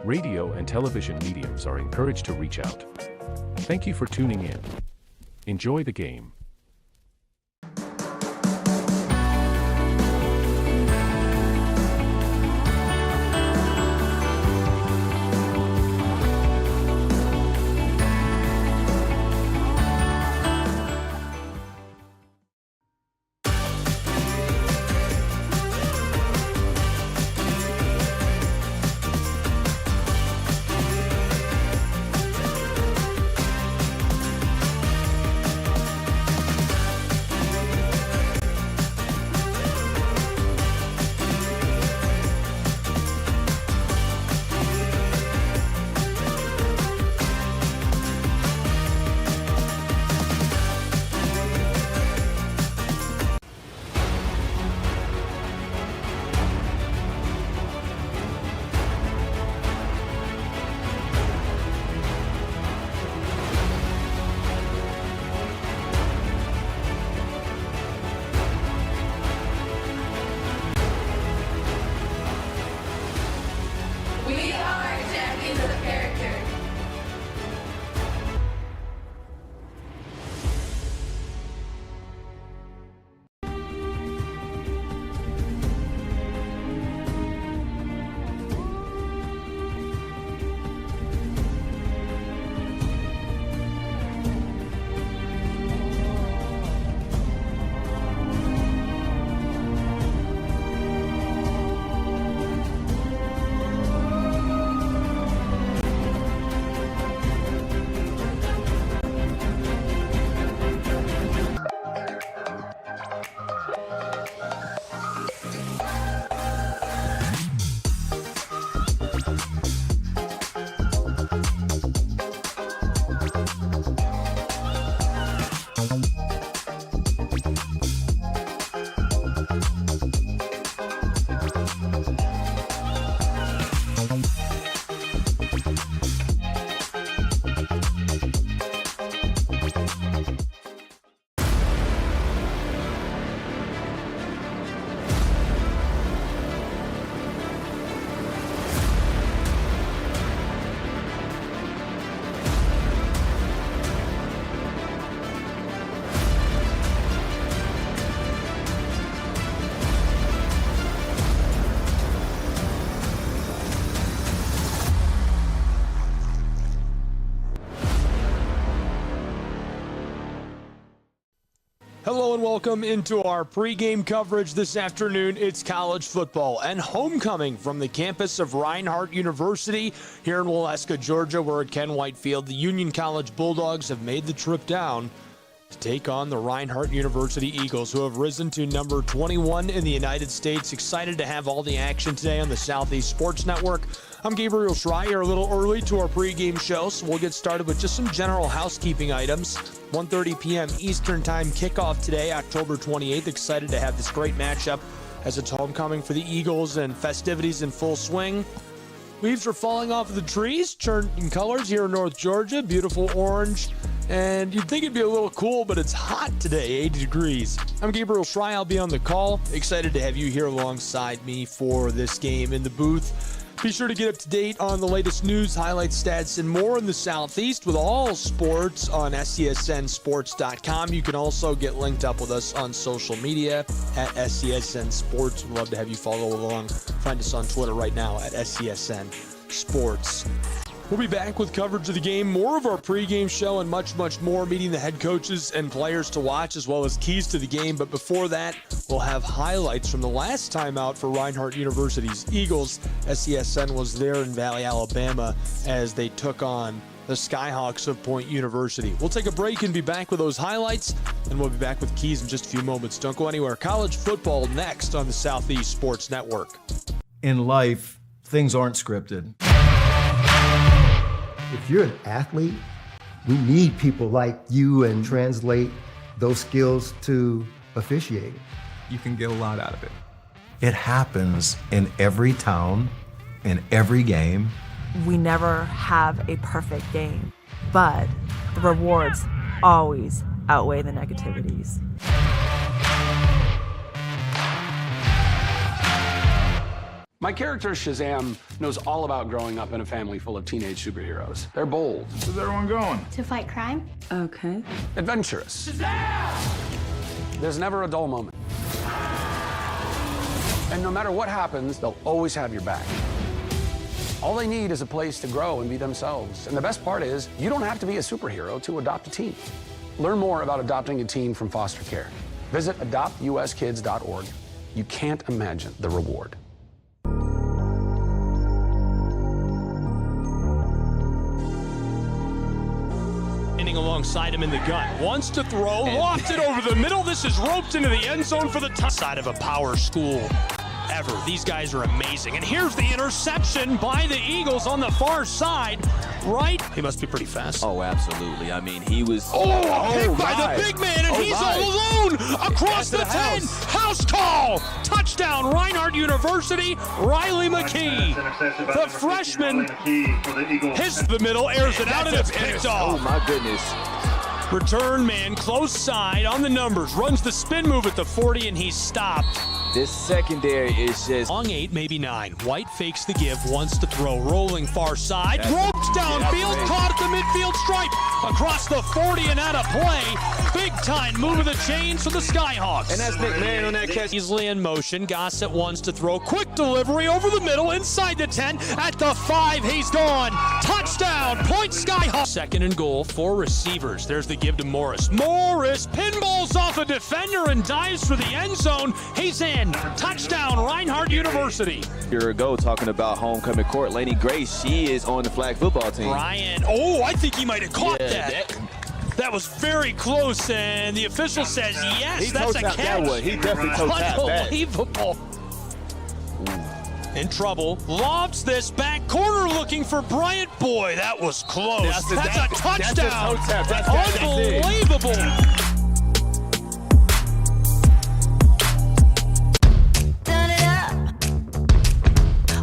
radio and television mediums are encouraged to reach out. Thank you for tuning in. Enjoy the game. Hello and welcome into our pregame coverage this afternoon. It's college football and homecoming from the campus of Reinhardt University here in Waleska, Georgia. We're at Ken White Field. The Union College Bulldogs have made the trip down to take on the Reinhardt University Eagles, who have risen to number 21 in the United States. Excited to have all the action today on the Southeast Sports Network. I'm Gabriel Schreier, a little early to our pregame show, so we'll get started with just some general housekeeping items. 1:30 p.m. Eastern Time kickoff today, October 28th. Excited to have this great matchup as it's homecoming for the Eagles and festivities in full swing. Leaves are falling off of the trees, changing colors here in North Georgia. Beautiful orange. And you'd think it'd be a little cool, but it's hot today, 80 degrees. I'm Gabriel Schreier. I'll be on the call. Excited to have you here alongside me for this game in the booth. Be sure to get up to date on the latest news, highlights, stats, and more in the Southeast with all sports on SCSNsports.com. You can also get linked up with us on social media at SCSN Sports. We'd love to have you follow along. Find us on Twitter right now at SCSN Sports. We'll be back with coverage of the game, more of our pregame show, and much, much more, meeting the head coaches and players to watch, as well as keys to the game. But before that, we'll have highlights from the last time out for Reinhardt University's Eagles. SCSN was there in Valley, Alabama, as they took on the Skyhawks of Point University. We'll take a break and be back with those highlights, and we'll be back with keys in just a few moments. Don't go anywhere. College football next on the Southeast Sports Network. In life, things aren't scripted. If you're an athlete, we need people like you and translate those skills to officiating. You can get a lot out of it. It happens in every town, in every game. We never have a perfect game, but the rewards always outweigh the negativities. My character, Shazam, knows all about growing up in a family full of teenage superheroes. They're bold. Where's everyone going? To fight crime? Okay. Adventurous. Shazam! There's never a dull moment. And no matter what happens, they'll always have your back. All they need is a place to grow and be themselves. And the best part is, you don't have to be a superhero to adopt a teen. Learn more about adopting a teen from foster care. Visit adoptuskids.org. You can't imagine the reward. Alongside him in the gun. Wants to throw, lofts it over the middle. This is roped into the end zone for the top side of a power school ever. These guys are amazing. And here's the interception by the Eagles on the far side. Right? He must be pretty fast. Oh, absolutely. I mean, he was... Picked by the big man, and he's all alone across the 10. House call! Touchdown, Reinhardt University, Riley McKee. The freshman hits the middle, airs it out, and it's picked off. Oh, my goodness. Return man, close side on the numbers, runs the spin move at the 40, and he's stopped. This secondary is just... Long 8, maybe 9. White fakes the give, wants to throw, rolling far side, roped downfield, caught at the midfield stripe, across the 40 and out of play. Big time move of the chains for the Skyhawks. And that's McMahon on that catch. Easily in motion, Gossett wants to throw, quick delivery over the middle, inside the 10, at the 5, he's gone. Touchdown, point Skyhawks. Second and goal, 4 receivers. There's the give to Morris. Morris pinballs off a defender and dives for the end zone. He's in. Touchdown, Reinhardt University. A year ago, talking about homecoming court, Laney Grace, she is on the flag football team. Brian, I think he might have caught that. That was very close, and the official says yes, that's a catch. That one. He definitely toe tapped that. Unbelievable. In trouble, lobs this back corner looking for Bryant. Boy, that was close. That's a touchdown. That's unbelievable.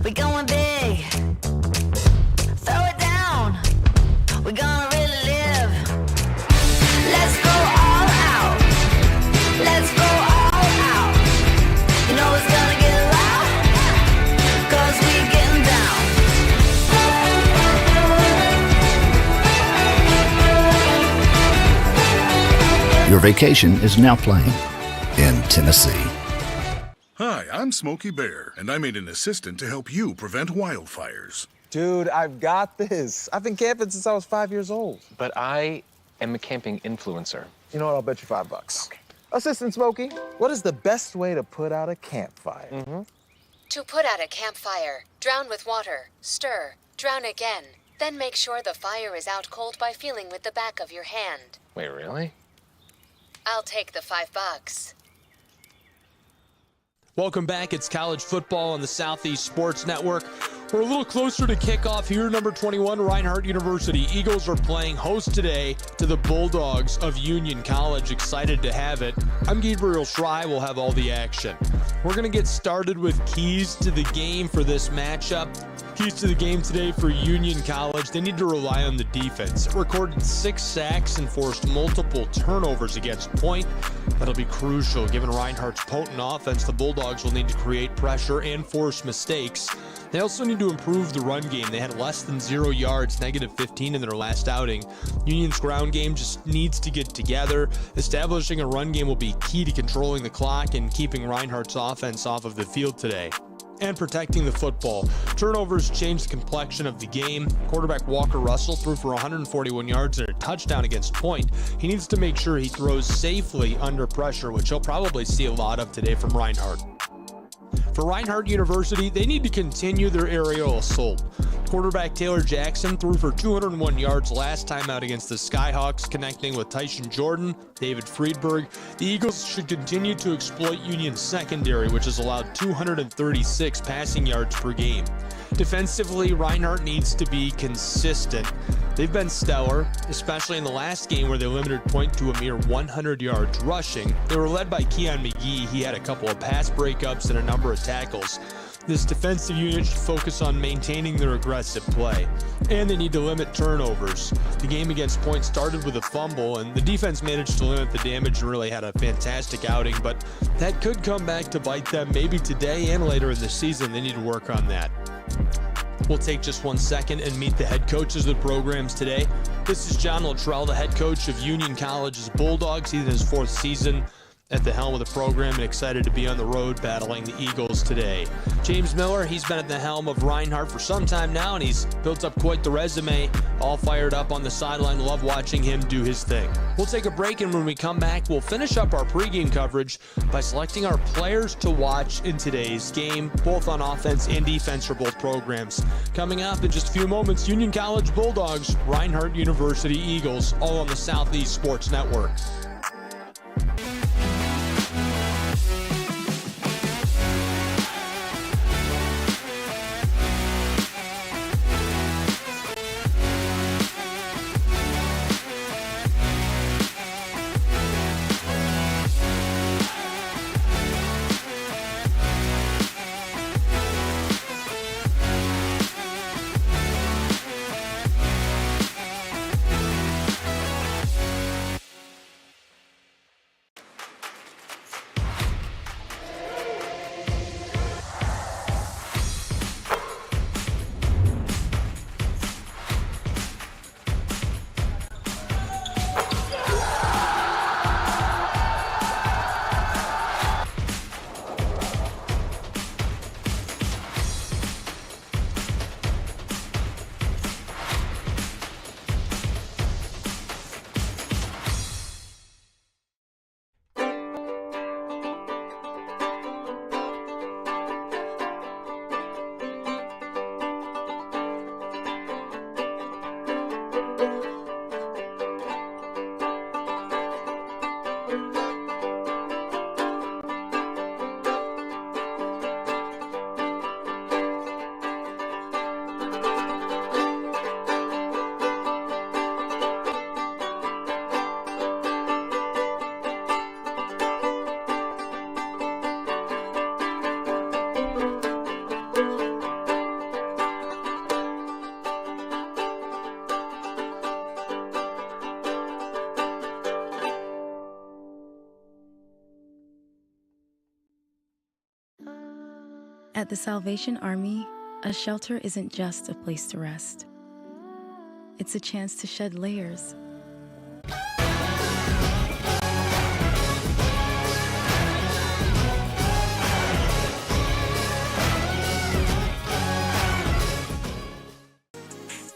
We going big. Throw it down. We're gonna really live. Let's go all out. Let's go all out. You know it's gonna get loud, 'cause we getting down. Your vacation is now playing in Tennessee. Hi, I'm Smokey Bear, and I made an assistant to help you prevent wildfires. Dude, I've got this. I've been camping since I was 5 years old. But I am a camping influencer. You know what? I'll bet you $5. Okay. Assistant Smokey, what is the best way to put out a campfire? To put out a campfire, drown with water, stir, drown again. Then make sure the fire is out cold by feeling with the back of your hand. Wait, really? I'll take the $5. Welcome back. It's college football on the Southeast Sports Network. We're a little closer to kickoff here. Number 21, Reinhardt University. Eagles are playing host today to the Bulldogs of Union College. Excited to have it. I'm Gabriel Schrei. We'll have all the action. We're going to get started with keys to the game for this matchup. Keys to the game today for Union College. They need to rely on the defense. It recorded 6 sacks and forced multiple turnovers against Point. That'll be crucial. Given Reinhardt's potent offense, the Bulldogs will need to create pressure and force mistakes. They also need to improve the run game. They had less than 0 yards, -15 in their last outing. Union's ground game just needs to get together. Establishing a run game will be key to controlling the clock and keeping Reinhardt's offense off of the field today. And protecting the football. Turnovers change the complexion of the game. Quarterback Walker Russell threw for 141 yards and a touchdown against Point. He needs to make sure he throws safely under pressure, which he'll probably see a lot of today from Reinhardt. For Reinhardt University, they need to continue their aerial assault. Quarterback Taylor Jackson threw for 201 yards last time out against the Skyhawks, connecting with Tyson Jordan, David Friedberg. The Eagles should continue to exploit Union's secondary, which has allowed 236 passing yards per game. Defensively, Reinhardt needs to be consistent. They've been stellar, especially in the last game where they limited Point to a mere 100 yards rushing. They were led by Keon McGee. He had a couple of pass breakups and a number of tackles. This defensive unit should focus on maintaining their aggressive play, and they need to limit turnovers. The game against Point started with a fumble, and the defense managed to limit the damage and really had a fantastic outing, but that could come back to bite them maybe today and later in the season. They need to work on that. We'll take just 1 second and meet the head coaches of the programs today. This is John Luttrell, the head coach of Union College's Bulldogs. He's in his 4th season at the helm of the program and excited to be on the road battling the Eagles today. James Miller, he's been at the helm of Reinhardt for some time now, and he's built up quite the resume, all fired up on the sideline. Love watching him do his thing. We'll take a break, and when we come back, we'll finish up our pregame coverage by selecting our players to watch in today's game, both on offense and defense for both programs. Coming up in just a few moments, Union College Bulldogs, Reinhardt University Eagles, all on the Southeast Sports Network. At the Salvation Army, a shelter isn't just a place to rest. It's a chance to shed layers.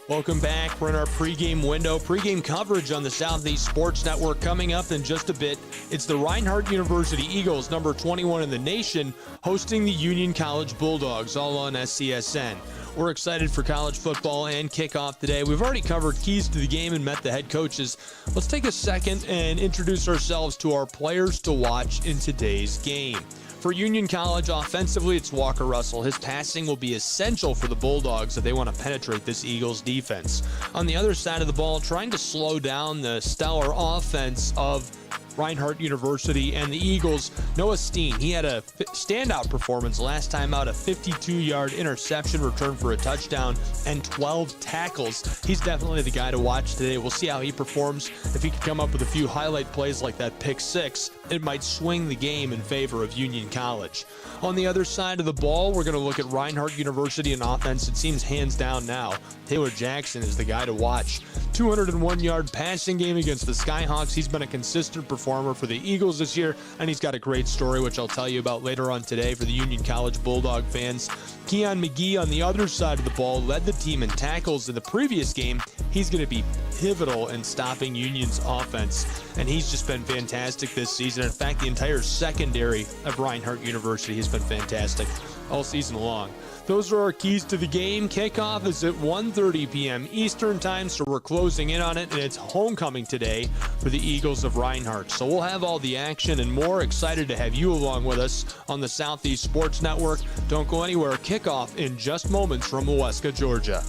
Welcome back. We're in our pregame window. Pregame coverage on the Southeast Sports Network coming up in just a bit. It's the Reinhardt University Eagles, number 21 in the nation, hosting the Union College Bulldogs, all on SCSN. We're excited for college football and kickoff today. We've already covered keys to the game and met the head coaches. Let's take a second and introduce ourselves to our players to watch in today's game. For Union College, offensively, it's Walker Russell. His passing will be essential for the Bulldogs if they want to penetrate this Eagles defense. On the other side of the ball, trying to slow down the stellar offense of Reinhardt University and the Eagles, Noah Steen. He had a standout performance last time out, a 52-yard interception return for a touchdown and 12 tackles. He's definitely the guy to watch today. We'll see how he performs. If he can come up with a few highlight plays like that pick six, it might swing the game in favor of Union College. On the other side of the ball, we're going to look at Reinhardt University in offense. It seems hands down now, Taylor Jackson is the guy to watch. 201-yard passing game against the Skyhawks. He's been a consistent performer for the Eagles this year, and he's got a great story, which I'll tell you about later on today for the Union College Bulldog fans. Keon McGee on the other side of the ball led the team in tackles in the previous game. He's going to be pivotal in stopping Union's offense, and he's just been fantastic this season. In fact, the entire secondary of Reinhardt University has been fantastic all season long. Those are our keys to the game. Kickoff is at 1:30 p.m. Eastern time, so we're closing in on it, and it's homecoming today for the Eagles of Reinhardt. So we'll have all the action and more. Excited to have you along with us on the Southeast Sports Network. Don't go anywhere. Kickoff in just moments from Wesca, Georgia.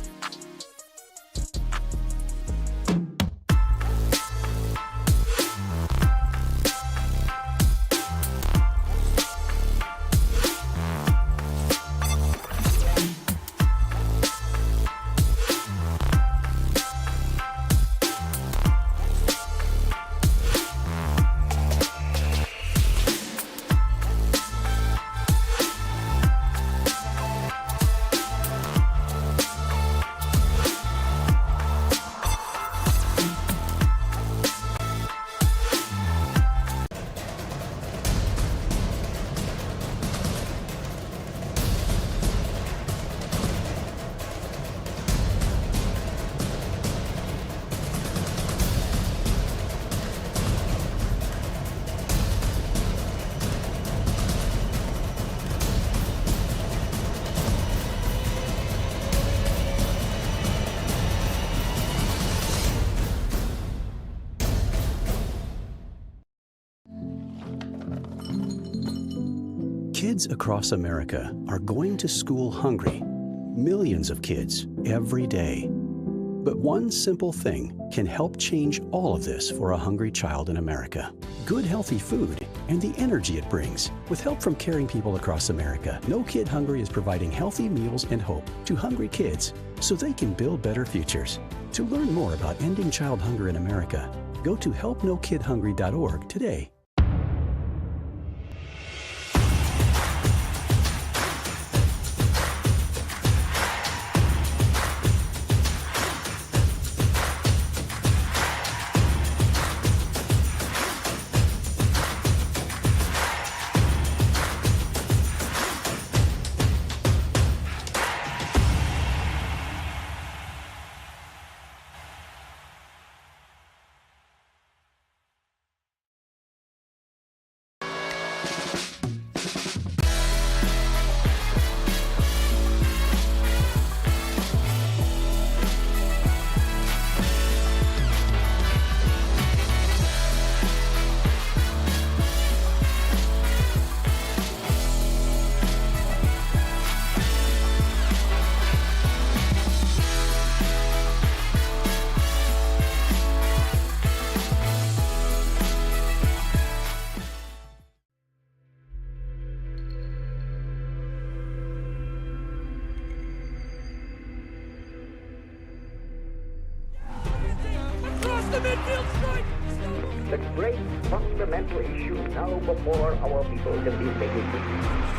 Kids across America are going to school hungry. Millions of kids every day. But one simple thing can help change all of this for a hungry child in America. Good, healthy food and the energy it brings. With help from caring people across America, No Kid Hungry is providing healthy meals and hope to hungry kids so they can build better futures. To learn more about ending child hunger in America, go to helpnokidhungry.org today. The great fundamental issue now before our people can be making peace.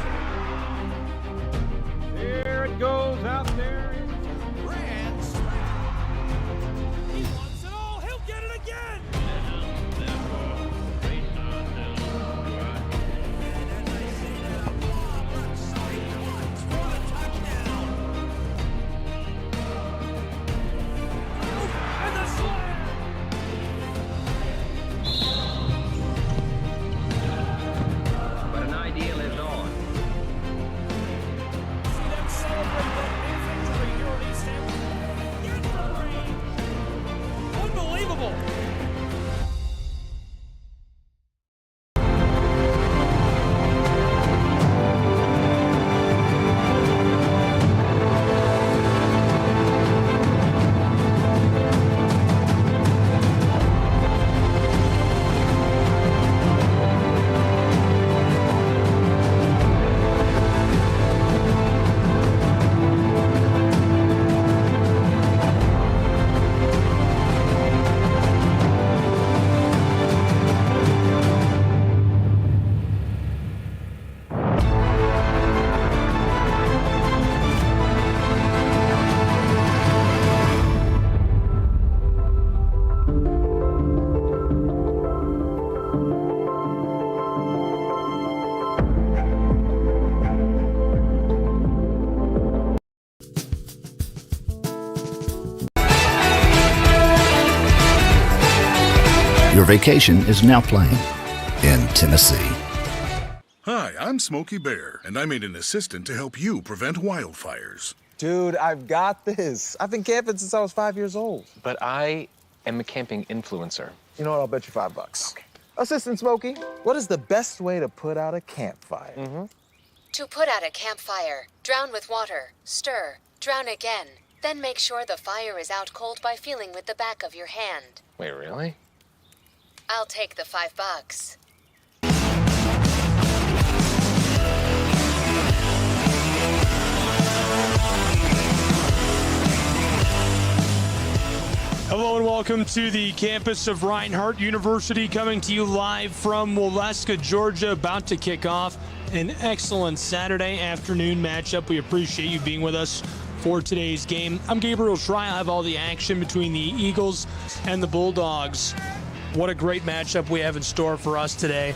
There it goes out there. He wants it all. He'll get it again. Your vacation is now playing in Tennessee. Hi, I'm Smokey Bear, and I made an assistant to help you prevent wildfires. Dude, I've got this. I've been camping since I was 5 years old. But I am a camping influencer. You know what? I'll bet you $5. Okay. Assistant Smokey, what is the best way to put out a campfire? To put out a campfire, drown with water, stir, drown again. Then make sure the fire is out cold by feeling with the back of your hand. Wait, really? I'll take the $5. Hello and welcome to the campus of Reinhardt University, coming to you live from Waleska, Georgia, about to kick off an excellent Saturday afternoon matchup. We appreciate you being with us for today's game. I'm Gabriel Schrei. I have all the action between the Eagles and the Bulldogs. What a great matchup we have in store for us today.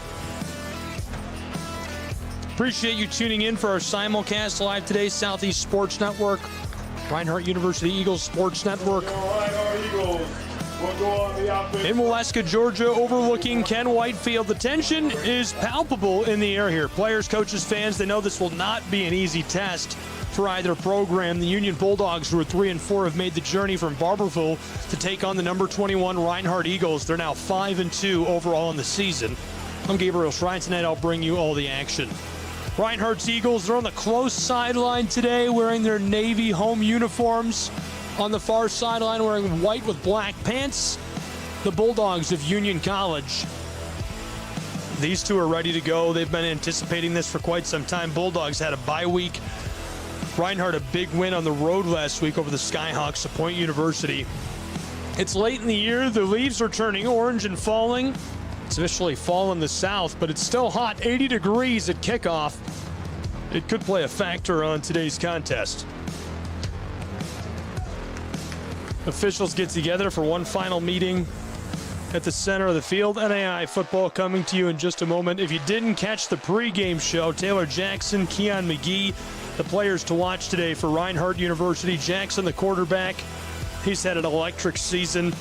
Appreciate you tuning in for our simulcast live today, Southeast Sports Network, Reinhardt University Eagles Sports Network. In Waleska, Georgia, overlooking Ken Whitefield. The tension is palpable in the air here. Players, coaches, fans, they know this will not be an easy test for either program. The Union Bulldogs, who are 3-4, have made the journey from Barberville to take on the number 21 Reinhardt Eagles. They're now 5-2 overall in the season. I'm Gabriel Schrei. Tonight I'll bring you all the action. Reinhardt's Eagles are on the close sideline today wearing their Navy home uniforms. On the far sideline wearing white with black pants, the Bulldogs of Union College. These two are ready to go. They've been anticipating this for quite some time. Bulldogs had a bye week. Reinhardt a big win on the road last week over the Skyhawks of Point University. It's late in the year. The leaves are turning orange and falling. It's officially fall in the south, but it's still hot. 80 degrees at kickoff. It could play a factor on today's contest. Officials get together for one final meeting at the center of the field. NAI football coming to you in just a moment. If you didn't catch the pregame show, Taylor Jackson, Keon McGee, the players to watch today for Reinhardt University. Jackson, the quarterback, he's had an electric season.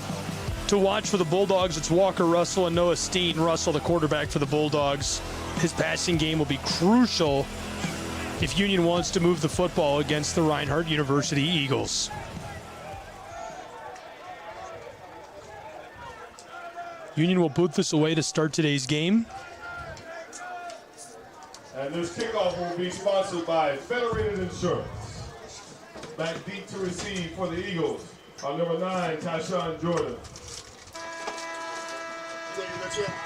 To watch for the Bulldogs, it's Walker Russell and Noah Steen. Russell, the quarterback for the Bulldogs. His passing game will be crucial if Union wants to move the football against the Reinhardt University Eagles. Union will boot this away to start today's game. And this kickoff will be sponsored by Federated Insurance. Back deep to receive for the Eagles are number 9, Tyshawn Jordan.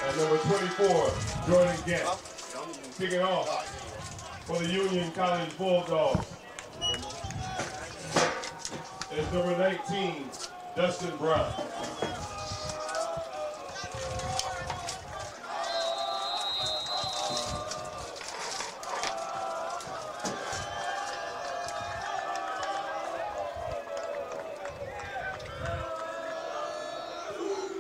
And number 24, Jordan Gant. Kicking off for the Union College Bulldogs is number 19, Dustin Brown.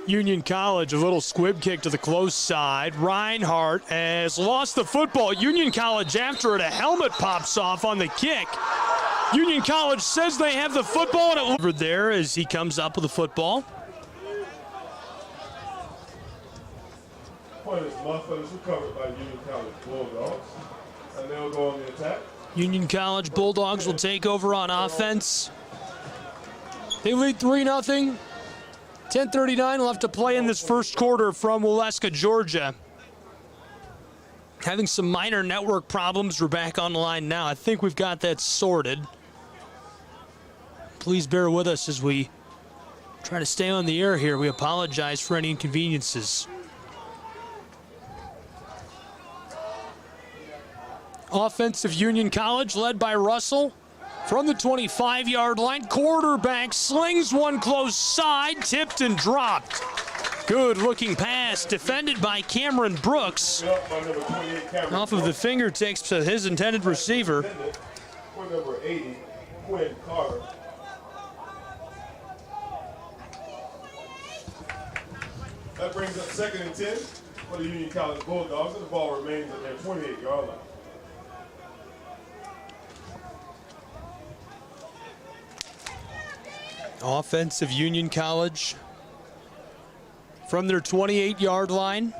Union College, a little squib kick to the close side. Reinhardt has lost the football. Union College after it. A helmet pops off on the kick. Union College says they have the football, and it over there as he comes up with the football. Point is muffed, but it's recovered by Union College Bulldogs, and they'll go on the attack. Union College Bulldogs will take over on offense. They lead 3-0. 10:39 left to play in this first quarter from Waleska, Georgia. Having some minor network problems. We're back on the line now. I think we've got that sorted. Please bear with us as we try to stay on the air here. We apologize for any inconveniences. Offensive Union College led by Russell. From the 25-yard line, quarterback slings one close side, tipped and dropped. Good looking pass, defended by Cameron Brooks. Off of the fingertips of his intended receiver. For number 80, Quinn Carter. That brings up 2nd and 10 for the Union College Bulldogs, and the ball remains at their 28-yard line. Offensive Union College from their 28-yard line.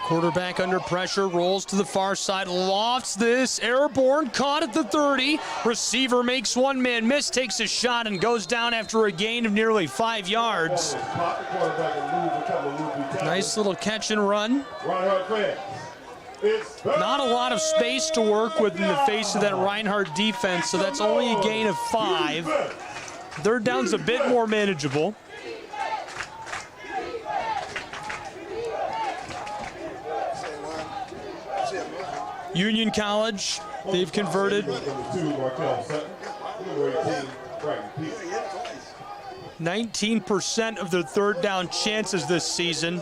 Quarterback under pressure, rolls to the far side, lofts this, airborne, caught at the 30. Receiver makes one man miss, takes a shot, and goes down after a gain of nearly 5 yards. Nice little catch and run. Not a lot of space to work with in the face of that Reinhardt defense, so that's only a gain of 5. 3rd down's a bit more manageable. Union College, they've converted 19% of their 3rd down chances this season.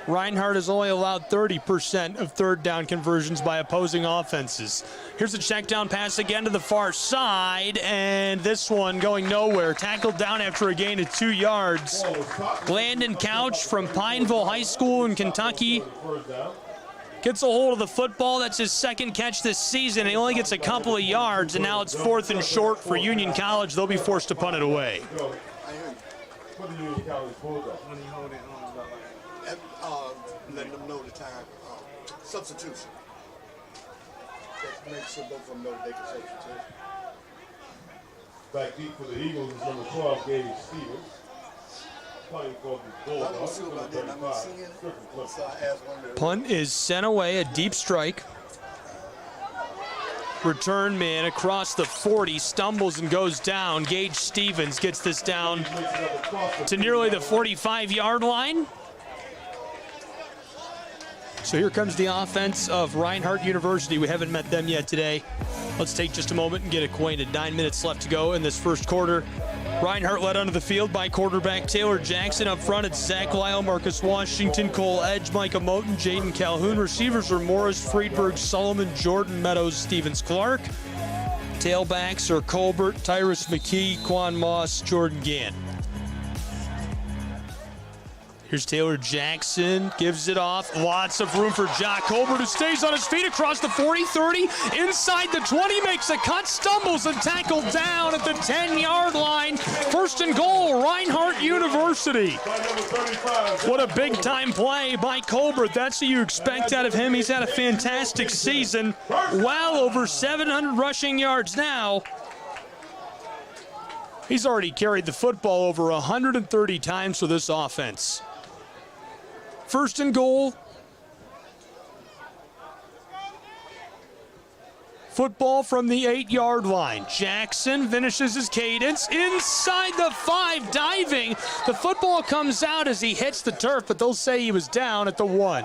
Reinhardt has only allowed 30% of 3rd down conversions by opposing offenses. Here's a check down pass again to the far side, and this one going nowhere. Tackled down after a gain of 2 yards. Landon Couch from Pineville High School in Kentucky gets a hold of the football. That's his 2nd catch this season. He only gets a couple of yards, and now it's 4th and short for Union College. They'll be forced to punt it away. Letting them know the time. Substitution. Just make sure both of them know that they can substitute. Back deep for the Eagles is number 12, Gage Stevens. Punting for the Bulldogs. Number 35, Griffin Clemson. Punt is sent away, a deep strike. Return man across the 40, stumbles and goes down. Gage Stevens gets this down to nearly the 45-yard line. So here comes the offense of Reinhardt University. We haven't met them yet today. Let's take just a moment and get acquainted. 9 minutes left to go in this first quarter. Reinhardt led onto the field by quarterback Taylor Jackson. Up front, it's Zach Lyle, Marcus Washington, Cole Edge, Micah Moten, Jaden Calhoun. Receivers are Morris, Friedberg, Solomon, Jordan Meadows, Stevens Clark. Tailbacks are Colbert, Tyrus McKee, Quan Moss, Jordan Gann. Here's Taylor Jackson, gives it off. Lots of room for Jock Colbert, who stays on his feet across the 40, 30, inside the 20, makes a cut, stumbles and tackled down at the 10-yard line. First and goal, Reinhardt University. What a big-time play by Colbert. That's what you expect out of him. He's had a fantastic season. Well over 700 rushing yards now. He's already carried the football over 130 times for this offense. First and goal. Football from the 8-yard line. Jackson finishes his cadence inside the 5, diving. The football comes out as he hits the turf, but they'll say he was down at the 1.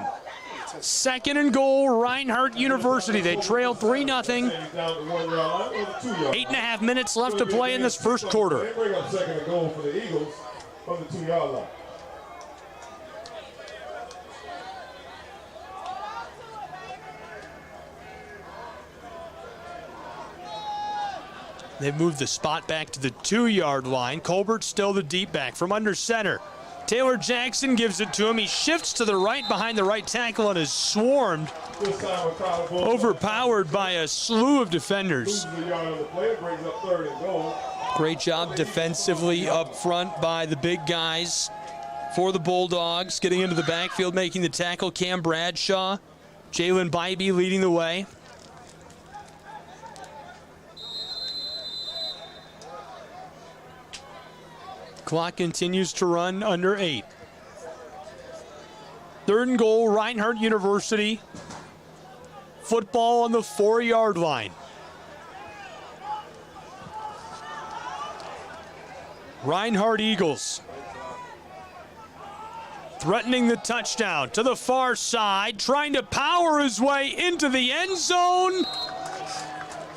Second and goal, Reinhardt University. They trail 3-0. 8.5 minutes left to play in this first quarter. They bring up second and goal for the Eagles from the 2-yard line. They've moved the spot back to the 2-yard line. Colbert still the deep back from under center. Taylor Jackson gives it to him. He shifts to the right behind the right tackle and is swarmed, overpowered by a slew of defenders. Great job defensively up front by the big guys for the Bulldogs. Getting into the backfield, making the tackle, Cam Bradshaw. Jalen Bybee leading the way. Clock continues to run under 8. Third and goal, Reinhardt University. Football on the 4-yard line. Reinhardt Eagles threatening the touchdown to the far side, trying to power his way into the end zone.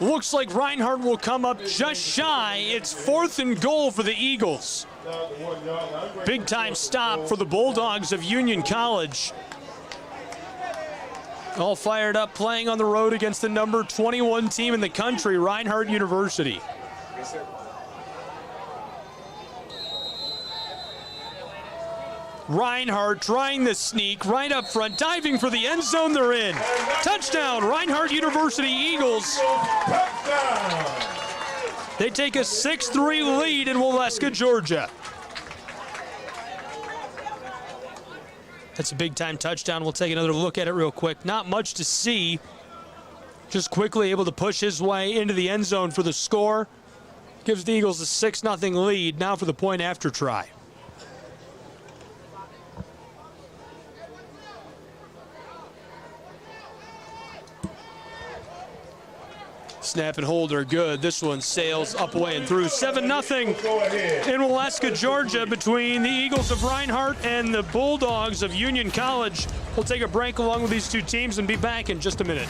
Looks like Reinhardt will come up just shy. It's 4th and goal for the Eagles. Big time stop for the Bulldogs of Union College. All fired up, playing on the road against the number 21 team in the country, Reinhardt University. Reinhardt trying the sneak right up front, diving for the end zone. They're in. Touchdown, Reinhardt University Eagles. They take a 6-3 lead in Waleska, Georgia. That's a big-time touchdown. We'll take another look at it real quick. Not much to see. Just quickly able to push his way into the end zone for the score. Gives the Eagles a 6-0 lead. Now for the point after try. Snap and hold are good. This one sails up, away, and through. 7-0 in Waleska, Georgia, between the Eagles of Reinhardt and the Bulldogs of Union College. We'll take a break along with these two teams and be back in just a minute.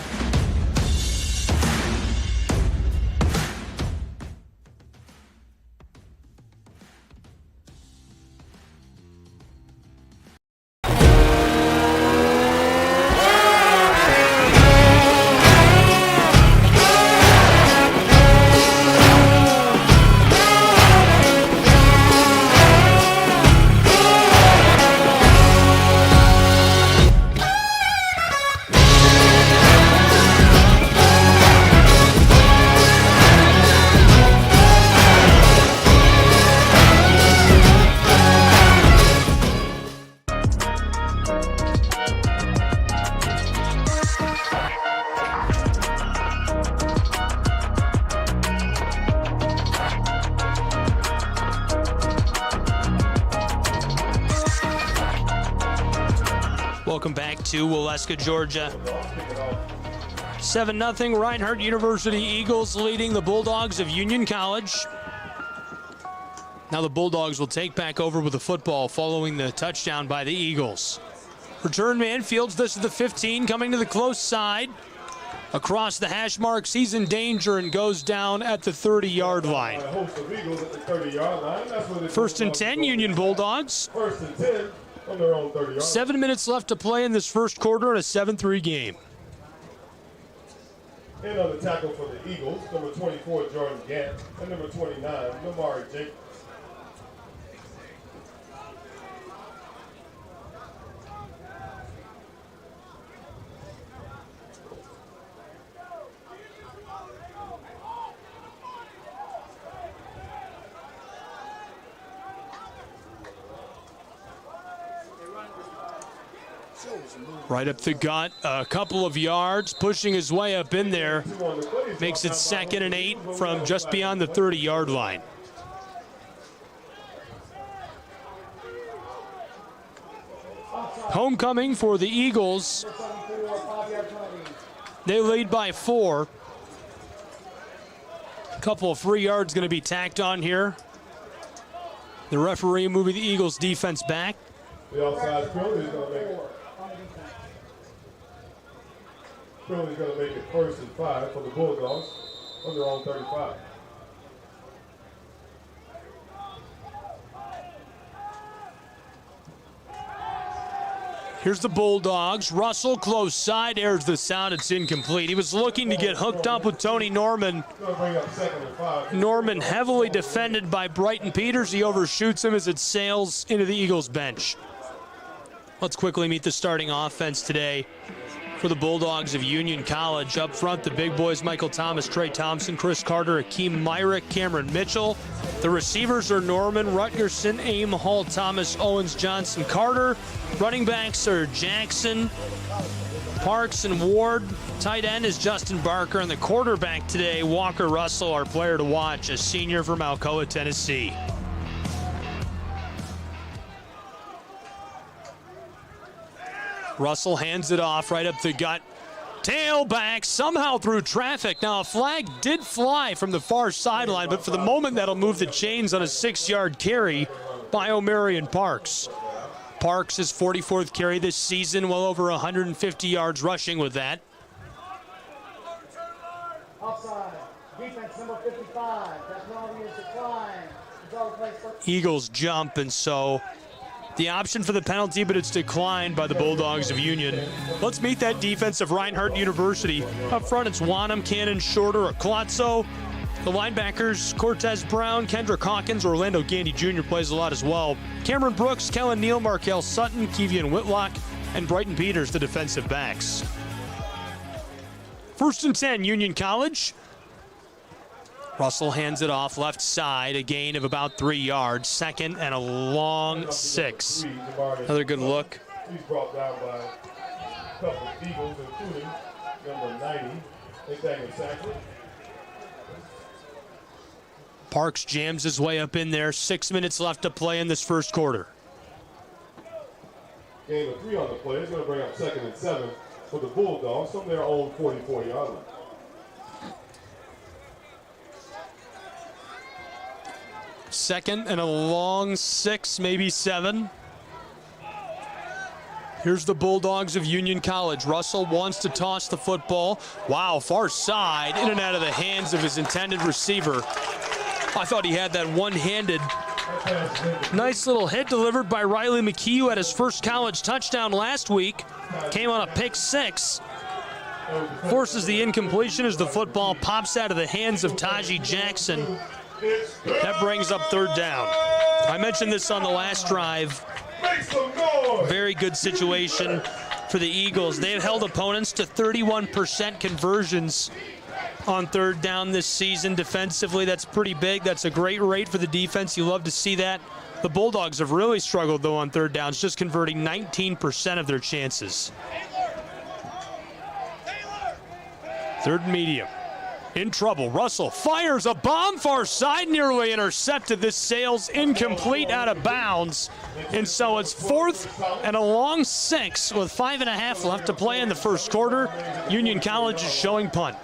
22, Waleska, Georgia. 7-0, Reinhardt University Eagles leading the Bulldogs of Union College. Now the Bulldogs will take back over with the football following the touchdown by the Eagles. Return man fields this is the 15, coming to the close side. Across the hash marks, he's in danger and goes down at the 30-yard line. 1st and 10, Union Bulldogs. 1st and 10 on their own 30-yard. 7 minutes left to play in this first quarter in a 7-3 game. And on the tackle for the Eagles, number 24, Jordan Gant, and number 29, Lamar Jacobs. Right up the gut, a couple of yards, pushing his way up in there. Makes it 2nd and 8 from just beyond the 30-yard line. Homecoming for the Eagles. They lead by 4. A couple of free yards going to be tacked on here. The referee moving the Eagles defense back. The outside penalty is going to make it. Penalty is going to make it 1st and 5 for the Bulldogs on their own 35. Here's the Bulldogs. Russell close side, airs the sound. It's incomplete. He was looking to get hooked up with Tony Norman. Norman heavily defended by Brighton Peters. He overshoots him as it sails into the Eagles bench. Let's quickly meet the starting offense today for the Bulldogs of Union College. Up front, the big boys, Michael Thomas, Trey Thompson, Chris Carter, Akeem Myrick, Cameron Mitchell. The receivers are Norman, Rutgerson, Aim, Hall, Thomas, Owens, Johnson, Carter. Running backs are Jackson, Parks, and Ward. Tight end is Justin Barker, and the quarterback today, Walker Russell, our player to watch, a senior from Alcoa, Tennessee. Russell hands it off right up the gut. Tailback somehow through traffic. Now a flag did fly from the far sideline, but for the moment that'll move the chains on a 6-yard carry by Omarion Parks. Parks his 44th carry this season, well over 150 yards rushing with that. Offside. Defense number 55. That penalty is declined. Eagles jump, and so the option for the penalty, but it's declined by the Bulldogs of Union. Let's meet that defense of Reinhardt University. Up front, it's Wanham, Cannon, Shorter, Aklotso. The linebackers, Cortez Brown, Kendrick Hawkins, Orlando Gandy Jr. plays a lot as well. Cameron Brooks, Kellen Neal, Markel Sutton, Kevian Whitlock, and Brighton Peters, the defensive backs. 1st and 10, Union College. Russell hands it off left side, a gain of about 3 yards. 2nd and a long 6. Another good look. He's brought down by a couple of Eagles, including number 90, Nathaniel Sackler. Parks jams his way up in there. 6 minutes left to play in this first quarter. Gain of 3 on the play. It's going to bring up 2nd and 7 for the Bulldogs from their own 44-yard line. Second and a long 6, maybe 7. Here's the Bulldogs of Union College. Russell wants to toss the football. Wow, far side, in and out of the hands of his intended receiver. I thought he had that one-handed. Nice little hit delivered by Riley McKee, who had his first college touchdown last week. Came on a pick 6. Forces the incompletion as the football pops out of the hands of Tajee Jackson. That brings up 3rd down. I mentioned this on the last drive. Very good situation for the Eagles. They have held opponents to 31% conversions on 3rd down this season. Defensively, that's pretty big. That's a great rate for the defense. You love to see that. The Bulldogs have really struggled, though, on 3rd downs, just converting 19% of their chances. 3rd and medium. In trouble, Russell fires a bomb far side, nearly intercepted. This sails incomplete out of bounds. And so it's 4th and a long 6 with 5.5 left to play in the first quarter. Union College is showing punt.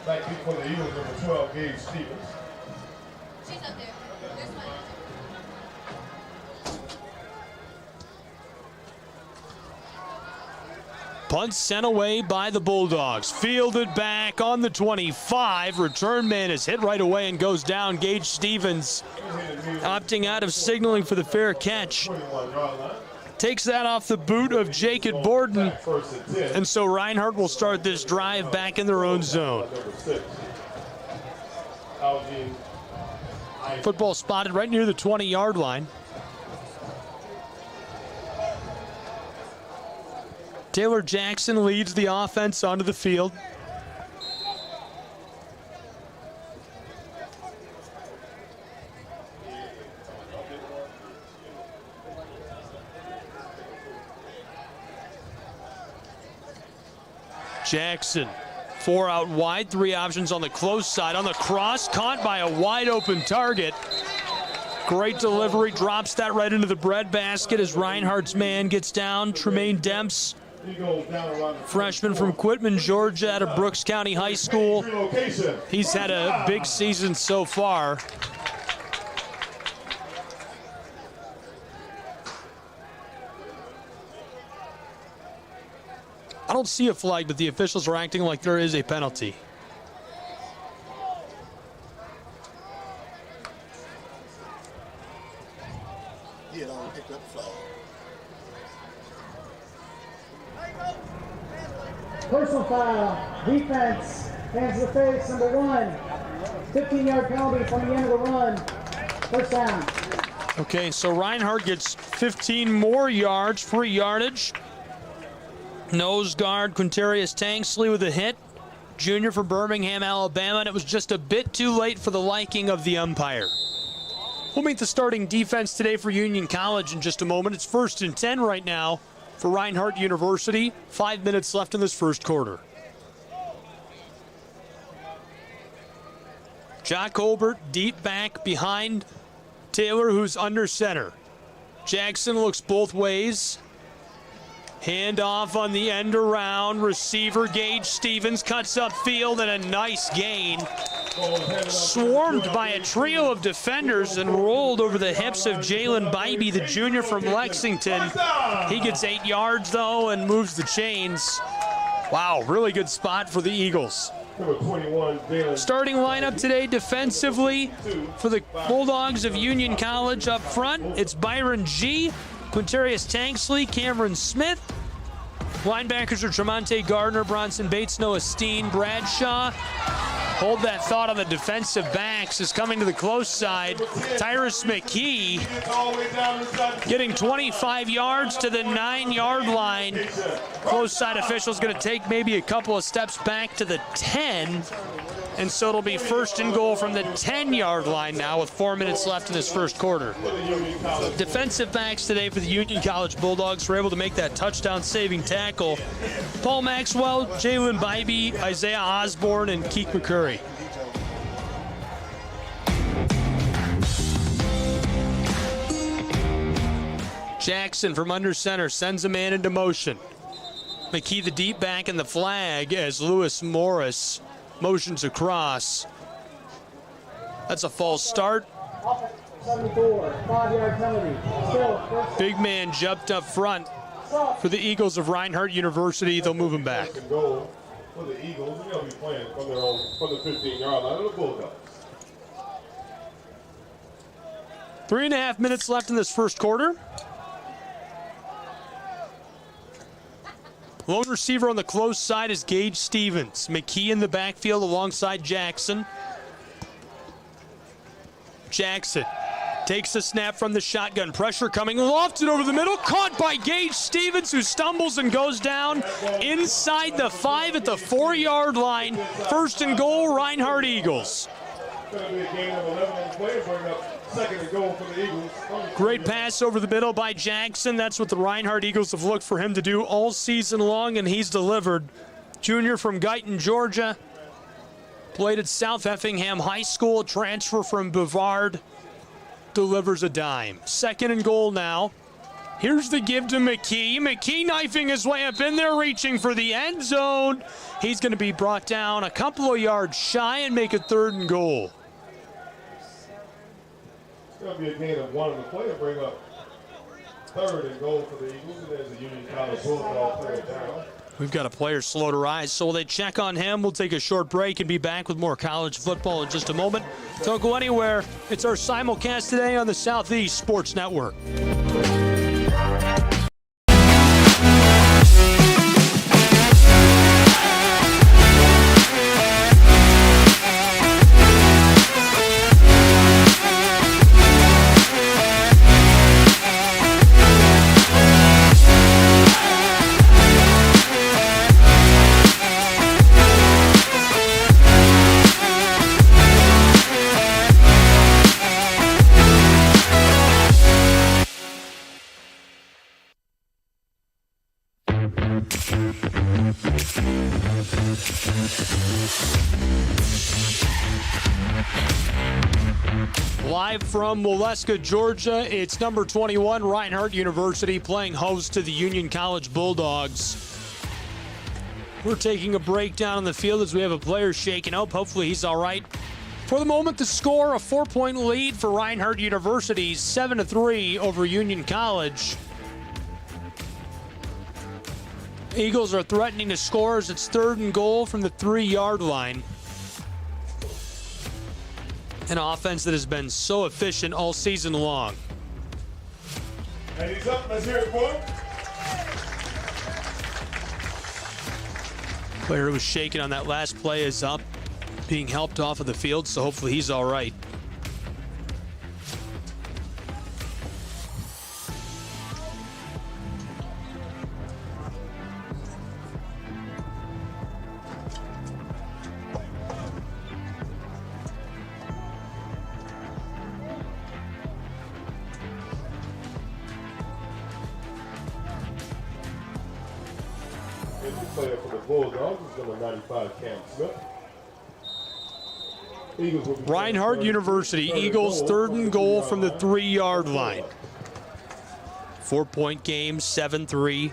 Back kick for the Eagles, number 12, Gage Stevens. She's up there. This one. Punt sent away by the Bulldogs. Fielded back on the 25. Return man is hit right away and goes down. Gage Stevens opting out of signaling for the fair catch. Takes that off the boot of Jacob Borden. And so Reinhardt will start this drive back in their own zone. Football spotted right near the 20-yard line. Taylor Jackson leads the offense onto the field. Jackson, 4 out wide, 3 options on the close side. On the cross, caught by a wide open target. Great delivery, drops that right into the breadbasket as Reinhardt's man gets down. Tremaine Demps, freshman from Quitman, Georgia, out of Brooks County High School. He's had a big season so far. I don't see a flag, but the officials are acting like there is a penalty. Yeah, don't pick up flag. Personal foul, defense, hands to the face, number 1. 15-yard penalty from the end of the run. First down. Okay, so Reinhardt gets 15 more yards, free yardage. Nose guard Quintarius Tanksley with a hit. Junior from Birmingham, Alabama, and it was just a bit too late for the liking of the umpire. We'll meet the starting defense today for Union College in just a moment. It's 1st and 10 right now for Reinhardt University. 5 minutes left in this first quarter. Jock Colbert deep back behind Taylor, who's under center. Jackson looks both ways. Hand off on the end around. Receiver Gage Stevens cuts upfield and a nice gain. Swarmed by a trio of defenders and rolled over the hips of Jalen Bybee, the junior from Lexington. He gets 8 yards though and moves the chains. Wow, really good spot for the Eagles. Starting lineup today defensively for the Bulldogs of Union College up front. It's Byron G., Quintarius Tanksley, Cameron Smith. Linebackers are Tremonte Gardner, Bronson Bates, Noah Steen, Bradshaw. Hold that thought on the defensive backs is coming to the close side. Tyrus McKee getting 25 yards to the 9-yard line. Close side officials going to take maybe a couple of steps back to the 10. And so it'll be 1st and goal from the 10-yard line now with 4 minutes left in this first quarter. Defensive backs today for the Union College Bulldogs were able to make that touchdown-saving tackle. Paul Maxwell, Jalen Bybee, Isaiah Osborne, and Keek McCurry. Jackson from under center sends a man into motion. McKee the deep back in the flag as Lewis Morris motions across. That's a false start. 74, 5-yard penalty. Big man jumped up front for the Eagles of Reinhardt University. They'll move him back. For the Eagles, they'll be playing from the 15-yard line of the Bulldogs. 3.5 minutes left in this first quarter. Lone receiver on the close side is Gage Stevens. McKee in the backfield alongside Jackson. Jackson takes the snap from the shotgun. Pressure coming, lofted over the middle. Caught by Gage Stevens, who stumbles and goes down inside the 5 at the 4-yard line. 1st and goal, Reinhardt Eagles. It's going to be a gain of 11 on the play, bring up second and goal for the Eagles. Great pass over the middle by Jackson. That's what the Reinhardt Eagles have looked for him to do all season long, and he's delivered. Junior from Guyton, Georgia. Played at South Effingham High School, transfer from Bavard. Delivers a dime. Second and goal now. Here's the give to McKee. McKee knifing his way up in there, reaching for the end zone. He's going to be brought down a couple of yards shy and make it third and goal. It's going to be a gain of 1 on the play and bring up third and goal for the Eagles. And there's a Union College Bulldog player down. We've got a player slow to rise, so they check on him. We'll take a short break and be back with more college football in just a moment. Don't go anywhere. It's our simulcast today on the Southeast Sports Network. Live from Waleska, Georgia, it's number 21, Reinhardt University, playing host to the Union College Bulldogs. We're taking a break down on the field as we have a player shaking up. Hopefully he's all right. For the moment, the score, a 4-point lead for Reinhardt University, 7-3 over Union College. Eagles are threatening to score as it's third and goal from the 3-yard line. An offense that has been so efficient all season long. And he's up. Let's hear it, boy. Player who was shaken on that last play is up, being helped off of the field, so hopefully he's all right. Player for the Bulldogs is number 95, Cam Smith. Reinhardt University, Eagles third and goal from the 3-yard line. 4-point game, 7-3.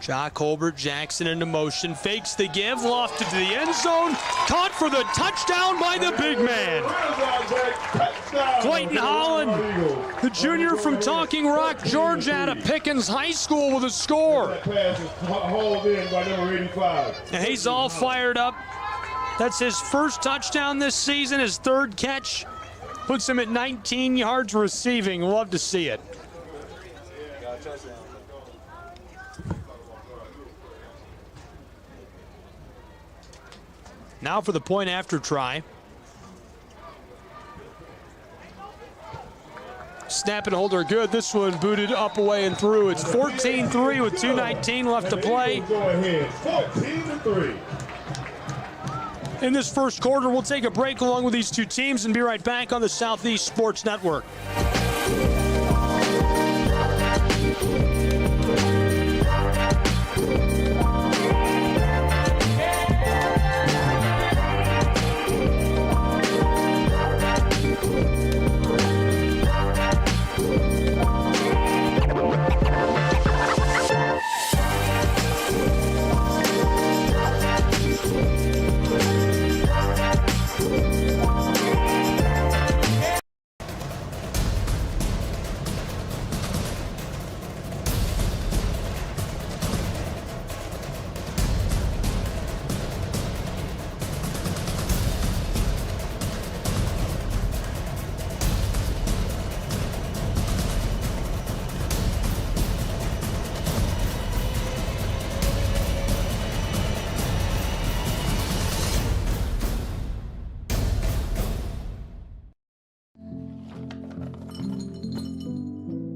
Ja Colbert, Jackson into motion, fakes the give, lofted to the end zone, caught for the touchdown by the big man. Clayton Holland, the junior from Talking Rock, Georgia, out of Pickens High School with a score. And he's all fired up. That's his first touchdown this season, his third catch. Puts him at 19 yards receiving. Love to see it. Now for the point after try. Snap and hold are good. This one booted up, away, and through. It's 14-3 with 2:19 left to play. Go ahead, 14-3. In this first quarter, we'll take a break along with these two teams and be right back on the Southeast Sports Network.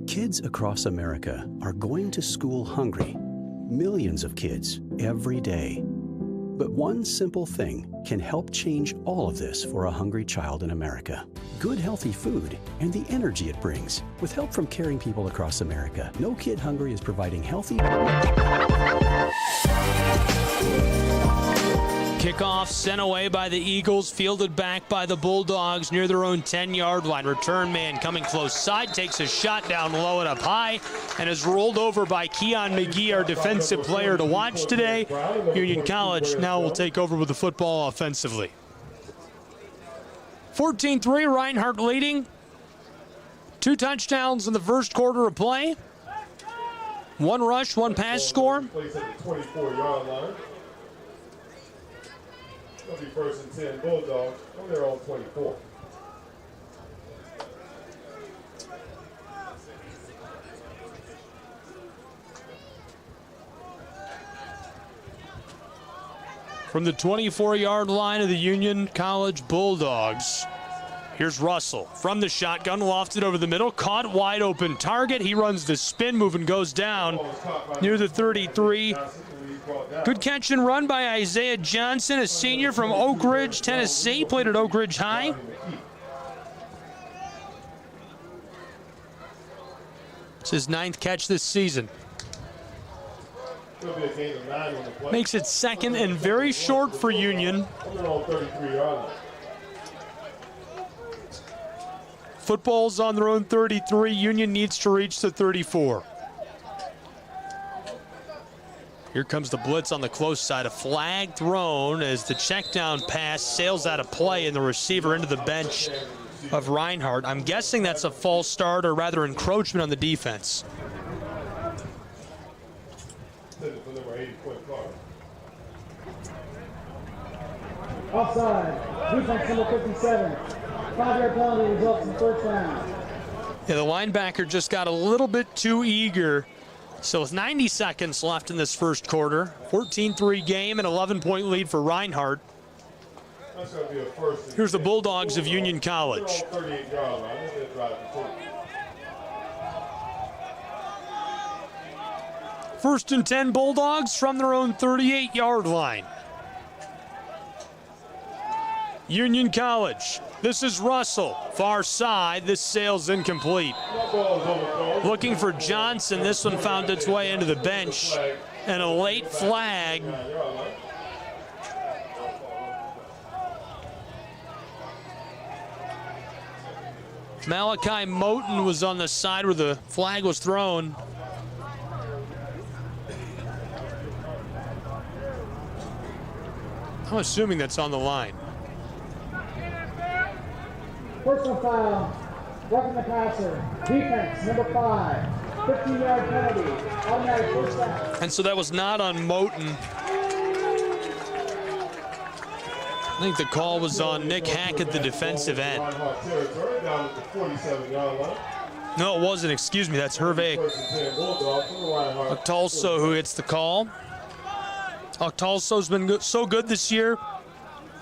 Kids across America are going to school hungry. Millions of kids every day. But one simple thing can help change all of this for a hungry child in America. Good, healthy food and the energy it brings. With help from caring people across America, No Kid Hungry is providing healthy... Kickoff sent away by the Eagles, fielded back by the Bulldogs near their own 10-yard line. Return man coming close side, takes a shot down low and up high, and is rolled over by Keon McGee, our defensive player to watch today. Union College now will take over with the football offensively. 14-3, Reinhardt leading. 2 touchdowns in the first quarter of play. 1 rush, 1 pass score. Place at the 24-yard line. It'll be 1st and 10 Bulldogs on their own 24. From the 24-yard line of the Union College Bulldogs, here's Russell from the shotgun, lofted over the middle, caught wide open target. He runs the spin move and goes down near the 33. Good catch and run by Isaiah Johnson, a senior from Oak Ridge, Tennessee, played at Oak Ridge High. It's his 9th catch this season. Makes it 2nd and very short for Union. Football's on their own 33. Union needs to reach the 34. Here comes the blitz on the close side. A flag thrown as the check down pass sails out of play and the receiver into the bench of Reinhardt. I'm guessing that's a false start, or rather encroachment on the defense. Offside. Defense number 57. 5-yard penalty results in first down. Yeah, the linebacker just got a little bit too eager. So with 90 seconds left in this first quarter, 14-3 game, an 11-point lead for Reinhardt. Here's the Bulldogs of Union College. First and 10 Bulldogs from their own 38-yard line. Union College. This is Russell, far side. This sail's incomplete. Looking for Johnson. This one found its way into the bench. And a late flag. Malachi Moten was on the side where the flag was thrown. I'm assuming that's on the line. Personal foul, roughing the passer. Defense, number 5. 15-yard penalty. Automatic first down. And so that was not on Moten. I think the call was on Nick Hackett, the defensive end. No, it wasn't. Excuse me. That's Hervé Octalso who hits the call. Octalso's been so good this year.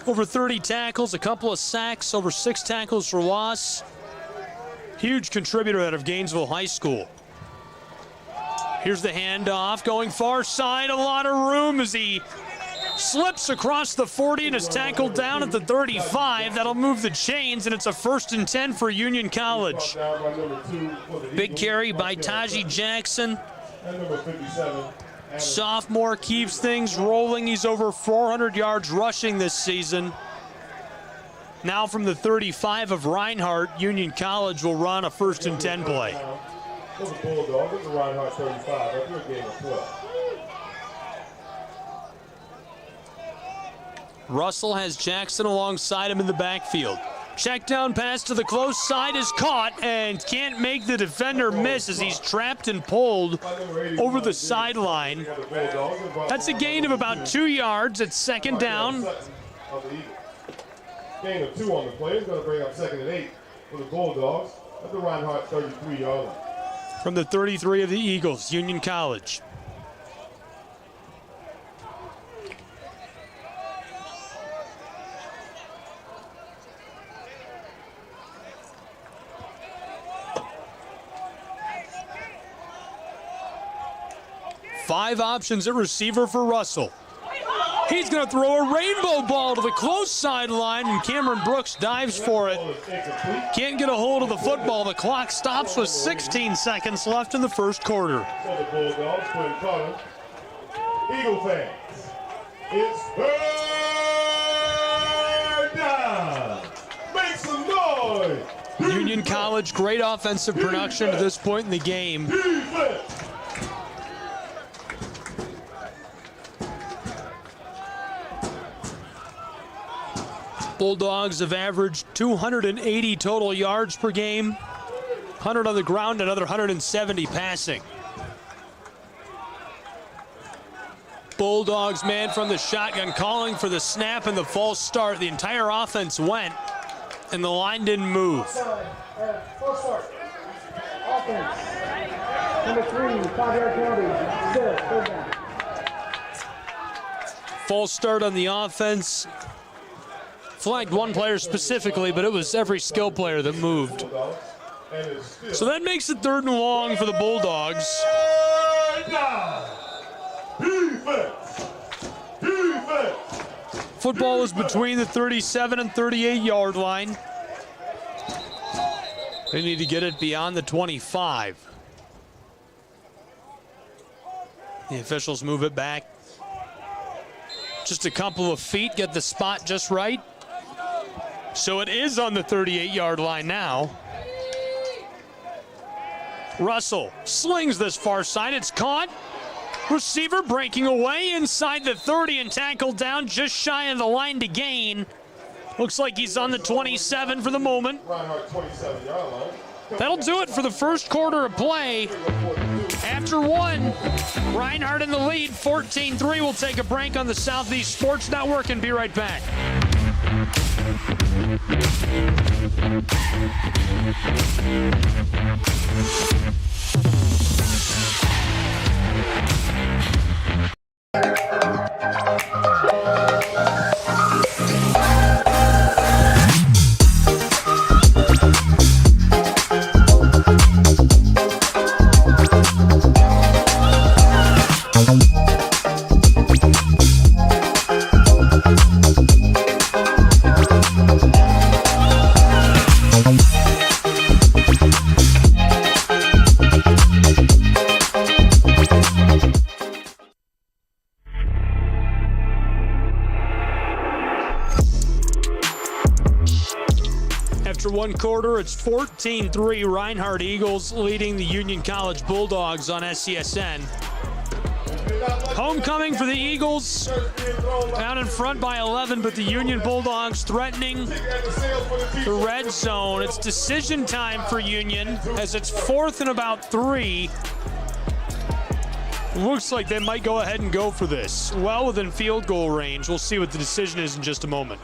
Over 30 tackles, a couple of sacks, over 6 tackles for loss. Huge contributor out of Gainesville High School. Here's the handoff, going far side, a lot of room as he slips across the 40 and is tackled down at the 35. That'll move the chains, and it's a 1st and 10 for Union College. Big carry by Taji Jackson. Sophomore keeps things rolling. He's over 400 yards rushing this season. Now from the 35 of Reinhardt, Union College will run a 1st and 10 play. Russell has Jackson alongside him in the backfield. Check down pass to the close side is caught and can't make the defender miss as he's trapped and pulled over the sideline. That's a gain of about 2 yards. It's 2nd down. Gain of 2 on the play is going to bring up 2nd and 8 for the Bulldogs at the Reinhardt 33-yard line. From the 33 of the Eagles, Union College. Five options at receiver for Russell. He's going to throw a rainbow ball to the close sideline, and Cameron Brooks dives for it. Can't get a hold of the football. The clock stops with 16 seconds left in the first quarter. Eagle fans, it's third down. Make some noise. Union College, great offensive production to this point in the game. Bulldogs have averaged 280 total yards per game, 100 on the ground, another 170 passing. Bulldogs man from the shotgun calling for the snap and the false start. The entire offense went, and the line didn't move. False start. Offense. Number 3, 5-yard penalty. Still, third down. False start on the offense. Flagged one player specifically, but it was every skill player that moved. So that makes it 3rd and long for the Bulldogs. Football is between the 37 and 38-yard line. They need to get it beyond the 25. The officials move it back just a couple of feet, get the spot just right. So it is on the 38-yard line now. Russell slings this far side. It's caught. Receiver breaking away inside the 30 and tackled down just shy of the line to gain. Looks like he's on the 27 for the moment. Reinhardt, 27-yard line. That'll do it for the first quarter of play. After one, Reinhardt in the lead, 14-3. We'll take a break on the Southeast Sports Network and be right back. After one quarter, it's 14-3. Reinhardt Eagles leading the Union College Bulldogs on SCSN. Homecoming for the Eagles, out in front by 11, but the Union Bulldogs threatening the red zone. It's decision time for Union as it's 4th and about 3. Looks like they might go ahead and go for this. Well within field goal range. We'll see what the decision is in just a moment.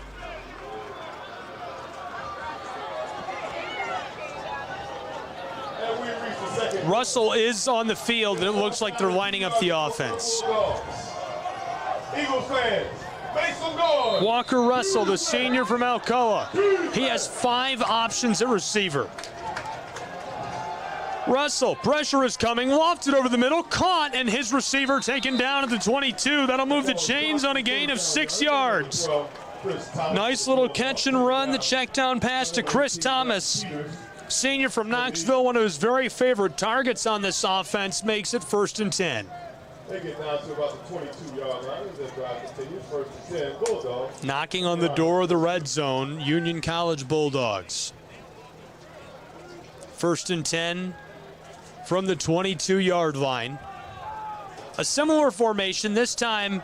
Russell is on the field, and it looks like they're lining up the offense. Eagles fans, make some noise. Walker Russell, the senior from Alcoa. He has 5 options at receiver. Russell, pressure is coming, lofted over the middle, caught, and his receiver taken down at the 22. That'll move the chains on a gain of 6 yards. Nice little catch and run, the check down pass to Chris Thomas. Senior from Knoxville, one of his very favorite targets on this offense, makes it 1st and 10. They get down to about the 22-yard line as the drive continues. 1st and 10, Bulldogs. Knocking on the door of the red zone, Union College Bulldogs. 1st and 10 from the 22-yard line. A similar formation, this time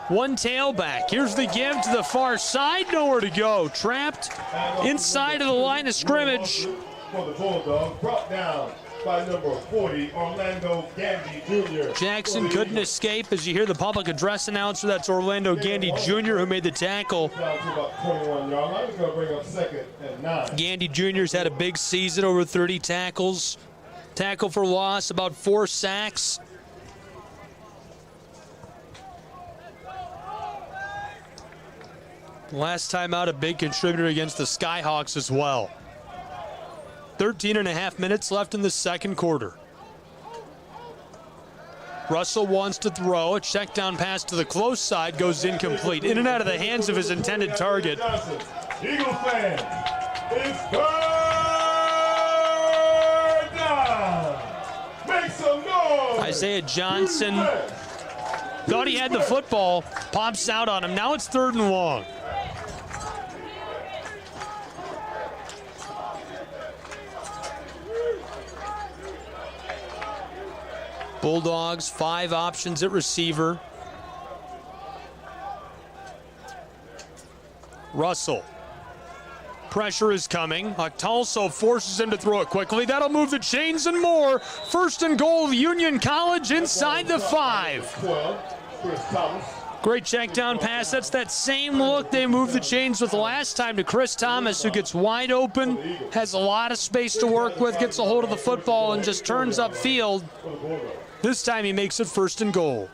one tailback. Here's the give to the far side, nowhere to go. Trapped inside of the line of scrimmage. For the Bulldogs, brought down by number 40, Orlando Gandy Jr. Jackson couldn't escape as you hear the public address announcer. That's Orlando Gandy Jr. who made the tackle. Down to about 21-yard line. He's going to bring up 2nd and 9. Gandy Jr.'s had a big season, over 30 tackles. Tackle for loss, about 4 sacks. Last time out, a big contributor against the Skyhawks as well. 13 and a half minutes left in the second quarter. Russell wants to throw. A check down pass to the close side goes incomplete. In and out of the hands of his intended target. Eagle fan, it's third down. Make some noise. Isaiah Johnson thought he had the football, pops out on him. Now it's 3rd and long. Bulldogs, 5 options at receiver. Russell. Pressure is coming. Octalso forces him to throw it quickly. That'll move the chains and more. 1st and goal, Union College inside the 5. Great check down pass. That's that same look they moved the chains with last time to Chris Thomas, who gets wide open, has a lot of space to work with, gets a hold of the football, and just turns upfield. This time he makes it 1st and goal.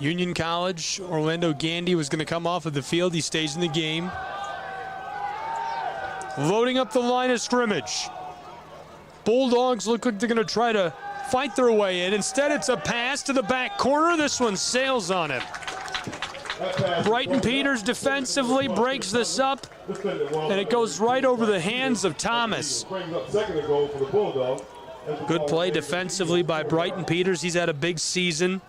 Union College, Orlando Gandy was going to come off of the field. He stays in the game. Loading up the line of scrimmage. Bulldogs look like they're going to try to fight their way in. Instead, it's a pass to the back corner. This one sails on it. Brighton Peters defensively breaks this up, and it goes right over the hands of Thomas. Good play defensively by Brighton Peters. He's had a big season.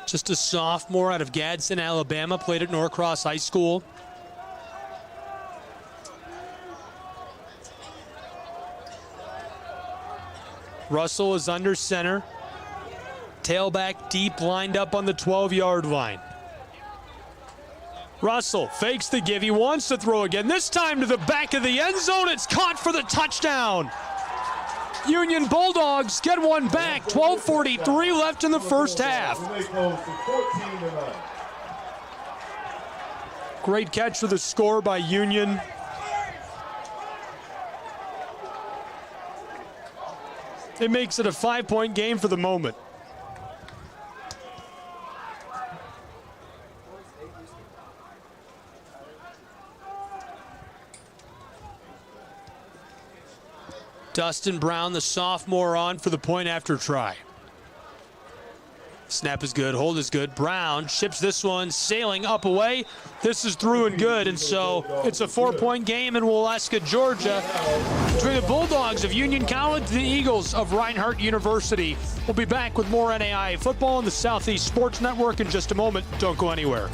Just a sophomore out of Gadsden, Alabama, played at Norcross High School. Russell is under center. Tailback deep, lined up on the 12-yard line. Russell fakes the give. He wants to throw again. This time to the back of the end zone. It's caught for the touchdown. Union Bulldogs get one back. 12:43 left in the first half. Great catch for the score by Union. It makes it a 5-point game for the moment. Dustin Brown, the sophomore, on for the point after try. Snap is good, hold is good. Brown ships this one, sailing up away. This is through and good, and so it's a 4-point game in Waleska, Georgia, between the Bulldogs of Union College and the Eagles of Reinhardt University. We'll be back with more NAIA football on the Southeast Sports Network in just a moment. Don't go anywhere.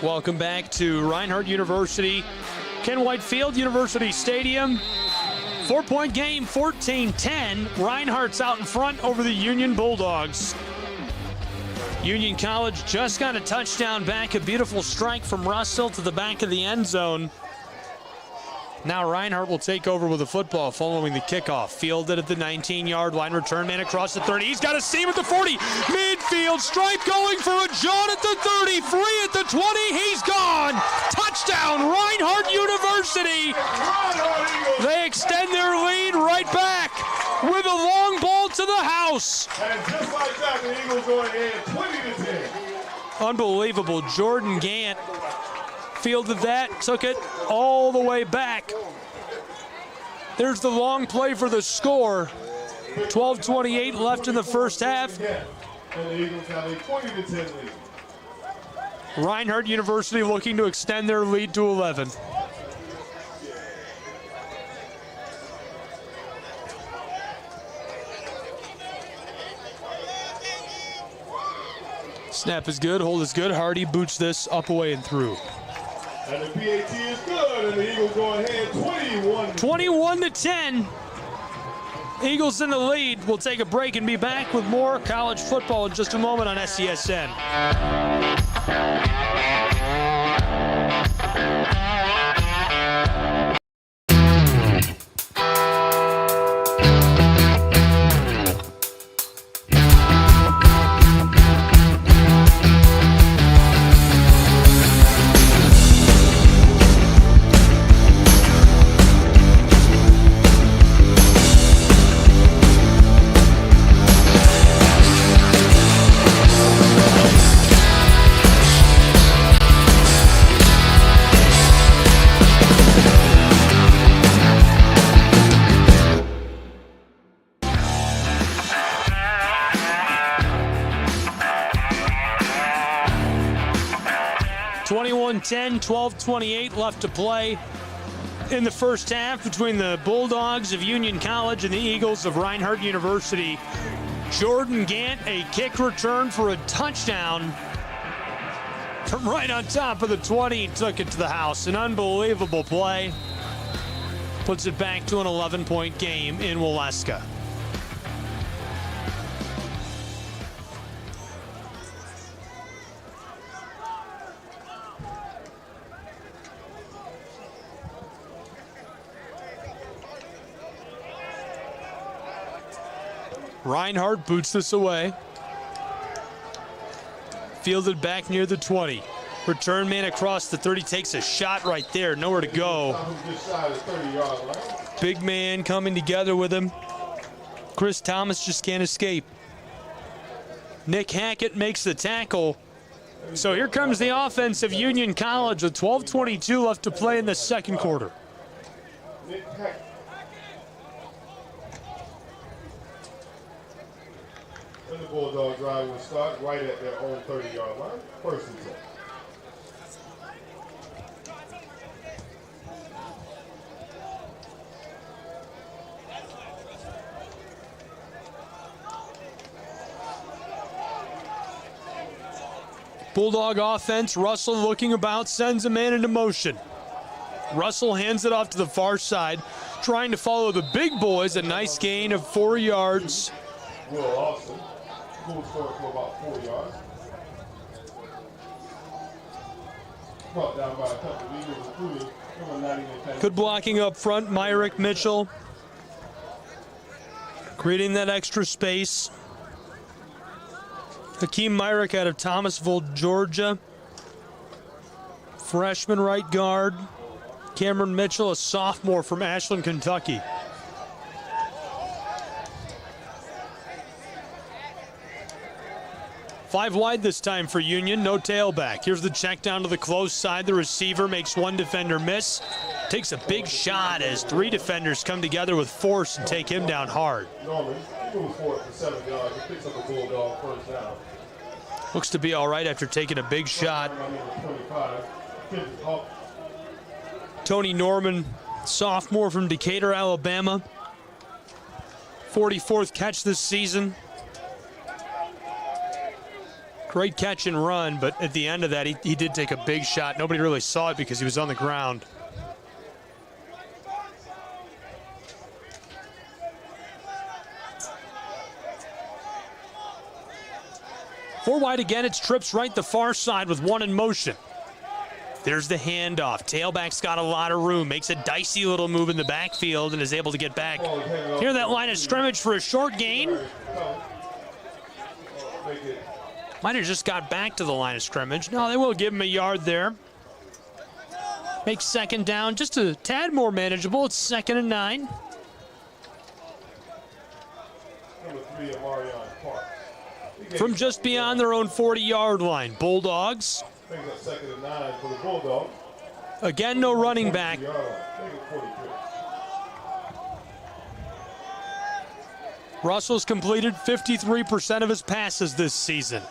Welcome back to Reinhardt University, Ken White Field, University Stadium. 4-point game, 14-10. Reinhardt's out in front over the Union Bulldogs. Union College just got a touchdown back, a beautiful strike from Russell to the back of the end zone. Now Reinhardt will take over with the football following the kickoff. Fielded at the 19-yard line. Return man across the 30. He's got a seam at the 40. Midfield stripe going for a John at the 30. Free at the 20. He's gone. Touchdown, Reinhardt University. They extend their lead right back with a long ball to the house. And just like that, the Eagles go ahead 20-10. Unbelievable. Jordan Gant fielded that, took it all the way back. There's the long play for the score. 12:28 left in the first half. And the Eagles have a 20-10 lead. Reinhardt University looking to extend their lead to 11. Snap is good, hold is good. Hardy boots this up, away, and through. And the PAT is good, and the Eagles go ahead 21-10. Eagles in the lead. We'll take a break and be back with more college football in just a moment on SCSN. 21-10, 12:28 left to play in the first half between the Bulldogs of Union College and the Eagles of Reinhardt University. Jordan Gant, a kick return for a touchdown from right on top of the 20, took it to the house. An unbelievable play. Puts it back to an 11-point game in Waleska. Reinhardt boots this away. Fielded back near the 20. Return man across the 30 takes a shot right there. Nowhere to go. Big man coming together with him. Chris Thomas just can't escape. Nick Hackett makes the tackle. So here comes the offense of Union College with 12:22 left to play in the second quarter. And the Bulldog drive will start right at their own 30-yard line. First and 10. Bulldog offense, Russell looking about, sends a man into motion. Russell hands it off to the far side, trying to follow the big boys. A nice gain of 4 yards. Will Austin moves forward for about 4 yards. Brought down by a couple of Eagles, including number 90 and 10. Good blocking up front, Myrick Mitchell. Creating that extra space. Hakeem Myrick out of Thomasville, Georgia. Freshman right guard. Cameron Mitchell, a sophomore from Ashland, Kentucky. Five wide this time for Union, no tailback. Here's the check down to the close side. The receiver makes one defender miss. Takes a big shot as 3 defenders come together with force and take him down hard. Norman moves forward for 7 yards. He picks up a Bulldog first down. Looks to be all right after taking a big shot. Tony Norman, sophomore from Decatur, Alabama. 44th catch this season. Great catch and run, but at the end of that, he did take a big shot. Nobody really saw it because he was on the ground. Four wide again, it's trips right the far side with one in motion. There's the handoff. Tailback's got a lot of room, makes a dicey little move in the backfield and is able to get back. Here that line of scrimmage for a short gain. Might have just got back to the line of scrimmage. No, they will give him a yard there. Makes second down just a tad more manageable. It's 2nd and 9. From just beyond their own 40-yard line, Bulldogs. Second and 9 for the Bulldogs. Again, no running back. Russell's completed 53% of his passes this season.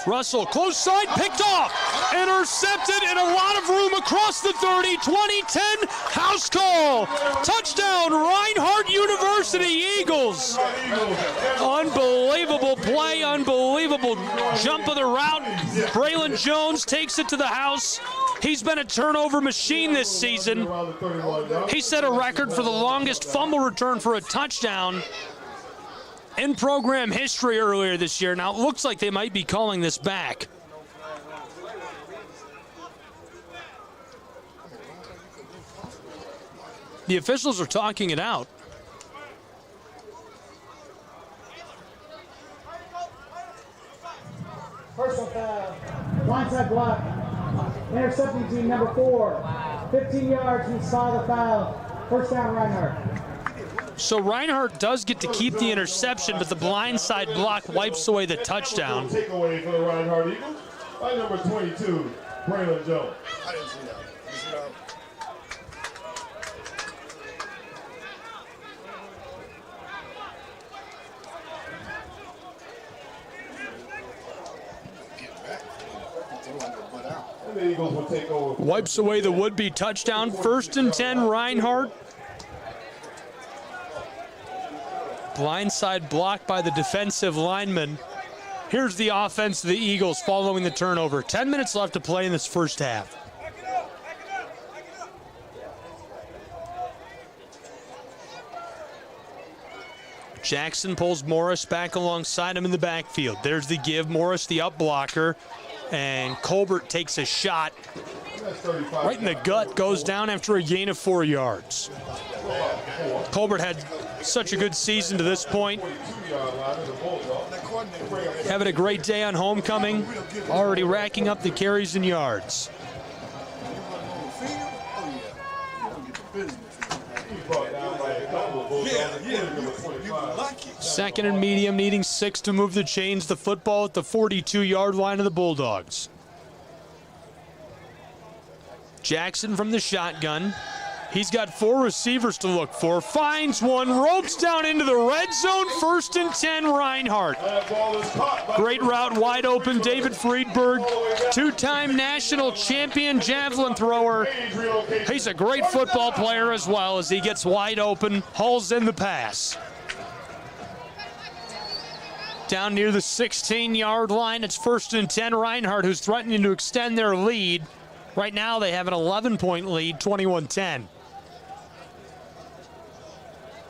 Russell, close side, picked off, intercepted, and a lot of room across the 30, 20-10, house call. Touchdown, Reinhardt University Eagles. Unbelievable play play. Unbelievable jump of the route. Braylon Jones takes it to the house. He's been a turnover machine this season. He set a record for the longest fumble return for a touchdown in program history earlier this year. Now, it looks like they might be calling this back. The officials are talking it out. Personal foul. Blindside block. Intercepting team number 4. 15 yards. We saw the foul. First down, Reinhardt. So Reinhardt does get to keep the interception, but the blindside block wipes away the touchdown. Takeaway for the Reinhardt Eagles by number 22, Braylon Jones. I didn't see that. You see that? Wipes away the would-be touchdown. 1st and 10, Reinhardt. Blindside block by the defensive lineman. Here's the offense of the Eagles following the turnover. 10 minutes left to play in this first half. Jackson pulls Morris back alongside him in the backfield. There's the give. Morris, the up blocker. And Colbert takes a shot right in the gut, goes down after a gain of 4 yards. Colbert had such a good season to this point. Having a great day on homecoming, already racking up the carries and yards. Second and medium, needing 6 to move the chains. The football at the 42-yard line of the Bulldogs. Jackson from the shotgun. He's got 4 receivers to look for. Finds one, ropes down into the red zone. 1st and 10, Reinhardt. Great route, wide open. David Friedberg, 2-time national champion javelin thrower. He's a great football player as well as he gets wide open, hauls in the pass. Down near the 16-yard line, it's 1st and 10, Reinhardt, who's threatening to extend their lead. Right now they have an 11-point lead, 21-10.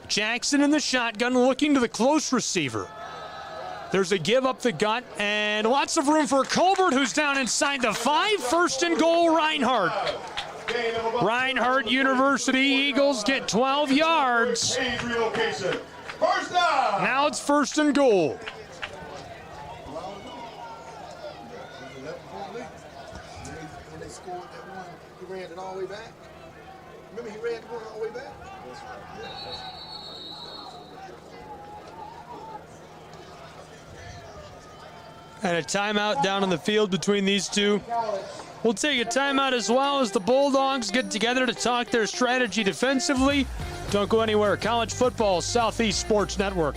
Jackson in the shotgun looking to the close receiver. There's a give up the gut and lots of room for Colbert, who's down inside the 5. 1st and goal, Reinhardt. Reinhardt University Eagles get 12 yards. Now it's 1st and goal. When they scored that one, he ran it all the way back. Remember, he ran the one all the way back? That's right. And a timeout down on the field between these two. We'll take a timeout as well as the Bulldogs get together to talk their strategy defensively. Don't go anywhere. College football, Southeast Sports Network.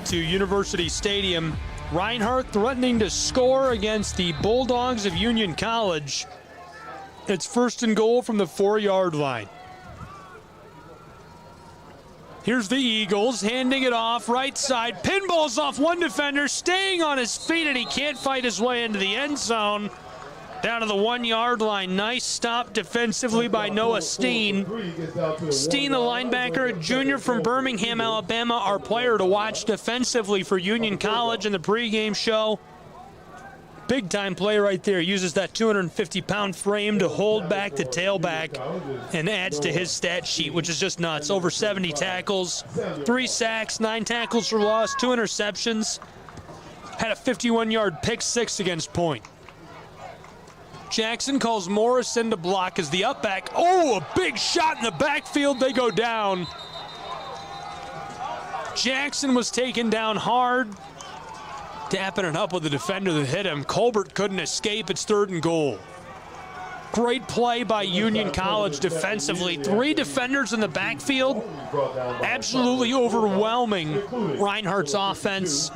To University Stadium. Reinhardt threatening to score against the Bulldogs of Union College. It's 1st and goal from the 4-yard line. Here's the Eagles handing it off right side. Pinballs off one defender, staying on his feet, and he can't fight his way into the end zone. Down to the 1-yard line. Nice stop defensively by Noah Steen. Steen, the linebacker, a junior from Birmingham, Alabama, our player to watch defensively for Union College in the pregame show. Big time play right there. Uses that 250-pound frame to hold back the tailback and adds to his stat sheet, which is just nuts. Over 70 tackles, 3 sacks, 9 tackles for loss, 2 interceptions. Had a 51-yard pick six against Point. Jackson calls Morrison to block as the up back. Oh, a big shot in the backfield. They go down. Jackson was taken down hard. Tapping it up with the defender that hit him. Colbert couldn't escape. It's 3rd and goal. Great play by Union College defensively. 3 defenders in the backfield. Absolutely overwhelming Reinhardt's offense.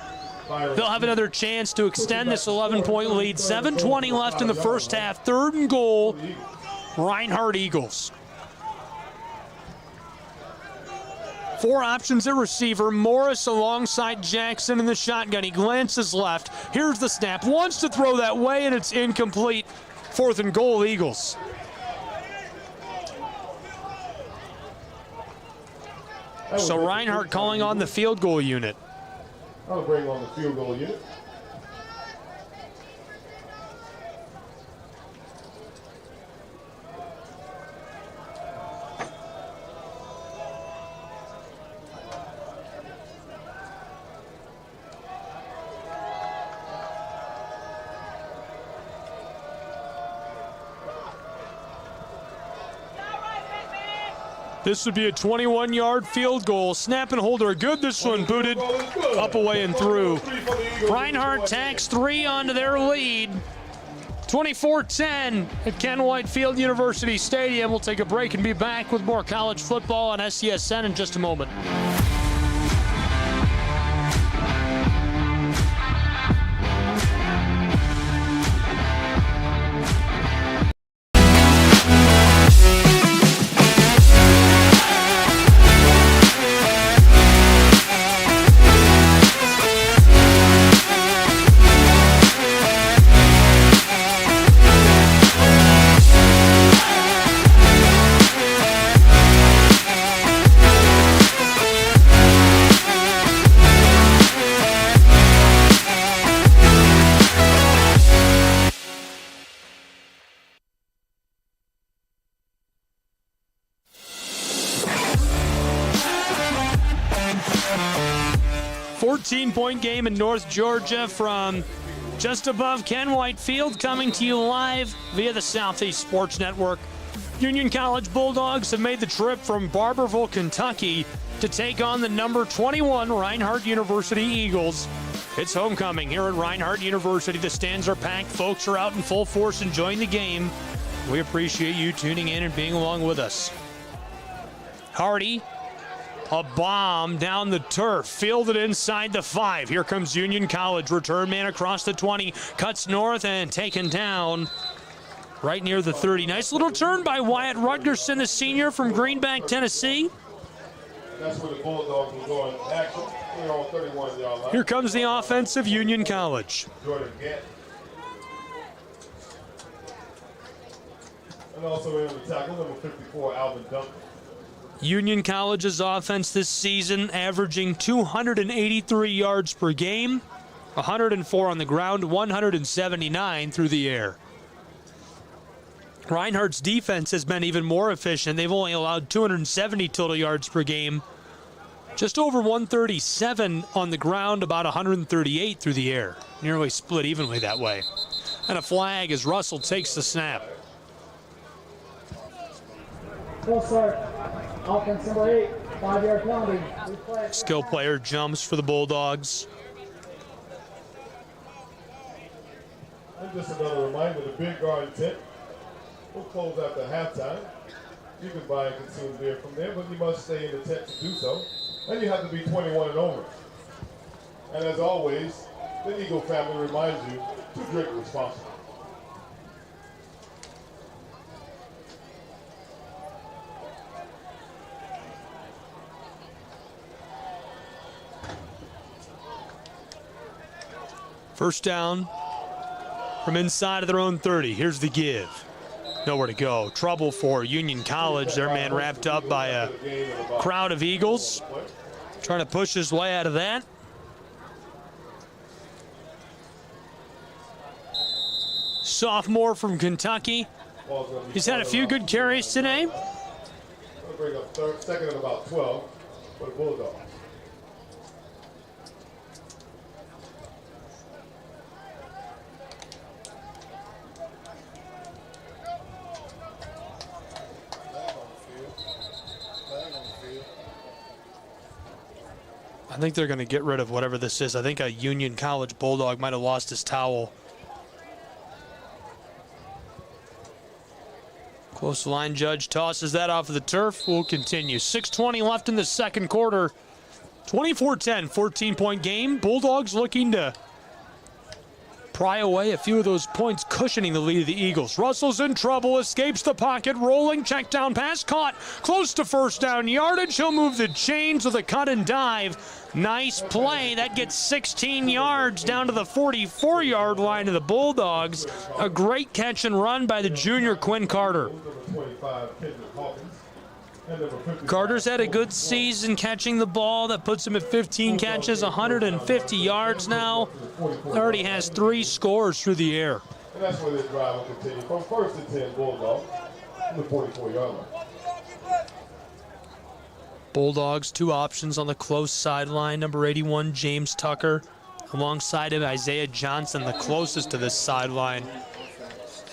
They'll have another chance to extend this 11-point lead. 7:20 left in the first half. 3rd and goal. Reinhardt Eagles. 4 options at receiver. Morris alongside Jackson in the shotgun. He glances left. Here's the snap. Wants to throw that way, and it's incomplete. 4th and goal, Eagles. So Reinhardt calling on the field goal unit. I'll bring on the field goal unit. This would be a 21-yard field goal. Snap and hold are good. This one booted up, away, and through. Reinhardt tacks 3 onto their lead. 24-10 at Ken White Field University Stadium. We'll take a break and be back with more college football on SCSN in just a moment. Point game in North Georgia from just above Ken White Field, coming to you live via the Southeast Sports Network. Union College Bulldogs have made the trip from Barberville, Kentucky to take on the number 21 Reinhardt University Eagles. It's homecoming here at Reinhardt University. The stands are packed. Folks are out in full force enjoying the game. We appreciate you tuning in and being along with us. Hardy. A bomb down the turf, fielded inside the 5. Here comes Union College. Return man across the 20, cuts north and taken down right near the 30. Nice little turn by Wyatt Rutgerson, the senior from Greenback, Tennessee. That's where the Bulldogs were going. Action, here on 31-yard line. Here comes the offense of Union College. Jordan Gant. And also in the tackle, number 54, Alvin Duncan. Union College's offense this season averaging 283 yards per game, 104 on the ground, 179 through the air. Reinhardt's defense has been even more efficient. They've only allowed 270 total yards per game, just over 137 on the ground, about 138 through the air. Nearly split evenly that way. And a flag as Russell takes the snap. Full start. Offense number 8, 5-yard penalty. Skill player jumps for the Bulldogs. And just another reminder, the Big Garden tent will close after halftime. You can buy and consume beer from there, but you must stay in the tent to do so. And you have to be 21 and over. And as always, the Eagle family reminds you to drink responsibly. First down from inside of their own 30. Here's the give. Nowhere to go. Trouble for Union College. Their man wrapped up by a crowd of Eagles. Trying to push his way out of that. sophomore from Kentucky. He's had a few good carries today. We'll bring up second and about 12 for the Bulldogs. I think they're going to get rid of whatever this is. I think a Union College Bulldog might have lost his towel. Close line judge tosses that off of the turf. We'll continue. 6:20 left in the second quarter. 24-10, 14-point game. Bulldogs looking to pry away a few of those points, cushioning the lead of the Eagles. Russell's in trouble, escapes the pocket, rolling, check down pass, caught, close to first down yardage. He'll move the chains with a cut and dive. Nice play. That gets 16 yards down to the 44-yard line of the Bulldogs. A great catch and run by the junior Quinn Carter. Carter's had a good season catching the ball. That puts him at 15 catches, 150 yards now. Already has 3 scores through the air. And that's where this drive will continue from 1st and 10 Bulldogs from the 44-yard line. Bulldogs, 2 options on the close sideline. Number 81, James Tucker. Alongside him, Isaiah Johnson, the closest to this sideline.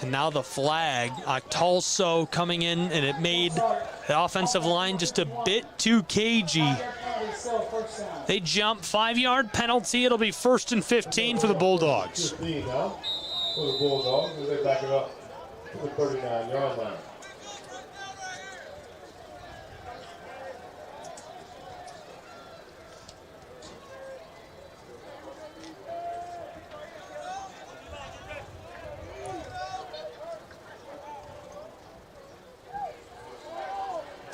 And now the flag. Octalso coming in, and it made the offensive line just a bit too cagey. They jump, 5-yard penalty. It'll be 1st and 15 for the Bulldogs. 15 now for the Bulldogs as they back it up to the 39-yard line.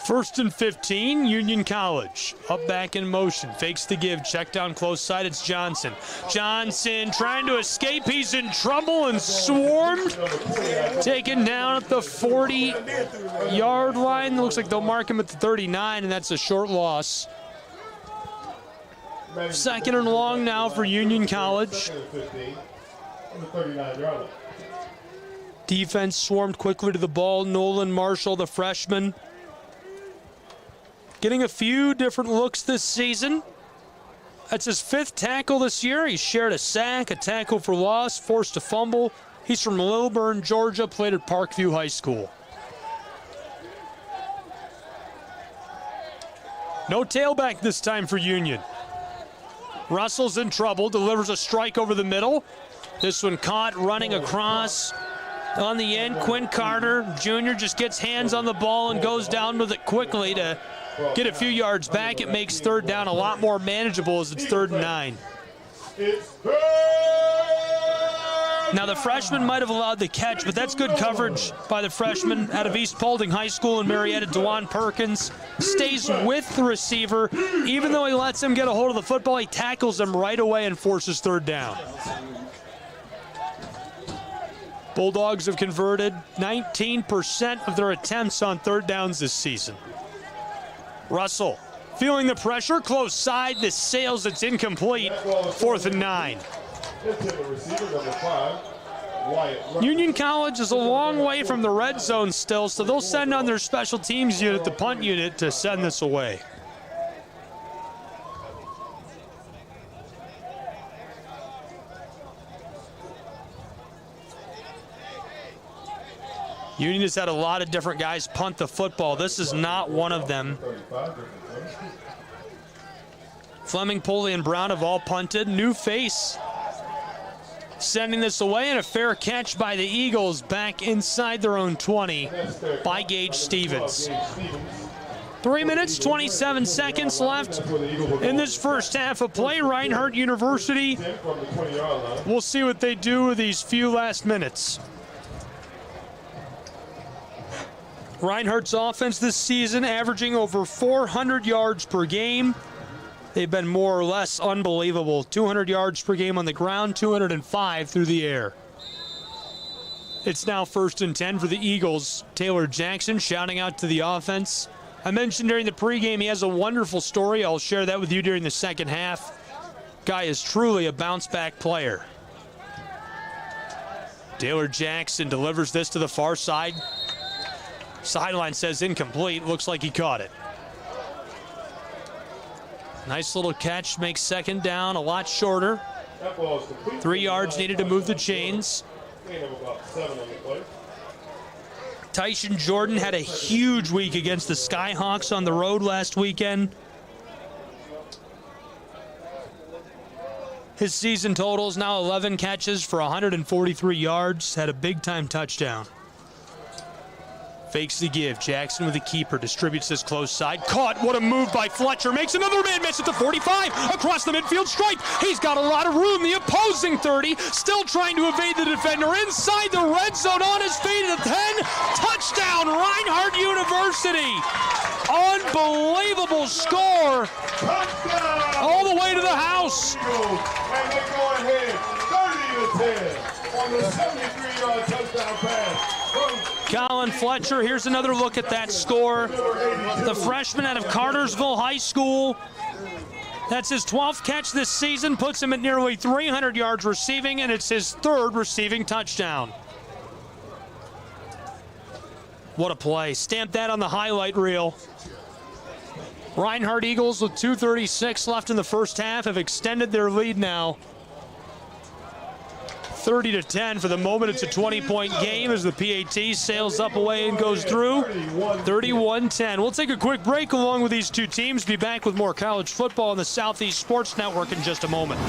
First and 15, Union College. Up back in motion, fakes the give, check down close side, it's Johnson. Johnson trying to escape, he's in trouble and swarmed. Taken down at the 40-yard line. Looks like they'll mark him at the 39, and that's a short loss. 2nd and long now for Union College. Defense swarmed quickly to the ball. Nolan Marshall, the freshman, getting a few different looks this season. That's his 5th tackle this year. He's shared a sack, a tackle for loss, forced a fumble. He's from Lilburn, Georgia, played at Parkview High School. No tailback this time for Union. Russell's in trouble, delivers a strike over the middle. This one caught, running across on the end. Quinn Carter Jr. just gets hands on the ball and goes down with it quickly to get a few yards back. It makes 3rd down a lot more manageable as it's 3rd and 9. Now the freshman might have allowed the catch, but that's good coverage by the freshman out of East Paulding High School in Marietta. DeJuan Perkins stays with the receiver. Even though he lets him get a hold of the football, he tackles him right away and forces 3rd down. Bulldogs have converted 19% of their attempts on 3rd downs this season. Russell feeling the pressure, close side, this sails, it's incomplete. 4th and 9. Union College is a long way from the red zone still, so they'll send on their special teams unit, the punt unit, to send this away. Union has had a lot of different guys punt the football. This is not one of them. Fleming, Pulley, and Brown have all punted. New face sending this away, and a fair catch by the Eagles back inside their own 20 by Gage Stevens. 3 minutes, 27 seconds left in this first half of play. Reinhardt University, we'll see what they do with these few last minutes. Reinhardt's offense this season averaging over 400 yards per game. They've been more or less unbelievable. 200 yards per game on the ground, 205 through the air. It's now 1st and 10 for the Eagles. Taylor Jackson shouting out to the offense. I mentioned during the pregame he has a wonderful story. I'll share that with you during the second half. Guy is truly a bounce-back player. Taylor Jackson delivers this to the far side. Sideline says incomplete. Looks like he caught it. Nice little catch, makes second down a lot shorter. 3 yards needed to move the chains. Tyson Jordan had a huge week against the Skyhawks on the road last weekend. His season total is now 11 catches for 143 yards, had a big-time touchdown. Fakes the give. Jackson with the keeper. Distributes this close side. Caught. What a move by Fletcher. Makes another man miss at the 45. Across the midfield stripe. He's got a lot of room. The opposing 30. Still trying to evade the defender. Inside the red zone. On his feet at the 10. Touchdown. Reinhardt University. Unbelievable score. Touchdown. All the way to the house. And they go ahead 30-10 on the 73-yard touchdown pass. Colin Fletcher, here's another look at that score. The freshman out of Cartersville High School. That's his 12th catch this season, puts him at nearly 300 yards receiving, and it's his 3rd receiving touchdown. What a play. Stamp that on the highlight reel. Reinhardt Eagles with 2:36 left in the first half have extended their lead now. 30-10 for the moment. It's a 20-point game as the PAT sails up away and goes through. 31-10. We'll take a quick break along with these two teams. Be back with more college football on the Southeast Sports Network in just a moment.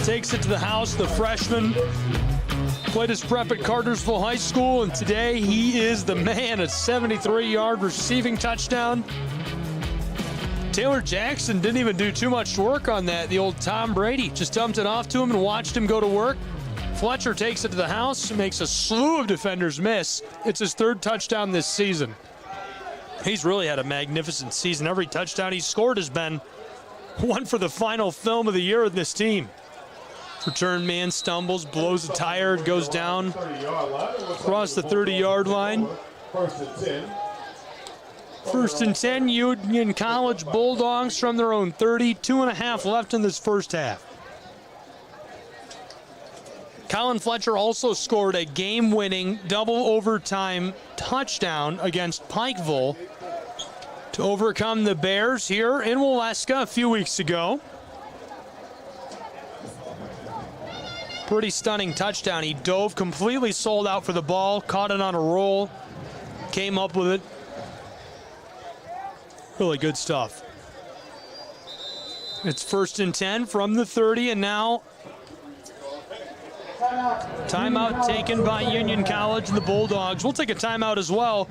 Takes it to the house, the freshman. Played his prep at Cartersville High School, and today he is the man. A 73-yard receiving touchdown. Taylor Jackson didn't even do too much work on that. The old Tom Brady just dumped it off to him and watched him go to work. Fletcher takes it to the house, makes a slew of defenders miss. It's his 3rd touchdown this season. He's really had a magnificent season. Every touchdown he's scored has been one for the final film of the year of this team. Return man stumbles, blows a tire, goes down across the 30-yard line. 1st and 10, Union College Bulldogs from their own 30. 2.5 left in this first half. Colin Fletcher also scored a game-winning double overtime touchdown against Pikeville to overcome the Bears here in Waleska a few weeks ago. Pretty stunning touchdown. He dove, completely sold out for the ball, caught it on a roll, came up with it. Really good stuff. It's 1st and 10 from the 30, and now timeout taken by Union College and the Bulldogs. We'll take a timeout as well.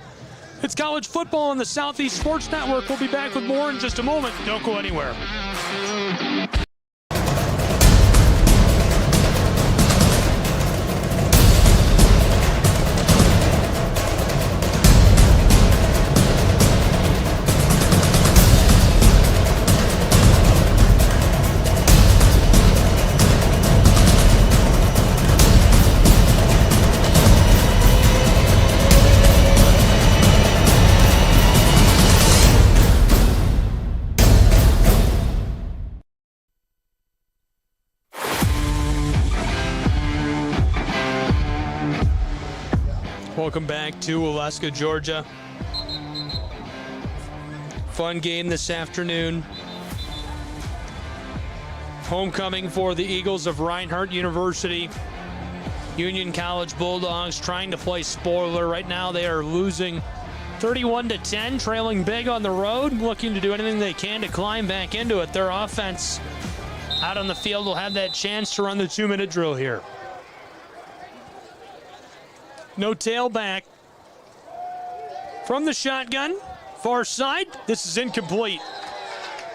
It's college football on the Southeast Sports Network. We'll be back with more in just a moment. Don't go anywhere. Welcome back to Waleska, Georgia. Fun game this afternoon. Homecoming for the Eagles of Reinhardt University. Union College Bulldogs trying to play spoiler. Right now they are losing 31-10, trailing big on the road, looking to do anything they can to climb back into it. Their offense out on the field will have that chance to run the 2-minute drill here. No tailback. From the shotgun, far side, this is incomplete.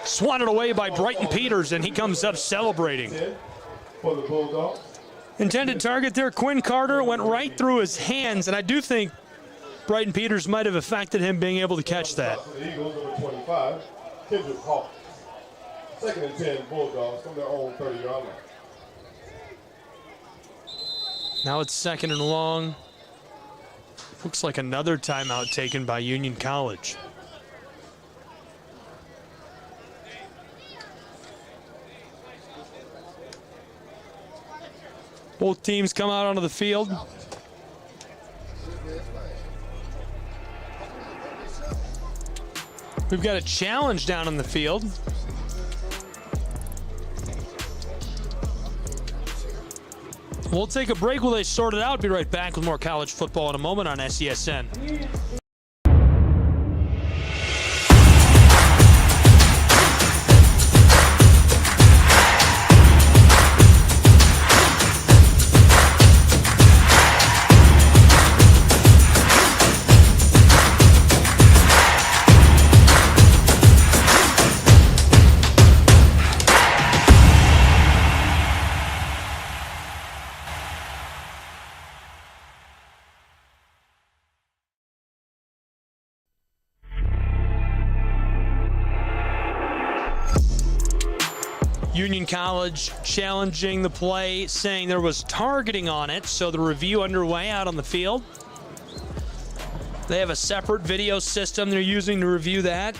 Swatted away by Brighton Peters, and he comes up celebrating. Intended target there, Quinn Carter, went right through his hands, and I do think Brighton Peters might have affected him being able to catch that. Second and 10, Bulldogs from their own 30-yard line. Now it's 2nd and long. Looks like another timeout taken by Union College. Both teams come out onto the field. We've got a challenge down on the field. We'll take a break while they sort it out. Be right back with more college football in a moment on SESN. Union College challenging the play, saying there was targeting on it, so the review underway out on the field. They have a separate video system they're using to review that.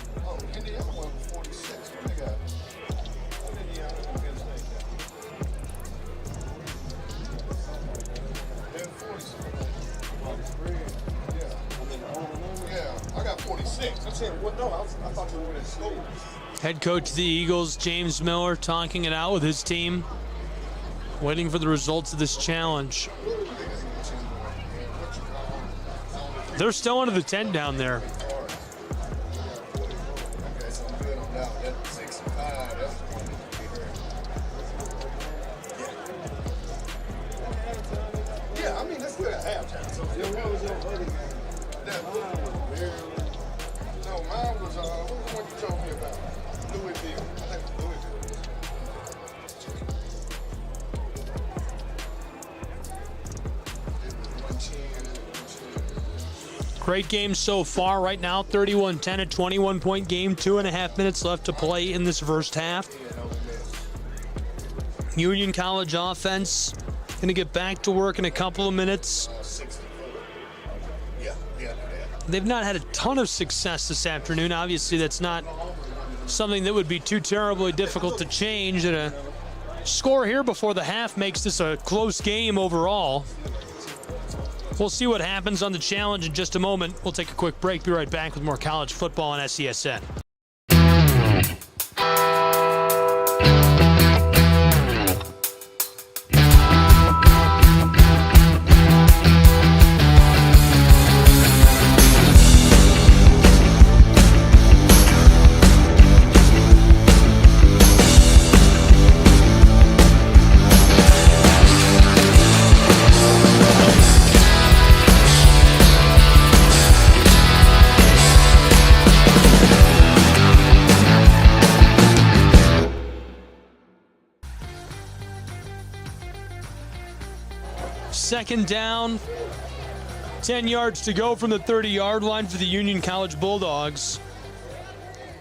I got 46. I said, what? No, I thought you were in school. Head coach of the Eagles, James Miller, talking it out with his team, waiting for the results of this challenge. They're still under the tent down there. Yeah, I mean, that's good at halftime. So, what was your other game? That one was barely. No, mine was, what was the one you told me about? Louisville. I think it was Louisville. Great game so far. Right now, 31-10, a 21-point game. 2.5 minutes left to play in this first half. Union College offense going to get back to work in a couple of minutes. They've not had a ton of success this afternoon. Obviously, that's not something that would be too terribly difficult to change. And a score here before the half makes this a close game overall. We'll see what happens on the challenge in just a moment. We'll take a quick break. Be right back with more college football on SESN. Second down, 10 yards to go from the 30-yard line for the Union College Bulldogs.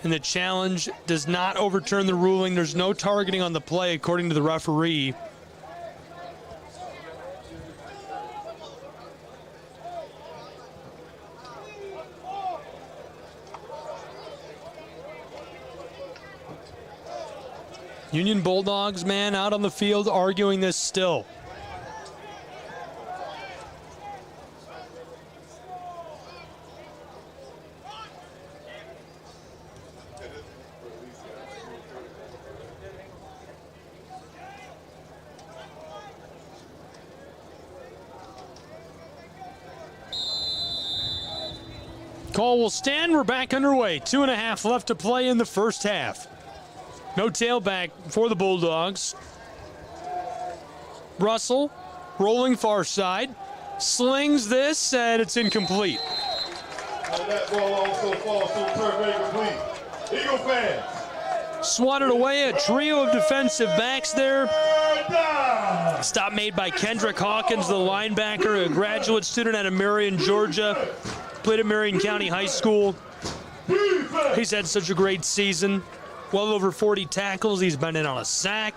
And the challenge does not overturn the ruling. There's no targeting on the play, according to the referee. Union Bulldogs, man, out on the field arguing this still. Call will stand. We're back underway. 2.5 left to play in the first half. No tailback for the Bulldogs. Russell rolling far side. Slings this, and it's incomplete. And that ball also falls to return incomplete. Eagle fans. Swatted away, a trio of defensive backs there. Stop made by Kendrick Hawkins, the linebacker, a graduate student out of Marion, Georgia. Played at Marion County High School. He's had such a great season. Well over 40 tackles. He's been in on a sack.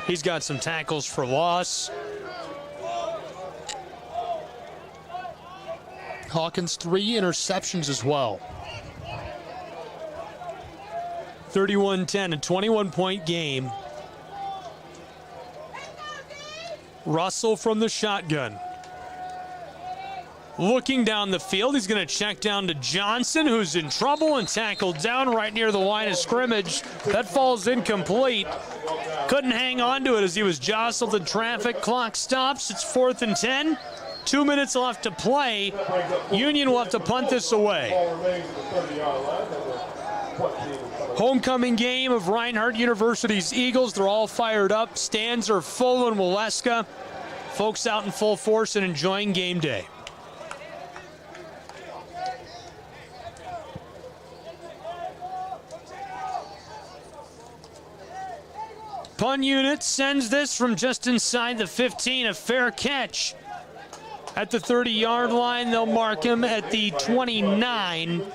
He's got some tackles for loss. Hawkins, 3 interceptions as well. 31-10, a 21-point game. Russell from the shotgun. Looking down the field, he's going to check down to Johnson, who's in trouble and tackled down right near the line of scrimmage. That falls incomplete. Couldn't hang on to it as he was jostled in traffic. Clock stops. It's 4th and 10. 2 minutes left to play. Union will have to punt this away. Homecoming game of Reinhardt University's Eagles. They're all fired up. Stands are full in Waleska. Folks out in full force and enjoying game day. Punt unit sends this from just inside the 15. A fair catch. At the 30-yard line, they'll mark him at the 29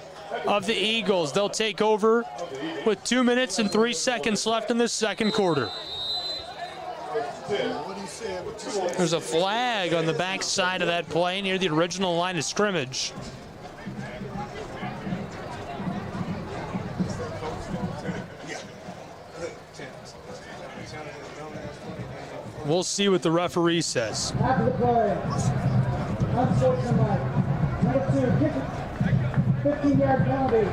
of the Eagles. They'll take over with 2 minutes and 3 seconds left in the second quarter. There's a flag on the back side of that play near the original line of scrimmage. We'll see what the referee says. After the play, unsportsmanlike. Number 2, 15-yard penalty.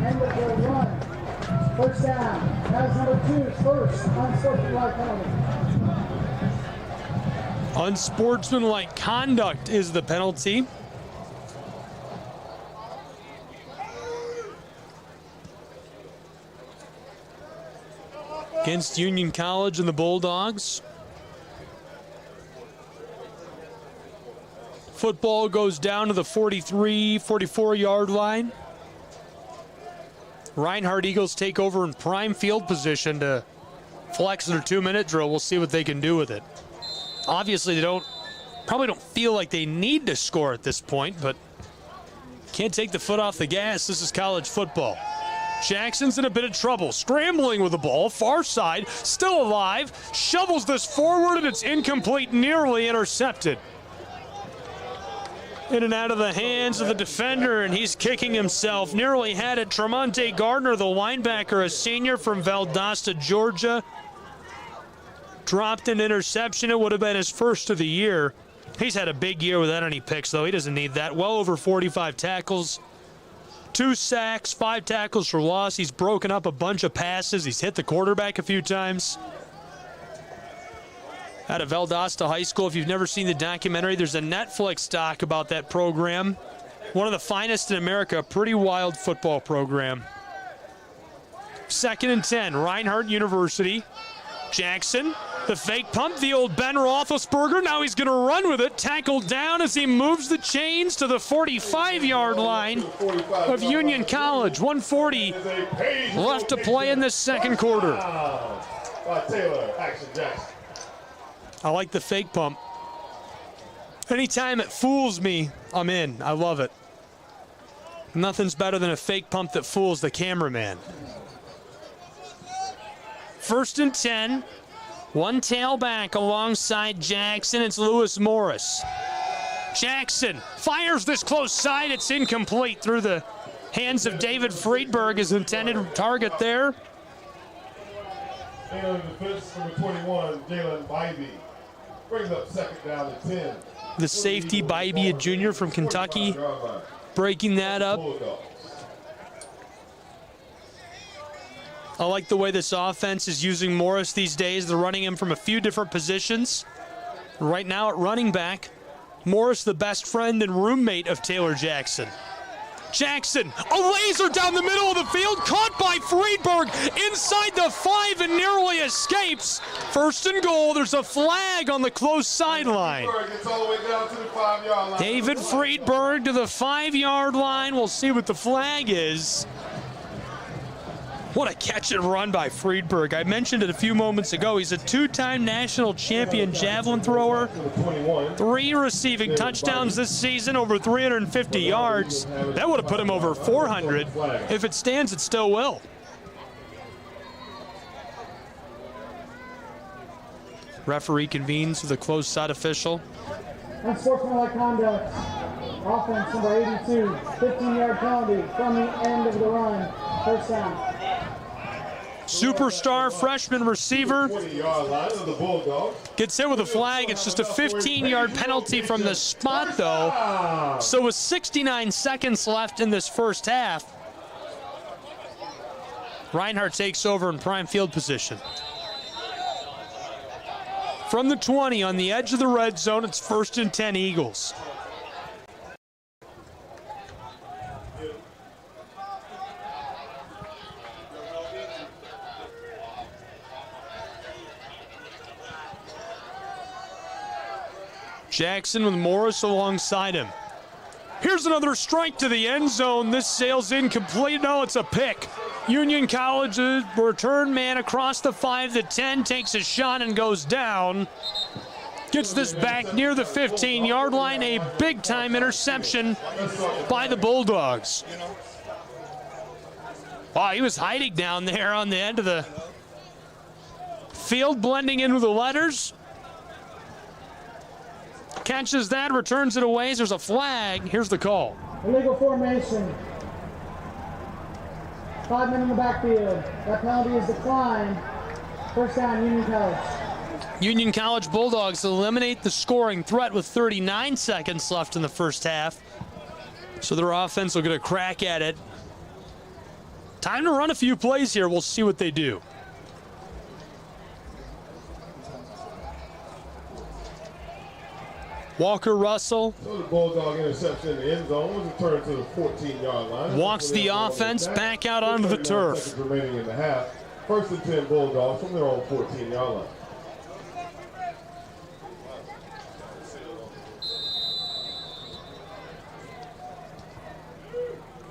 End of the run. First down. That is number 2's first unsportsmanlike penalty. Unsportsmanlike conduct is the penalty. Against Union College and the Bulldogs. Football goes down to the 43, 44-yard line. Reinhardt Eagles take over in prime field position to flex their 2-minute drill. We'll see what they can do with it. Obviously, they probably don't feel like they need to score at this point, but can't take the foot off the gas. This is college football. Jackson's in a bit of trouble, scrambling with the ball, far side, still alive, shovels this forward, and it's incomplete, nearly intercepted. In and out of the hands of the defender, and he's kicking himself. Nearly had it. Tremonte Gardner, the linebacker, a senior from Valdosta, Georgia. Dropped an interception. It would have been his first of the year. He's had a big year without any picks, though. He doesn't need that. Well over 45 tackles. 2 sacks, 5 tackles for loss. He's broken up a bunch of passes. He's hit the quarterback a few times. Out of Valdosta High School. If you've never seen the documentary, there's a Netflix doc about that program. One of the finest in America, a pretty wild football program. 2nd and 10, Reinhardt University. Jackson, the fake pump, the old Ben Roethlisberger. Now he's going to run with it. Tackled down as he moves the chains to the 45-yard line of Union College. 1:40 left to play in the second quarter. Taylor, action Jackson. I like the fake pump. Anytime it fools me, I'm in. I love it. Nothing's better than a fake pump that fools the cameraman. 1st and 10. One tailback alongside Jackson. It's Lewis Morris. Jackson fires this close side. It's incomplete through the hands of David Friedberg, his intended target there. And on defense, number 21, Jalen Bybee. Brings up 2nd down to 10. The safety, Bybee, a junior from Kentucky, breaking that up. I like the way this offense is using Morris these days. They're running him from a few different positions. Right now at running back, Morris, the best friend and roommate of Taylor Jackson. Jackson, a laser down the middle of the field, caught by Friedberg inside the 5 and nearly escapes. First and goal, there's a flag on the close sideline. David Friedberg to the 5-yard line. We'll see what the flag is. What a catch and run by Friedberg. I mentioned it a few moments ago. He's a 2-time national champion javelin thrower. 3 receiving touchdowns this season, over 350 yards. That would have put him over 400. If it stands, it still will. Referee convenes with a closed side official. Unsportsmanlike conduct. Offense number 82. 15-yard penalty from the end of the run. First down. Superstar freshman receiver gets hit with a flag. It's just a 15-yard penalty from the spot, though. So with 69 seconds left in this first half, Reinhardt takes over in prime field position. From the 20 on the edge of the red zone, it's 1st and 10 Eagles. Jackson with Morris alongside him. Here's another strike to the end zone. This sails incomplete. No, it's a pick. Union College's return man across the 5 to 10 takes a shot and goes down. Gets this back near the 15-yard line. A big-time interception by the Bulldogs. Wow, he was hiding down there on the end of the field, blending in with the letters. Catches that, returns it away. There's a flag. Here's the call. Illegal formation. 5 men in the backfield. That penalty is declined. First down, Union College. Union College Bulldogs eliminate the scoring threat with 39 seconds left in the first half. So their offense will get a crack at it. Time to run a few plays here. We'll see what they do. Walker Russell So the Bulldog interception in the end zone was returned to the 14-yard line. Walks the offense back out onto the turf. Remaining in the half. 1st and 10 Bulldogs from their own 14-yard line.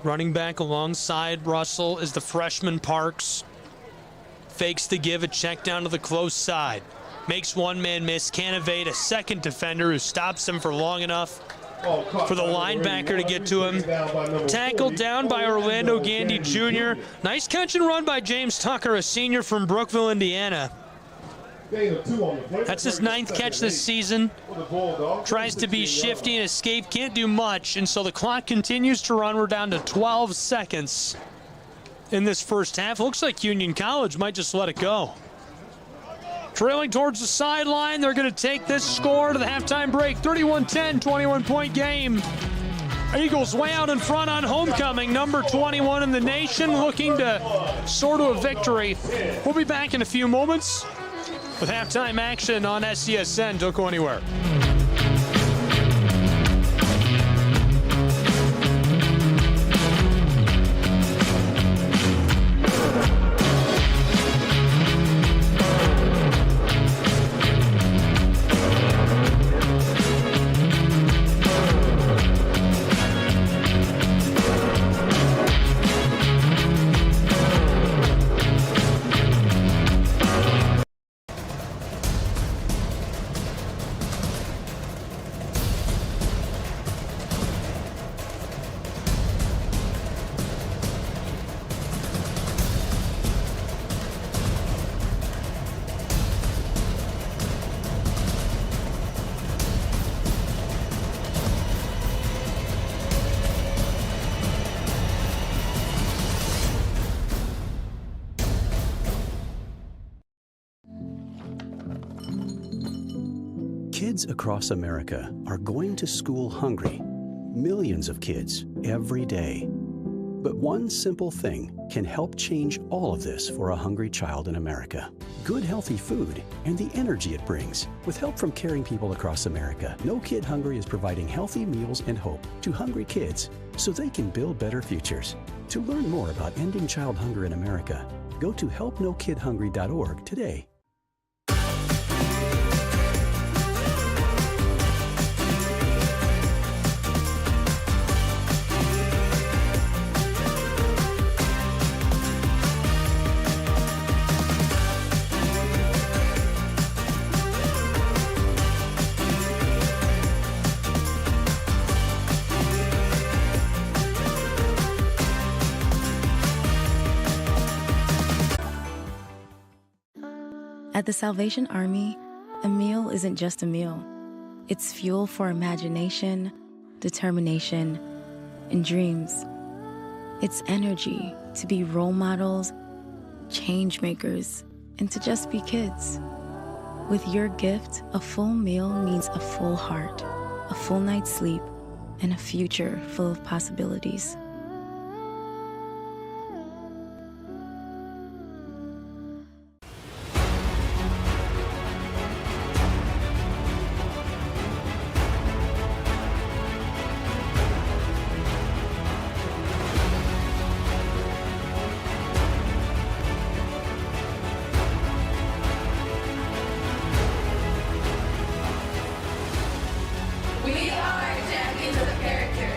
Running back alongside Russell is the freshman Parks. Fakes the give, a check down to the close side. Makes one man miss, can't evade a second defender who stops him for long enough for the linebacker to get to him. Tackled down by Orlando Gandy Jr. Nice catch and run by James Tucker, a senior from Brookville, Indiana. That's his 9th catch this season. Tries to be shifty and escape, can't do much, and so the clock continues to run. We're down to 12 seconds in this first half. Looks like Union College might just let it go. Trailing towards the sideline, they're going to take this score to the halftime break. 31-10, 21-point game. Eagles way out in front on homecoming. Number 21 in the nation, looking to soar to a victory. We'll be back in a few moments with halftime action on SCSN. Don't go anywhere. Kids across America are going to school hungry. Millions of kids every day. But one simple thing can help change all of this for a hungry child in America. Good, healthy food and the energy it brings. With help from caring people across America, No Kid Hungry is providing healthy meals and hope to hungry kids so they can build better futures. To learn more about ending child hunger in America, go to helpnokidhungry.org today. At the Salvation Army, a meal isn't just a meal. It's fuel for imagination, determination, and dreams. It's energy to be role models, change makers, and to just be kids. With your gift, a full meal means a full heart, a full night's sleep, and a future full of possibilities. We are champions of character.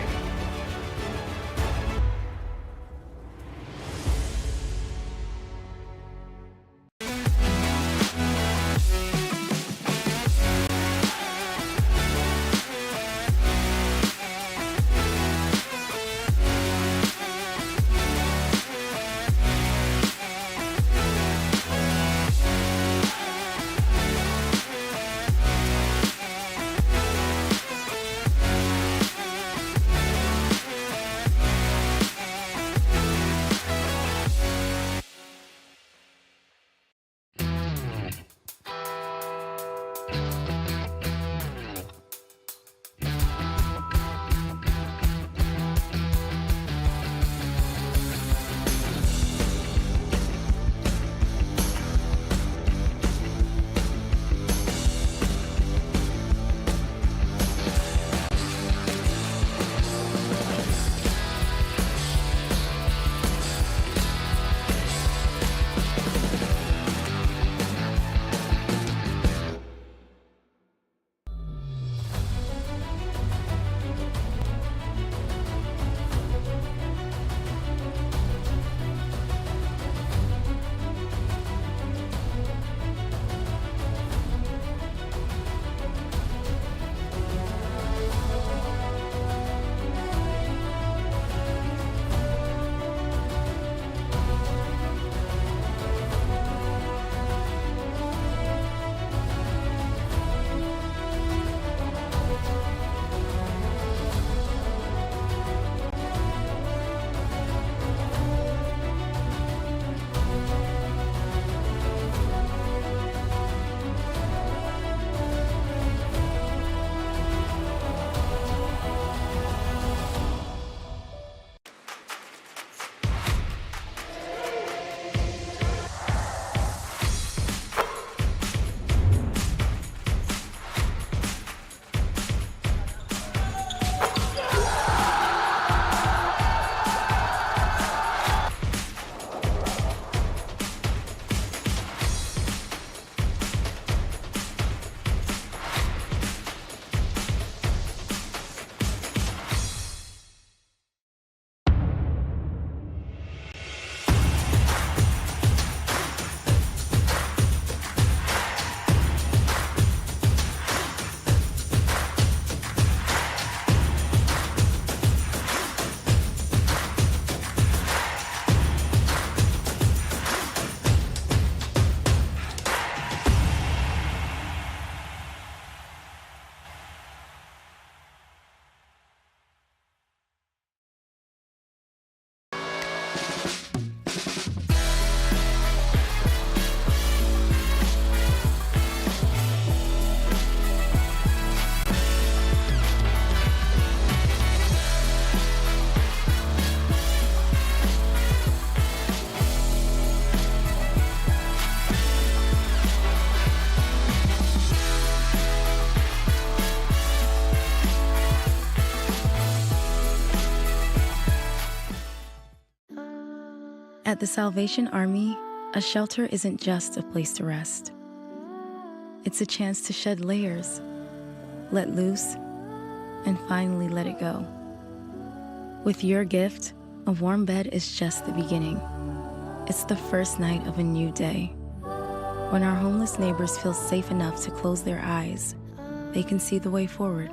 At the Salvation Army, a shelter isn't just a place to rest. It's a chance to shed layers, let loose, and finally let it go. With your gift, a warm bed is just the beginning. It's the first night of a new day. When our homeless neighbors feel safe enough to close their eyes, they can see the way forward.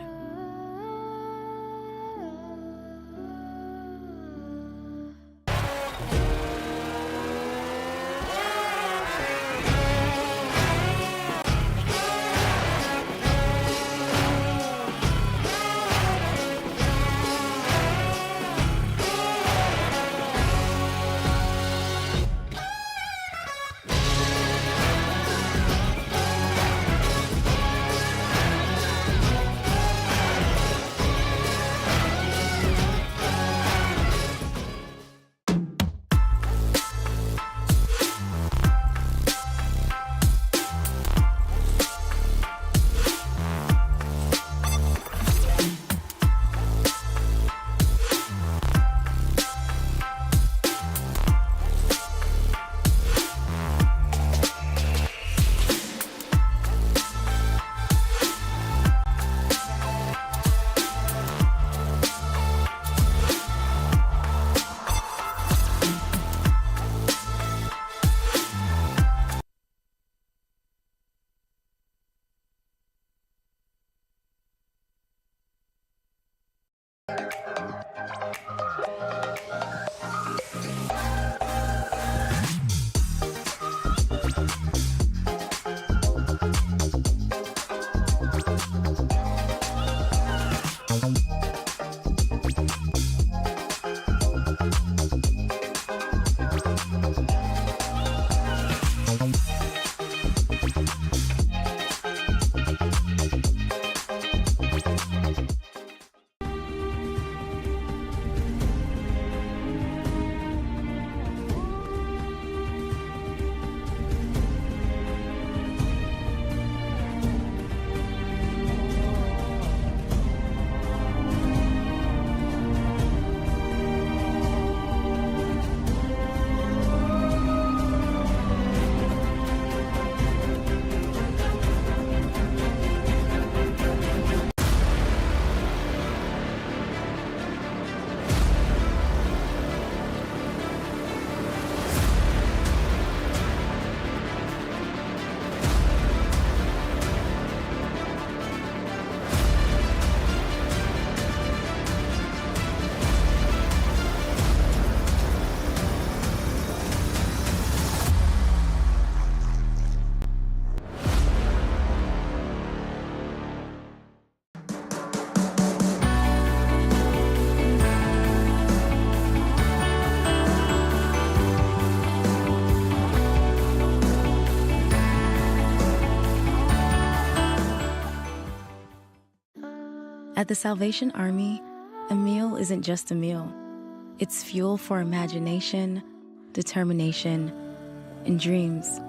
At the Salvation Army, a meal isn't just a meal. It's fuel for imagination, determination, and dreams.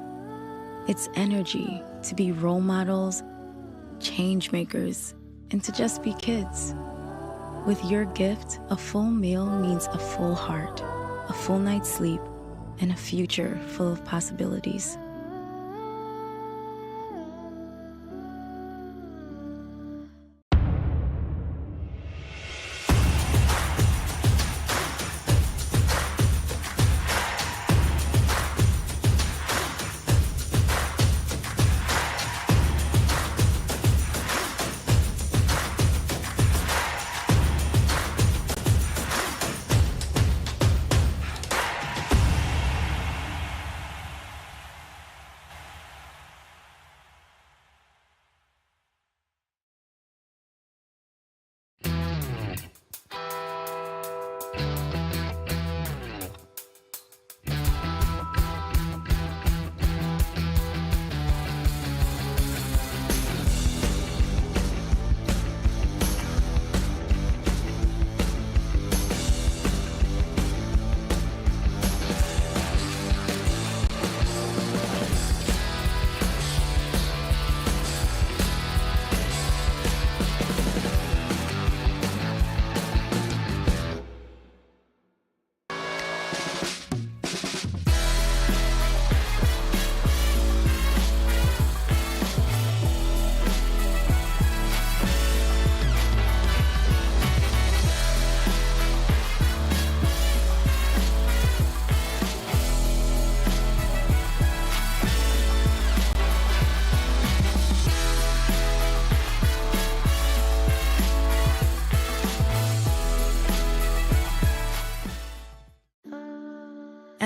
It's energy to be role models, change makers, and to just be kids. With your gift, a full meal means a full heart, a full night's sleep, and a future full of possibilities.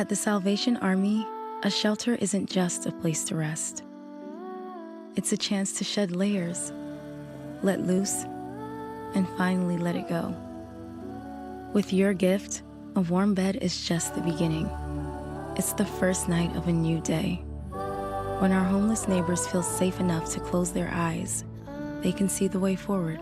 At the Salvation Army, a shelter isn't just a place to rest. It's a chance to shed layers, let loose, and finally let it go. With your gift, a warm bed is just the beginning. It's the first night of a new day. When our homeless neighbors feel safe enough to close their eyes, they can see the way forward.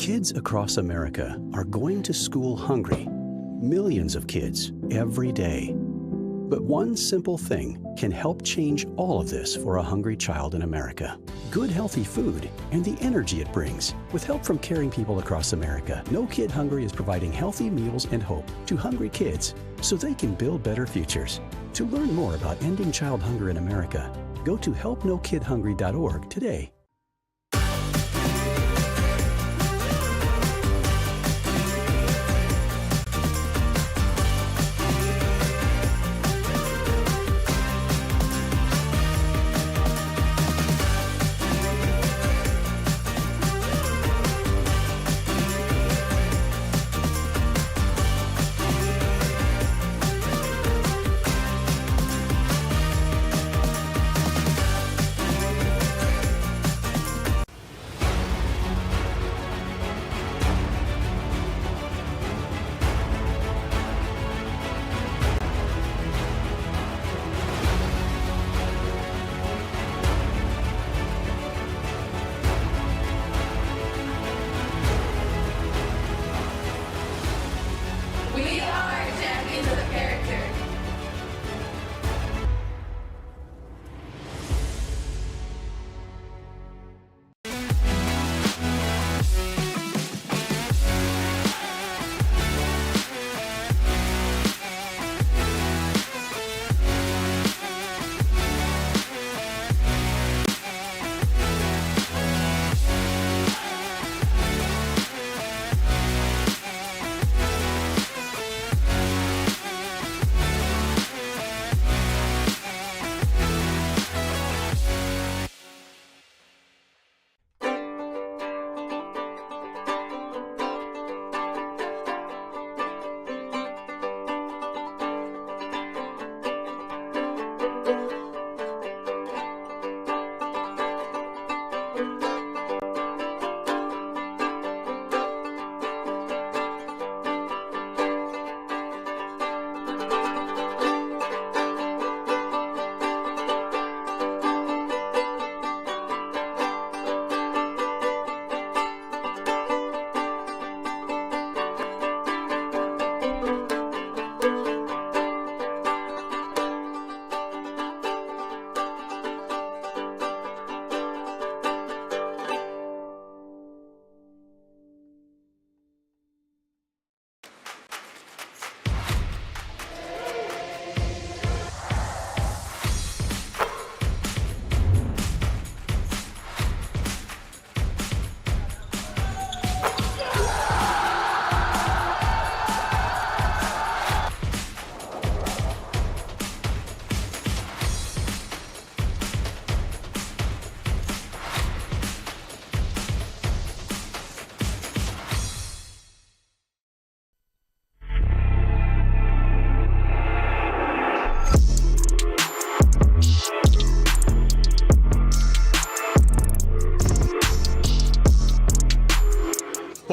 Kids across America are going to school hungry. Millions of kids every day. But one simple thing can help change all of this for a hungry child in America. Good, healthy food and the energy it brings. With help from caring people across America, No Kid Hungry is providing healthy meals and hope to hungry kids so they can build better futures. To learn more about ending child hunger in America, go to helpnokidhungry.org today.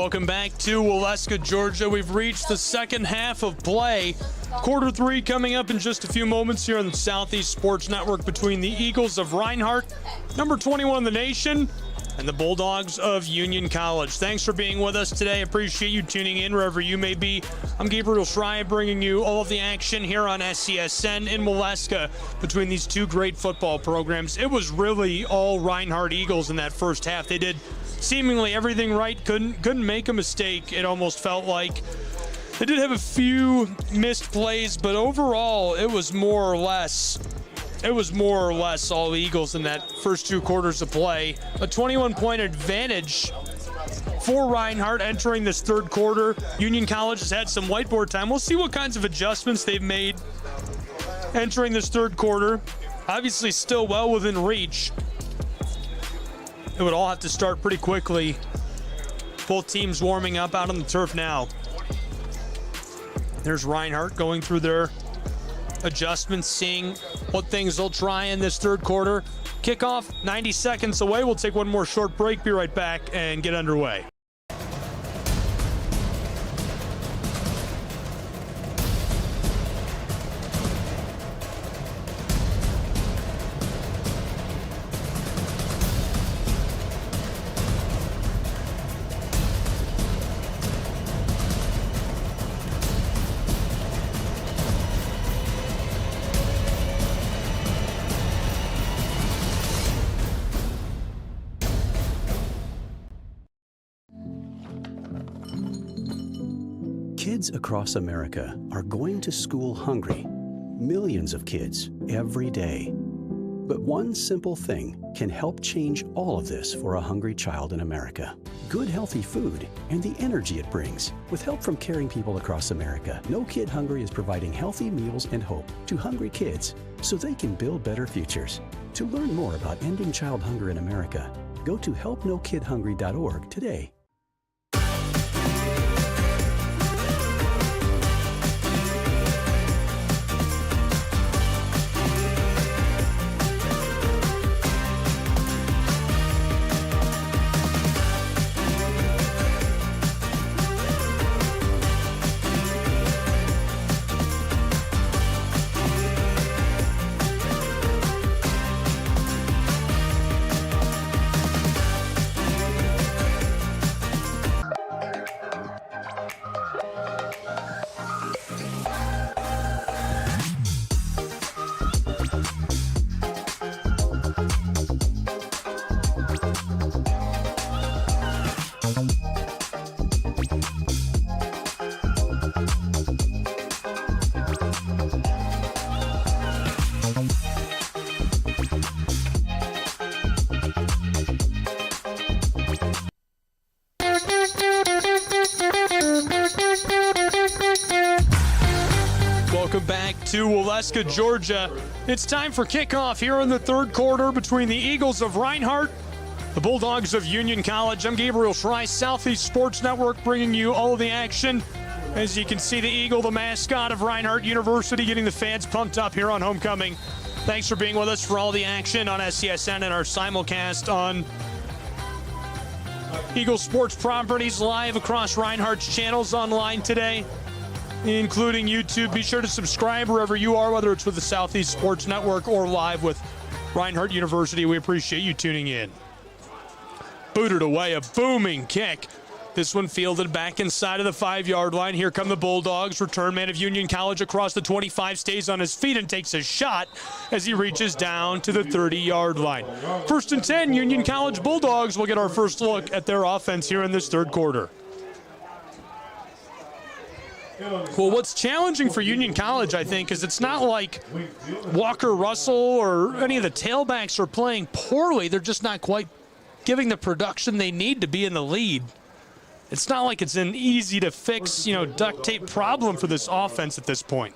Welcome back to Waleska, Georgia. We've reached the second half of play. Quarter 3 coming up in just a few moments here on the Southeast Sports Network between the Eagles of Reinhardt, number 21 in the nation, and the Bulldogs of Union College. Thanks for being with us today. Appreciate you tuning in wherever you may be. I'm Gabriel Schreier bringing you all of the action here on SCSN in Waleska between these two great football programs. It was really all Reinhardt Eagles in that first half. They did seemingly everything right, couldn't make a mistake. It almost felt like they did have a few missed plays, but overall it was more or less all Eagles in that first 2 quarters of play. A 21-point advantage for Reinhardt entering this third quarter. Union College has had some whiteboard time. We'll see what kinds of adjustments they've made entering this third quarter. Obviously still well within reach. It would all have to start pretty quickly. Both teams warming up out on the turf now. There's Reinhardt going through their adjustments, seeing what things they'll try in this third quarter. Kickoff 90 seconds away. We'll take one more short break, be right back, and get underway. Kids across America are going to school hungry. Millions of kids every day. But one simple thing can help change all of this for a hungry child in America. Good, healthy food and the energy it brings. With help from caring people across America, No Kid Hungry is providing healthy meals and hope to hungry kids so they can build better futures. To learn more about ending child hunger in America, go to helpnokidhungry.org today. To Waleska, Georgia. It's time for kickoff here in the third quarter between the Eagles of Reinhardt, the Bulldogs of Union College. I'm Gabriel Schreier, Southeast Sports Network, bringing you all of the action. As you can see, the Eagle, the mascot of Reinhardt University, getting the fans pumped up here on homecoming. Thanks for being with us for all the action on SCSN and our simulcast on Eagle Sports Properties live across Reinhardt's channels online today, including YouTube. Be sure to subscribe wherever you are, whether it's with the Southeast Sports Network or live with Reinhardt University. We appreciate you tuning in. Booted away, a booming kick. This one fielded back inside of the 5-yard line. Here come the Bulldogs. Return man of Union College across the 25, stays on his feet and takes a shot as he reaches down to the 30-yard line. 1st and 10, Union College Bulldogs. We'll get our first look at their offense here in this third quarter. Well, what's challenging for Union College, I think, is it's not like Walker Russell or any of the tailbacks are playing poorly. They're just not quite giving the production they need to be in the lead. It's not like it's an easy-to-fix, duct tape problem for this offense at this point.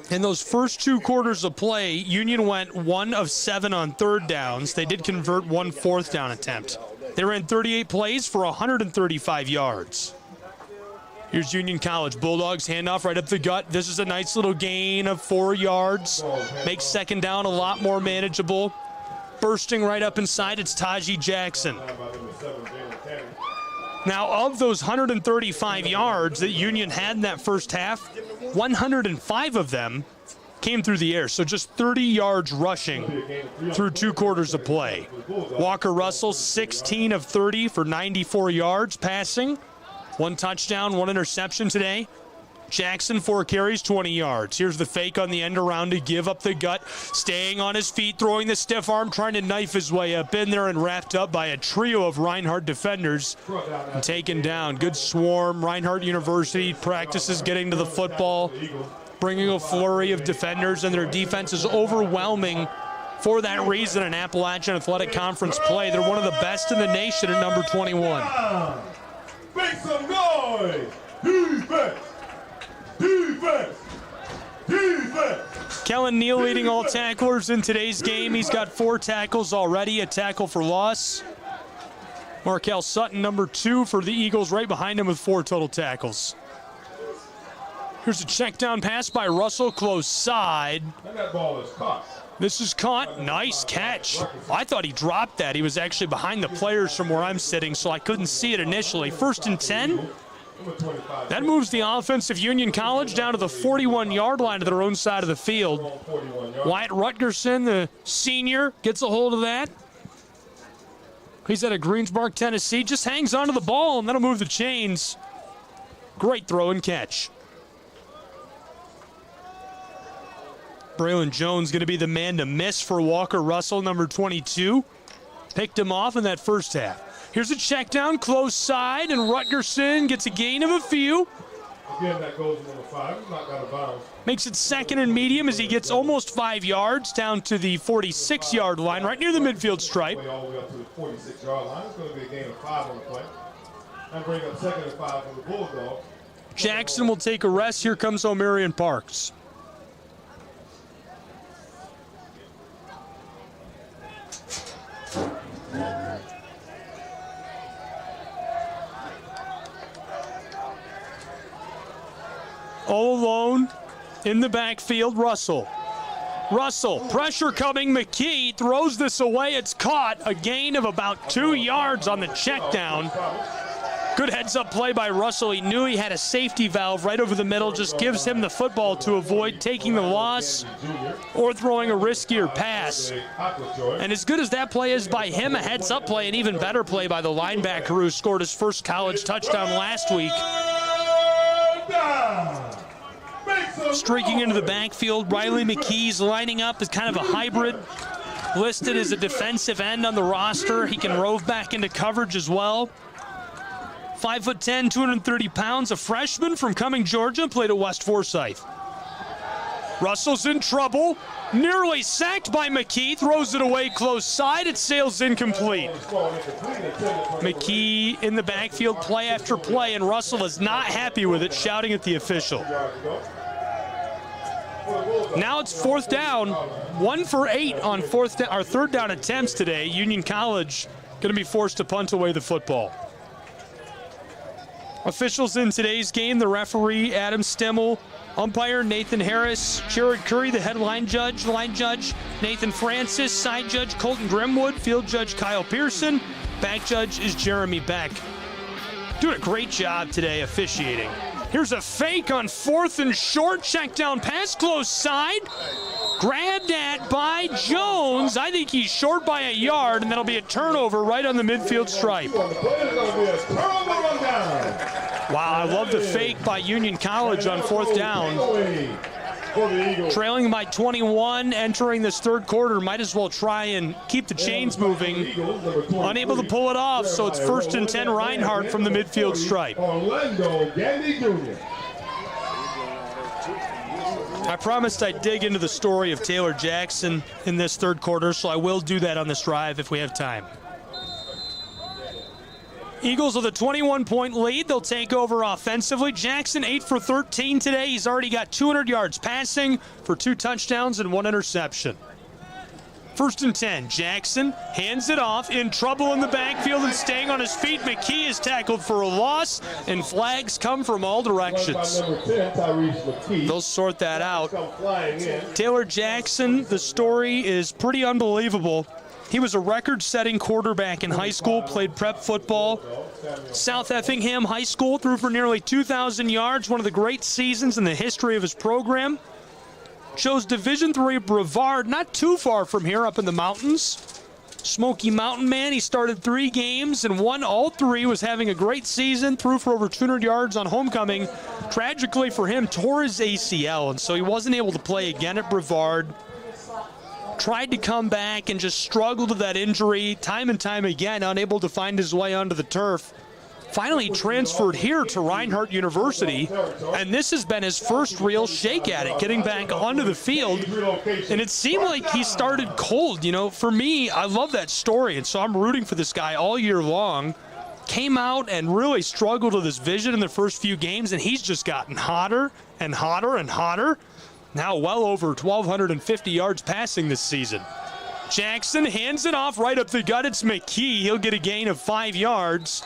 In those first 2 quarters of play, Union went 1 of 7 on third downs. They did convert 1 fourth down attempt. They ran 38 plays for 135 yards. Here's Union College. Bulldogs handoff right up the gut. This is a nice little gain of 4 yards. Makes second down a lot more manageable. Bursting right up inside, it's Taji Jackson. Now, of those 135 yards that Union had in that first half, 105 of them came through the air, so just 30 yards rushing through 2 quarters of play. Walker Russell, 16 of 30 for 94 yards passing. 1 touchdown, 1 interception today. Jackson, 4 carries, 20 yards. Here's the fake on the end around to give up the gut. Staying on his feet, throwing the stiff arm, trying to knife his way up in there and wrapped up by a trio of Reinhardt defenders and taken down. Good swarm. Reinhardt University practices getting to the football, bringing a flurry of defenders, and their defense is overwhelming for that reason in Appalachian Athletic Conference play. They're one of the best in the nation at number 21. Make some noise! Defense! Defense! Defense! Kellen Neal leading all tacklers in today's game. He's got 4 tackles already, a tackle for loss. Markel Sutton, number 2 for the Eagles, right behind him with 4 total tackles. Here's a check down pass by Russell, close side. And that ball is caught. This is caught. Nice catch. I thought he dropped that. He was actually behind the players from where I'm sitting, so I couldn't see it initially. 1st and 10. That moves the offense of Union College down to the 41-yard line to their own side of the field. Wyatt Rutgerson, the senior, gets a hold of that. He's out of Greensburg, Tennessee. Just hangs onto the ball, and that'll move the chains. Great throw and catch. Braylon Jones going to be the man to miss for Walker Russell, number 22. Picked him off in that first half. Here's a check down, close side, and Rutgerson gets a gain of a few. Again, that goes to number 5. He's not got a bounce. Makes it 2nd and medium as he gets almost 5 yards down to the 46-yard line, right near the midfield stripe. All the way up to the 46-yard line. It's going to be a gain of 5 on the play. And bring up 2nd and 5 for the Bulldogs. Jackson will take a rest. Here comes O'Marion Parks. All alone in the backfield, Russell. Russell, pressure coming. McKee throws this away. It's caught. A gain of about 2 yards on the check down. Good heads-up play by Russell. He knew he had a safety valve right over the middle. Just gives him the football to avoid taking the loss or throwing a riskier pass. And as good as that play is by him, a heads-up play, an even better play by the linebacker who scored his first college touchdown last week. Streaking into the backfield, Riley McKee's lining up as kind of a hybrid. Listed as a defensive end on the roster. He can rove back into coverage as well. 5'10", 230 pounds, a freshman from Cumming, Georgia, played at West Forsyth. Russell's in trouble, nearly sacked by McKee, throws it away close side, it sails incomplete. McKee in the backfield play after play, and Russell is not happy with it, shouting at the official. Now it's 4th down, 1 for 8 on 3rd down attempts today. Union College going to be forced to punt away the football. Officials in today's game, the referee, Adam Stimmel, umpire, Nathan Harris, Jared Curry, the head line judge, Nathan Francis, side judge, Colton Grimwood, field judge, Kyle Pearson, back judge is Jeremy Beck. Doing a great job today officiating. Here's a fake on 4th and short, check down pass, close side. Grabbed at by Jones. I think he's short by a yard, and that'll be a turnover right on the midfield stripe. Wow, I love the fake by Union College on 4th down. Trailing by 21, entering this 3rd quarter, might as well try and keep the chains moving. Unable to pull it off, so it's 1st and 10 Reinhardt from the midfield stripe. I promised I'd dig into the story of Taylor Jackson in this 3rd quarter, so I will do that on this drive if we have time. Eagles with a 21-point lead. They'll take over offensively. Jackson 8 for 13 today. He's already got 200 yards passing for 2 touchdowns and 1 interception. 1st and 10. Jackson hands it off, in trouble in the backfield and staying on his feet. McKee is tackled for a loss, and flags come from all directions. They'll sort that out. Taylor Jackson, the story is pretty unbelievable. He was a record-setting quarterback in high school, played prep football. South Effingham High School, threw for nearly 2,000 yards, one of the great seasons in the history of his program. Chose Division III Brevard, not too far from here, up in the mountains. Smoky Mountain man, he started 3 games and won all 3, was having a great season, threw for over 200 yards on homecoming. Tragically for him, tore his ACL, and so he wasn't able to play again at Brevard. Tried to come back and just struggled with that injury time and time again, unable to find his way onto the turf. Finally transferred here to Reinhardt University, and this has been his first real shake at it, getting back onto the field. And it seemed like he started cold. You know, for me, I love that story, and so I'm rooting for this guy all year long. Came out and really struggled with his vision in the first few games, and he's just gotten hotter and hotter and hotter. Now well over 1,250 yards passing this season. Jackson hands it off right up the gut. It's McKee. He'll get a gain of 5 yards.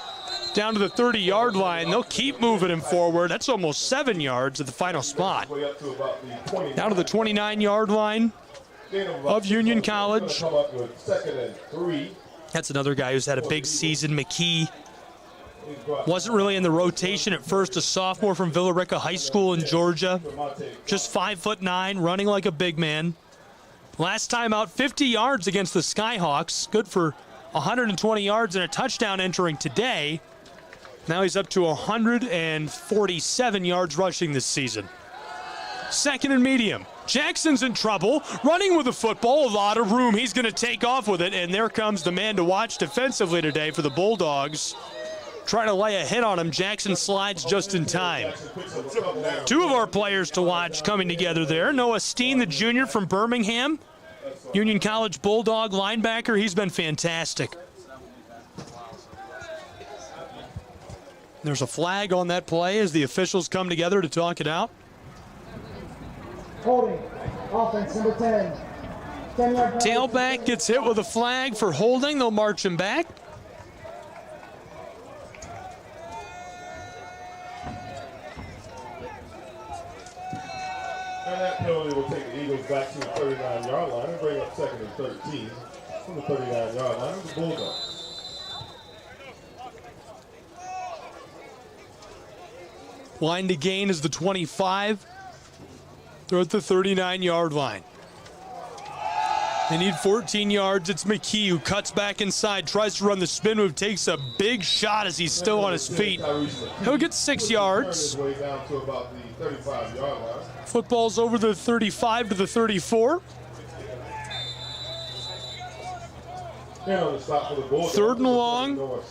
Down to the 30-yard line. They'll keep moving him forward. That's almost 7 yards at the final spot. Down to the 29-yard line of Union College. That's another guy who's had a big season. McKee wasn't really in the rotation at first, a sophomore from Villa Rica High School in Georgia. Just 5'9", running like a big man. Last time out, 50 yards against the Skyhawks. Good for 120 yards and a touchdown entering today. Now he's up to 147 yards rushing this season. Second and medium. Jackson's in trouble, running with the football, a lot of room. He's going to take off with it, and there comes the man to watch defensively today for the Bulldogs. Trying to lay a hit on him. Jackson slides just in time. 2 of our players to watch coming together there. Noah Steen, the junior from Birmingham. Union College Bulldog linebacker. He's been fantastic. There's a flag on that play as the officials come together to talk it out. Holding. Offense, number 10. 10-yard Tailback gets hit with a flag for holding. They'll march him back. And that penalty will take the Eagles back to the 39-yard line and bring up 2nd and 13 from the 39-yard line of the Bulldogs. Line to gain is the 25. They're at the 39-yard line. They need 14 yards. It's McKee who cuts back inside, tries to run the spin move, takes a big shot as he's still on his feet. He'll get 6 yards. Football's over the 35 to the 34. Third and long.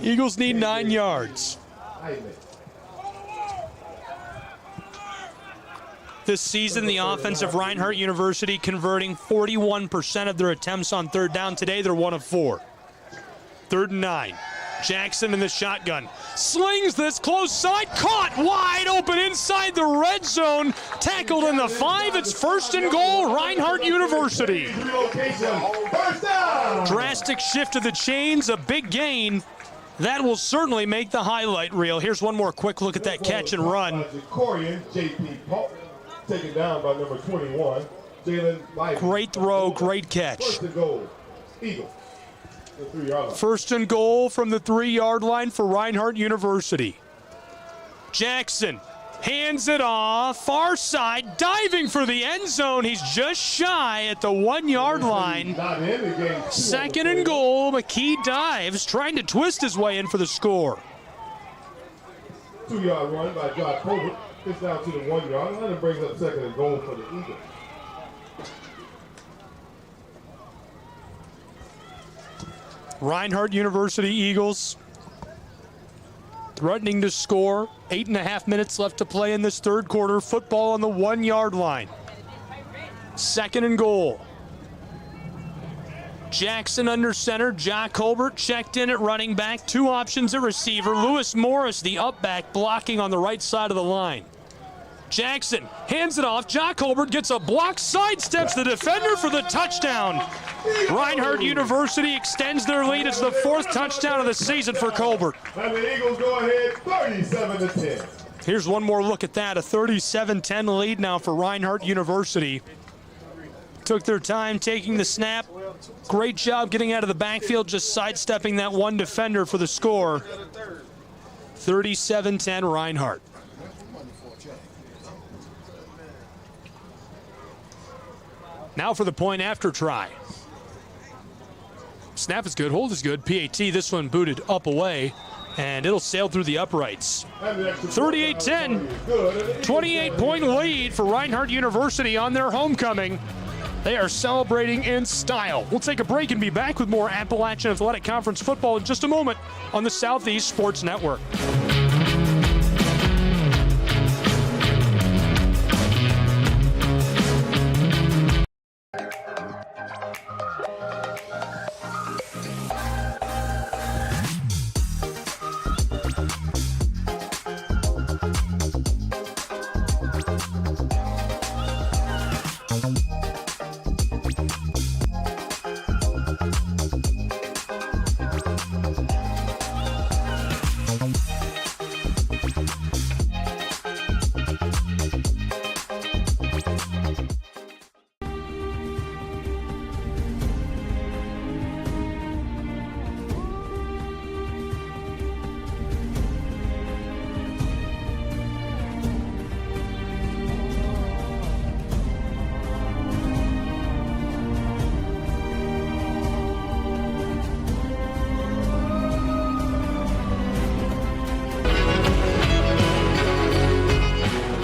Eagles need 9 yards. This season, the offense of Reinhardt University converting 41% of their attempts on third down. Today, they're 1 of 4. 3rd and 9. Jackson in the shotgun. Slings this close side. Caught wide open inside the red zone. Tackled in the 5. It's 1st and goal, Reinhardt University. Drastic shift of the chains, a big gain. That will certainly make the highlight reel. Here's one more quick look at that catch and run. Taken down by number 21, Jalen. Great throw, great catch. 1st and goal, Eagles. 1st and goal from the 3-yard line for Reinhardt University. Jackson hands it off, far side, diving for the end zone. He's just shy at the 1-yard line. 2nd and goal, McKee dives, trying to twist his way in for the score. 2-yard run by Josh Colbert. Gets down to the 1-yard line and brings up 2nd and goal for the Eagles. Reinhardt University Eagles threatening to score. 8.5 minutes left to play in this 3rd quarter. Football on the 1-yard line. 2nd and goal. Jackson under center. Jack Colbert checked in at running back. 2 options at receiver. Lewis Morris, the up back, blocking on the right side of the line. Jackson hands it off. Jack Colbert gets a block, sidesteps the defender for the touchdown. Reinhardt University extends their lead. It's the 4th touchdown of the season for Colbert. And the Eagles go ahead 37-10. Here's one more look at that. A 37-10 lead now for Reinhardt University. took their time taking the snap. Great job getting out of the backfield, just sidestepping that one defender for the score. 37-10 Reinhardt. Now for the point after try. Snap is good, hold is good. PAT, this one booted up away, and it'll sail through the uprights. 38-10, 28-point lead for Reinhardt University on their homecoming. They are celebrating in style. We'll take a break and be back with more Appalachian Athletic Conference football in just a moment on the Southeast Sports Network.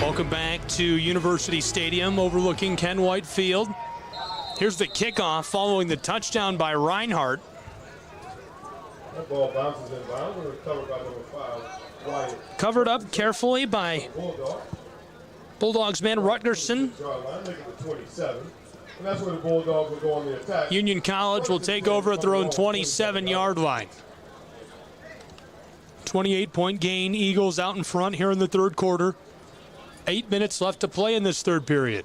Welcome back to University Stadium overlooking Ken White Field. Here's the kickoff following the touchdown by Reinhardt. That ball bounces in bounds and recovered by number 5, Wyatt. Covered up carefully by Bulldogs man Rutgerson. And that's where the Bulldogs will go on the attack. Union College will take over at their own 27-yard line. 28-point gain. Eagles out in front here in the third quarter. 8 minutes left to play in this third period.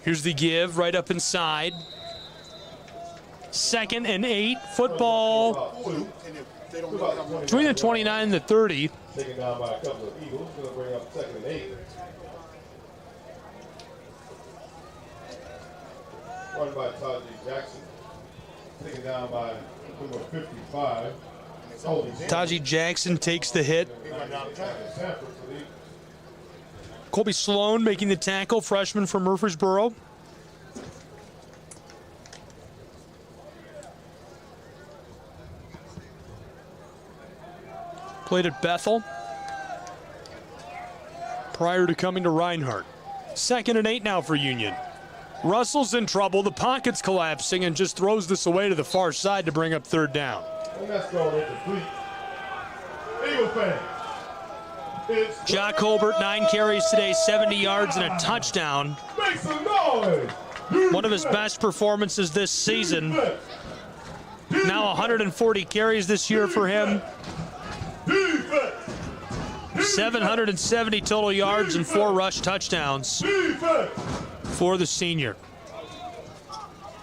Here's the give right up inside. 2nd and 8. Football between the 29 and the 30. Taken down by a couple of Eagles. Going to bring up 2nd and 8. Run by Taji Jackson. Taken down by number 55. Taji Jackson takes the hit. Colby Sloan making the tackle, freshman from Murfreesboro. Played at Bethel prior to coming to Reinhardt. 2nd and 8 now for Union. Russell's in trouble, the pocket's collapsing, and just throws this away to the far side to bring up 3rd down. And that's going incomplete. Eagle fan. Jock Colbert, 9 carries today, 70 yards and a touchdown. Make some noise. One of his best performances this season. Now 140 carries this year for him. 770 total yards and 4 rush touchdowns for the senior.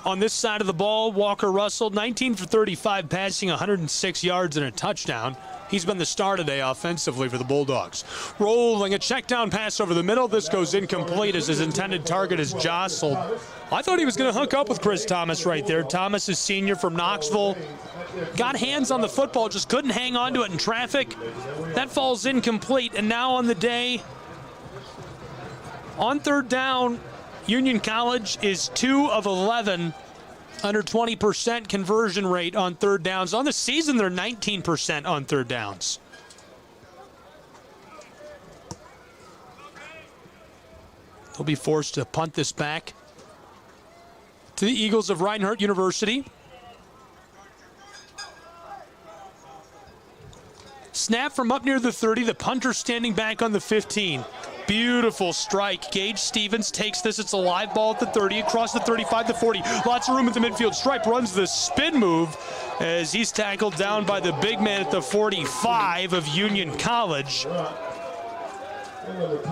On this side of the ball, Walker Russell, 19 for 35 passing, 106 yards and a touchdown. He's been the star today offensively for the Bulldogs. Rolling a check down pass over the middle. This goes incomplete as his intended target is jostled. I thought he was going to hook up with Chris Thomas right there. Thomas is senior from Knoxville. Got hands on the football, just couldn't hang on to it in traffic. That falls incomplete. And now on the day, on 3rd down, Union College is 2 of 11. Under 20% conversion rate on 3rd downs. On the season, they're 19% on 3rd downs. They'll be forced to punt this back to the Eagles of Reinhardt University. Snap from up near the 30. The punter standing back on the 15. Beautiful strike. Gage Stevens takes this. It's a live ball at the 30, across the 35, the 40. Lots of room at the midfield stripe. Runs the spin move as he's tackled down by the big man at the 45 of Union College.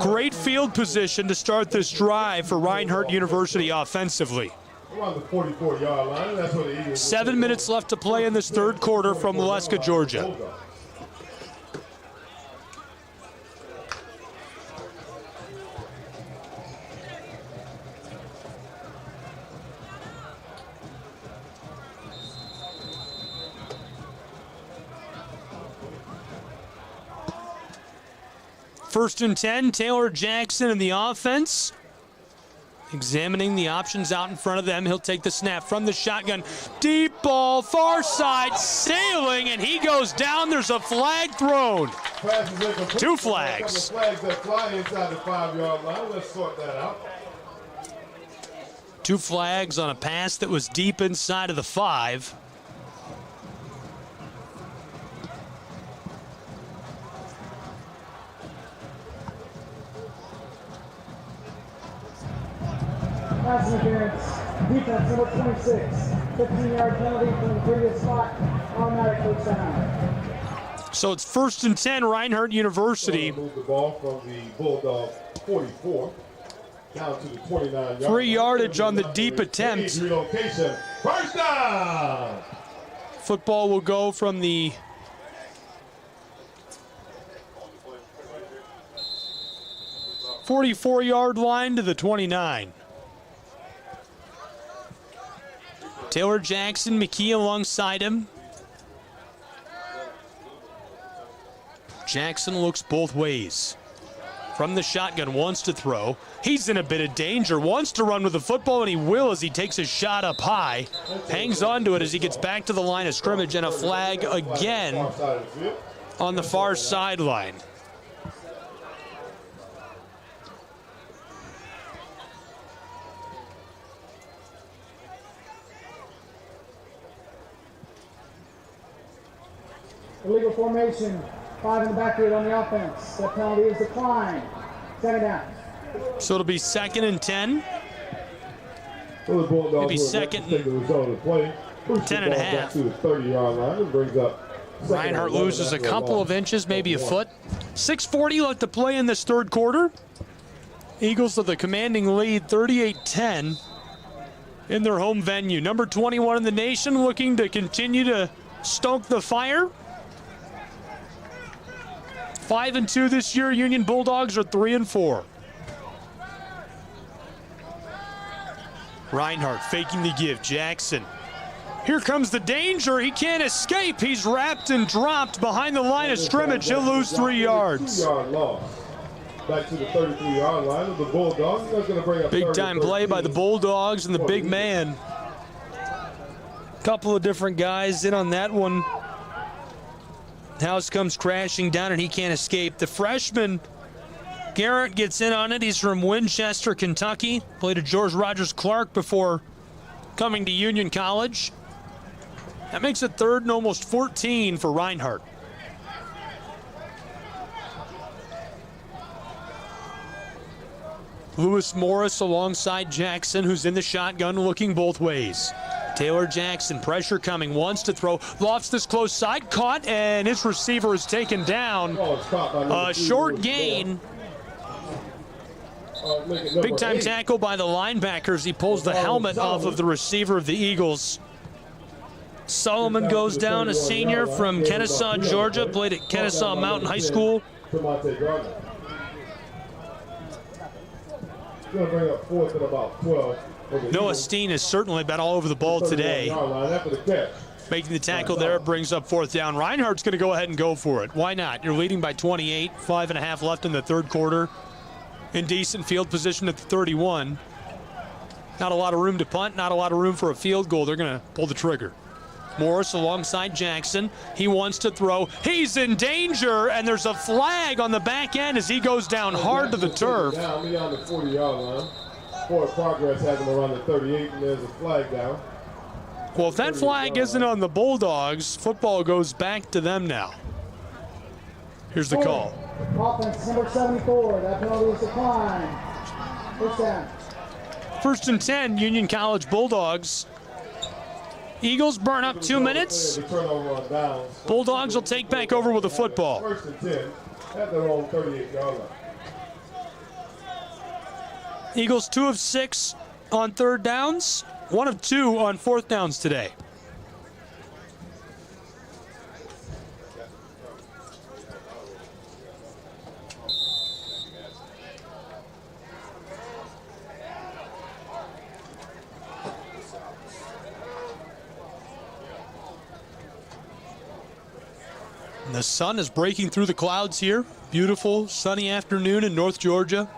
Great field position to start this drive for Reinhardt University offensively. Around the 44-yard line, that's where the Eagles. 7 minutes left to play in this third quarter from Waleska, Georgia. First and 10, Taylor Jackson in the offense. Examining the options out in front of them. He'll take the snap from the shotgun. Deep ball, far side, sailing, and he goes down. There's a flag thrown. 2 flags. Flags that fly inside the 5-yard line. Let's sort that out. 2 flags on a pass that was deep inside of the 5. Pass interference. Defense number 26. 15-yard penalty from the previous spot. Automatic first down. So it's first and 10, Reinhardt University. Move the ball from the Bulldog 44 down to the 29-yard. 3 yardage on the deep attempt. Relocation. First down. Football will go from the 44-yard line to the 29. Taylor Jackson, McKee alongside him. Jackson looks both ways. From the shotgun, wants to throw. He's in a bit of danger, wants to run with the football, and he will as he takes a shot up high. Hangs on to it as he gets back to the line of scrimmage, and a flag again on the far sideline. Illegal formation. 5 in the backfield on the offense. That penalty is declined. 2nd down. So it'll be 2nd and 10. Well, Maybe 2nd and 10 and a half. To the 30-yard line and brings up. Reinhardt loses a couple of inches, maybe a foot. 6:40 left to play in this third quarter. Eagles with a commanding lead, 38-10 in their home venue. Number 21 in the nation looking to continue to stoke the fire. 5-2 this year. Union Bulldogs are 3-4. Reinhardt faking the give. Jackson. Here comes the danger. He can't escape. He's wrapped and dropped behind the line of scrimmage. He'll lose 3 yards. 2-yard loss. Back to the 33-yard line of the Bulldogs. That's going to bring up big time play by the Bulldogs and the big man. Couple of different guys in on that one. House comes crashing down and he can't escape. The freshman, Garrett, gets in on it. He's from Winchester, Kentucky. Played at George Rogers Clark before coming to Union College. That makes it 3rd and almost 14 for Reinhardt. Lewis Morris alongside Jackson, who's in the shotgun looking both ways. Taylor Jackson, pressure coming, wants to throw, lofts this close side, caught, and his receiver is taken down. A short gain. Big time tackle by the linebackers. He pulls the helmet off of the receiver of the Eagles. Solomon goes down, a senior from Kennesaw, Georgia, played at Kennesaw Mountain High School. Going to bring up 4th and about 12. Noah Steen has certainly been all over the ball today. Making the tackle there, brings up 4th down. Reinhardt's going to go ahead and go for it. Why not? You're leading by 28, 5.5 left in the third quarter. In decent field position at the 31. Not a lot of room to punt, not a lot of room for a field goal. They're going to pull the trigger. Morris alongside Jackson. He wants to throw. He's in danger, and there's a flag on the back end as he goes down hard to the turf. Down beyond the 40-yard line. Forward progress has him around the 38, and there's a flag down. Well, if that flag isn't on the Bulldogs, football goes back to them now. Here's the call. Offense number 74. That penalty is declined. First down. 1st and 10, Union College Bulldogs. Eagles burn up 2 minutes. Bulldogs will take back over with the football. 1st and 10 at their own 38-yard line. Eagles 2 of 6 on third downs, 1 of 2 on fourth downs today. And the sun is breaking through the clouds here. Beautiful sunny afternoon in North Georgia.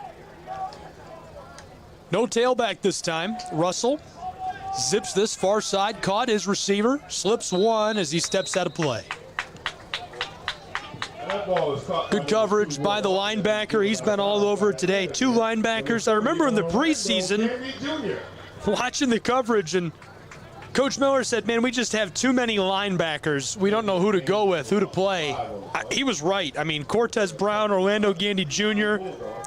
No tailback this time. Russell zips this far side, caught his receiver, slips one as he steps out of play. Good coverage by the linebacker. He's been all over it today. 2 linebackers. I remember in the preseason watching the coverage, and Coach Miller said, man, we just have too many linebackers. We don't know who to go with, who to play. He was right. I mean, Cortez Brown, Orlando Gandy Jr.,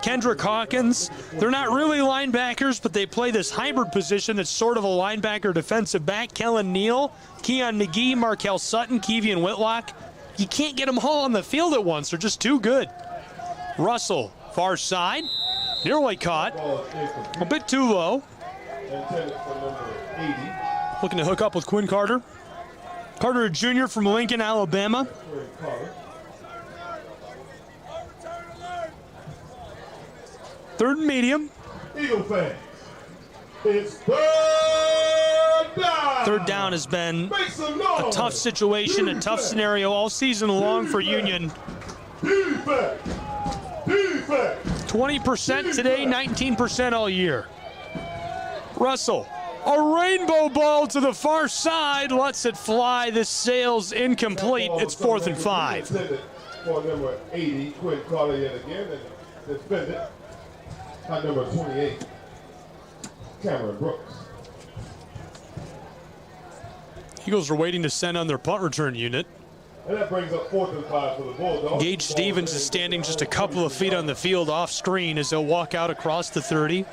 Kendrick Hawkins, they're not really linebackers, but they play this hybrid position. It's sort of a linebacker defensive back. Kellen Neal, Keon McGee, Markel Sutton, Keevian Whitlock. You can't get them all on the field at once. They're just too good. Russell, far side, nearly caught. A bit too low. Looking to hook up with Quinn Carter. Carter, a junior from Lincoln, Alabama. Third and medium. Eagle fans, it's third down. Third down has been a tough situation, a tough scenario all season long for Union. 20% today, 19% all year. Russell. A rainbow ball to the far side, lets it fly. This sail's incomplete. It's 4th and 5. For number 80, Quinn Carter yet again, and defended by number 28, Cameron Brooks. Eagles are waiting to send on their punt return unit. And that brings up 4th and 5 for the Bulldogs. Gage Stevens is standing just a couple of feet on the field off screen as they'll walk out across the 30.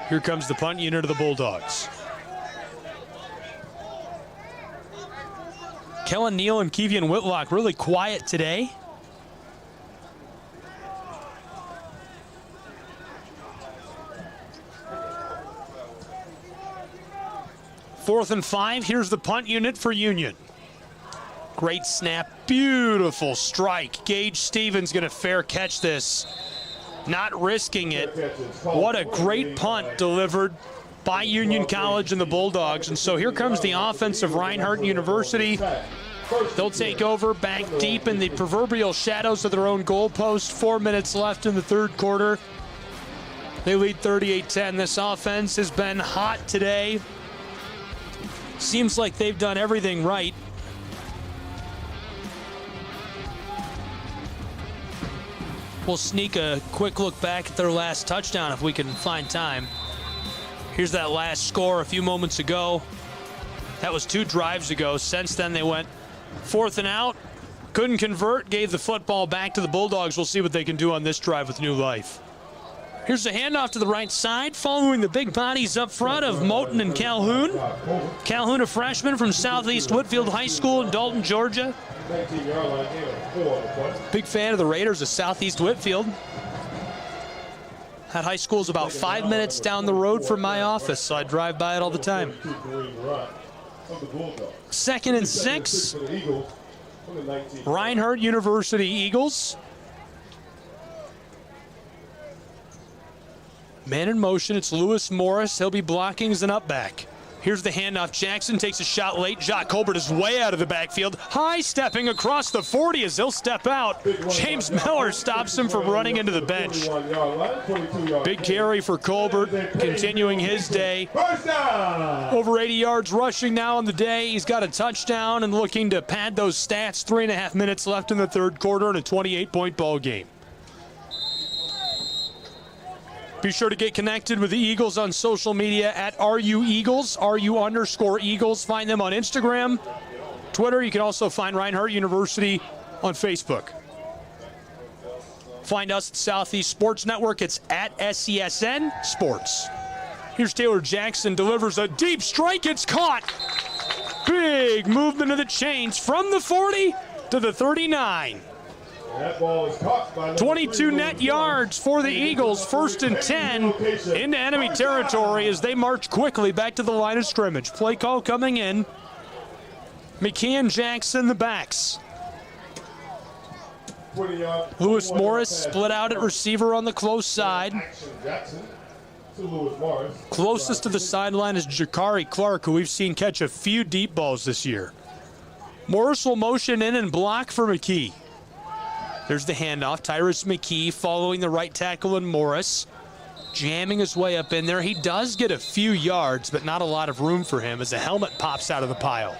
Here comes the punt unit of the Bulldogs. Kellen Neal and Keevian Whitlock really quiet today. Fourth and 5. Here's the punt unit for Union. Great snap. Beautiful strike. Gage Stevens going to fair catch this. Not risking it. What a great punt delivered by Union College and the Bulldogs. And so here comes the offense of Reinhardt University. They'll take over back deep in the proverbial shadows of their own goalpost. 4 minutes left in the third quarter. They lead 38-10. This offense has been hot today. Seems like they've done everything right. We'll sneak a quick look back at their last touchdown if we can find time. Here's that last score a few moments ago. That was 2 drives ago. Since then, they went 4th and out. Couldn't convert, gave the football back to the Bulldogs. We'll see what they can do on this drive with new life. Here's the handoff to the right side, following the big bodies up front of Moten and Calhoun. Calhoun, a freshman from Southeast Whitfield High School in Dalton, Georgia. Big fan of the Raiders of Southeast Whitfield. That high school is about 5 minutes down the road from my office, so I drive by it all the time. 2nd and 6. Reinhardt University Eagles. Man in motion, it's Lewis Morris. He'll be blocking as an up back. Here's the handoff. Jackson takes a shot late. Jacques Colbert is way out of the backfield. High stepping across the 40 as he'll step out. James Miller stops him from running into the bench. Big carry for Colbert, continuing his day. Over 80 yards rushing now on the day. He's got a touchdown and looking to pad those stats. 3.5 minutes left in the third quarter in a 28-point ball game. Be sure to get connected with the Eagles on social media at RUEagles, RU_Eagles. Find them on Instagram, Twitter. You can also find Reinhardt University on Facebook. Find us at Southeast Sports Network. It's at SESN Sports. Here's Taylor Jackson, delivers a deep strike. It's caught. Big movement of the chains from the 40 to the 39. That ball is caught by 22 net yards for the Eagles, 1st and 10 into enemy territory as they march quickly back to the line of scrimmage. Play call coming in. McKee and Jackson, the backs. Lewis Morris split out at receiver on the close side. Closest to the sideline is Jakari Clark, who we've seen catch a few deep balls this year. Morris will motion in and block for McKee. There's the handoff. Tyrus McKee following the right tackle in Morris. Jamming his way up in there. He does get a few yards, but not a lot of room for him as a helmet pops out of the pile.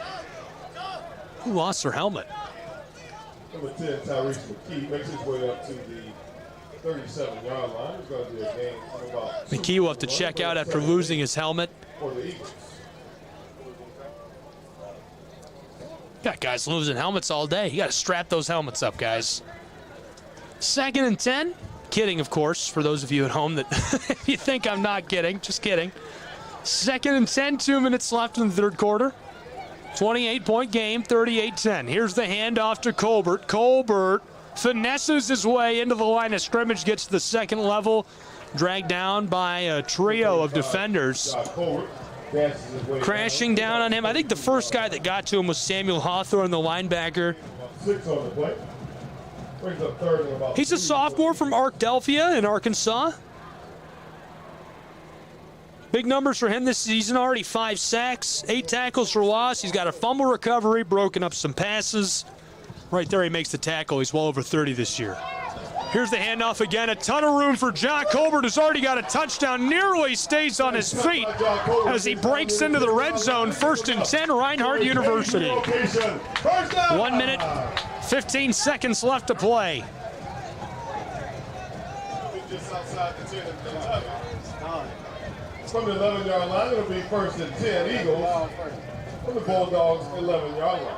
Who lost their helmet? Number 10, Tyrese McKee, makes his way up to the 37-yard line. It's going to be a game of about McKee will have to check out after losing his helmet. for the Eagles. Got guys losing helmets all day. You got to strap those helmets up, guys. 2nd and 10. Kidding, of course, for those of you at home that you think I'm not kidding. Just kidding. 2nd and 10, 2 minutes left in the third quarter. 28-point game, 38-10. Here's the handoff to Colbert. Colbert finesses his way into the line of scrimmage, gets to the second level, dragged down by a trio of defenders. Crashing down on him. I think the first guy that got to him was Samuel Hawthorne, the linebacker. 6 on the play. Brings up 3rd and about He's a sophomore from Arkadelphia in Arkansas. Big numbers for him this season, already 5 sacks, 8 tackles for loss. He's got a fumble recovery, broken up some passes. Right there, he makes the tackle. He's well over 30 this year. Here's the handoff again. A ton of room for John Colbert, who's already got a touchdown. Nearly stays on his feet as he breaks into the red zone. 1st and 10, Reinhardt University. 1 minute, 15 seconds left to play. just outside the 10 and 11. From the 11-yard line, it'll be 1st and 10 Eagles. From the Bulldogs, 11-yard line.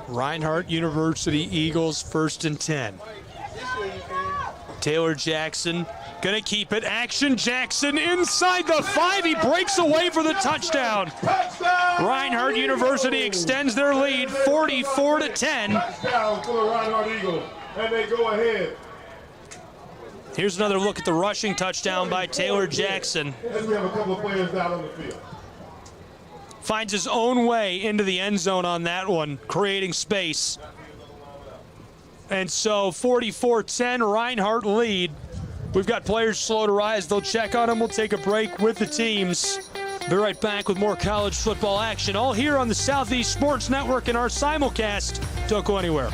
Reinhardt University Eagles, 1st and 10. Taylor Jackson gonna keep it. Action Jackson inside the 5. He breaks away for the touchdown. Reinhardt University extends their lead 44-10. Touchdown for the Reinhardt Eagles, and they go ahead. Here's another look at the rushing touchdown by Taylor Jackson. As we have a couple of players down on the field. Finds his own way into the end zone on that one, creating space. And so 44-10, Reinhardt lead. We've got players slow to rise. They'll check on them. We'll take a break with the teams. Be right back with more college football action, all here on the Southeast Sports Network and our simulcast. Don't go anywhere.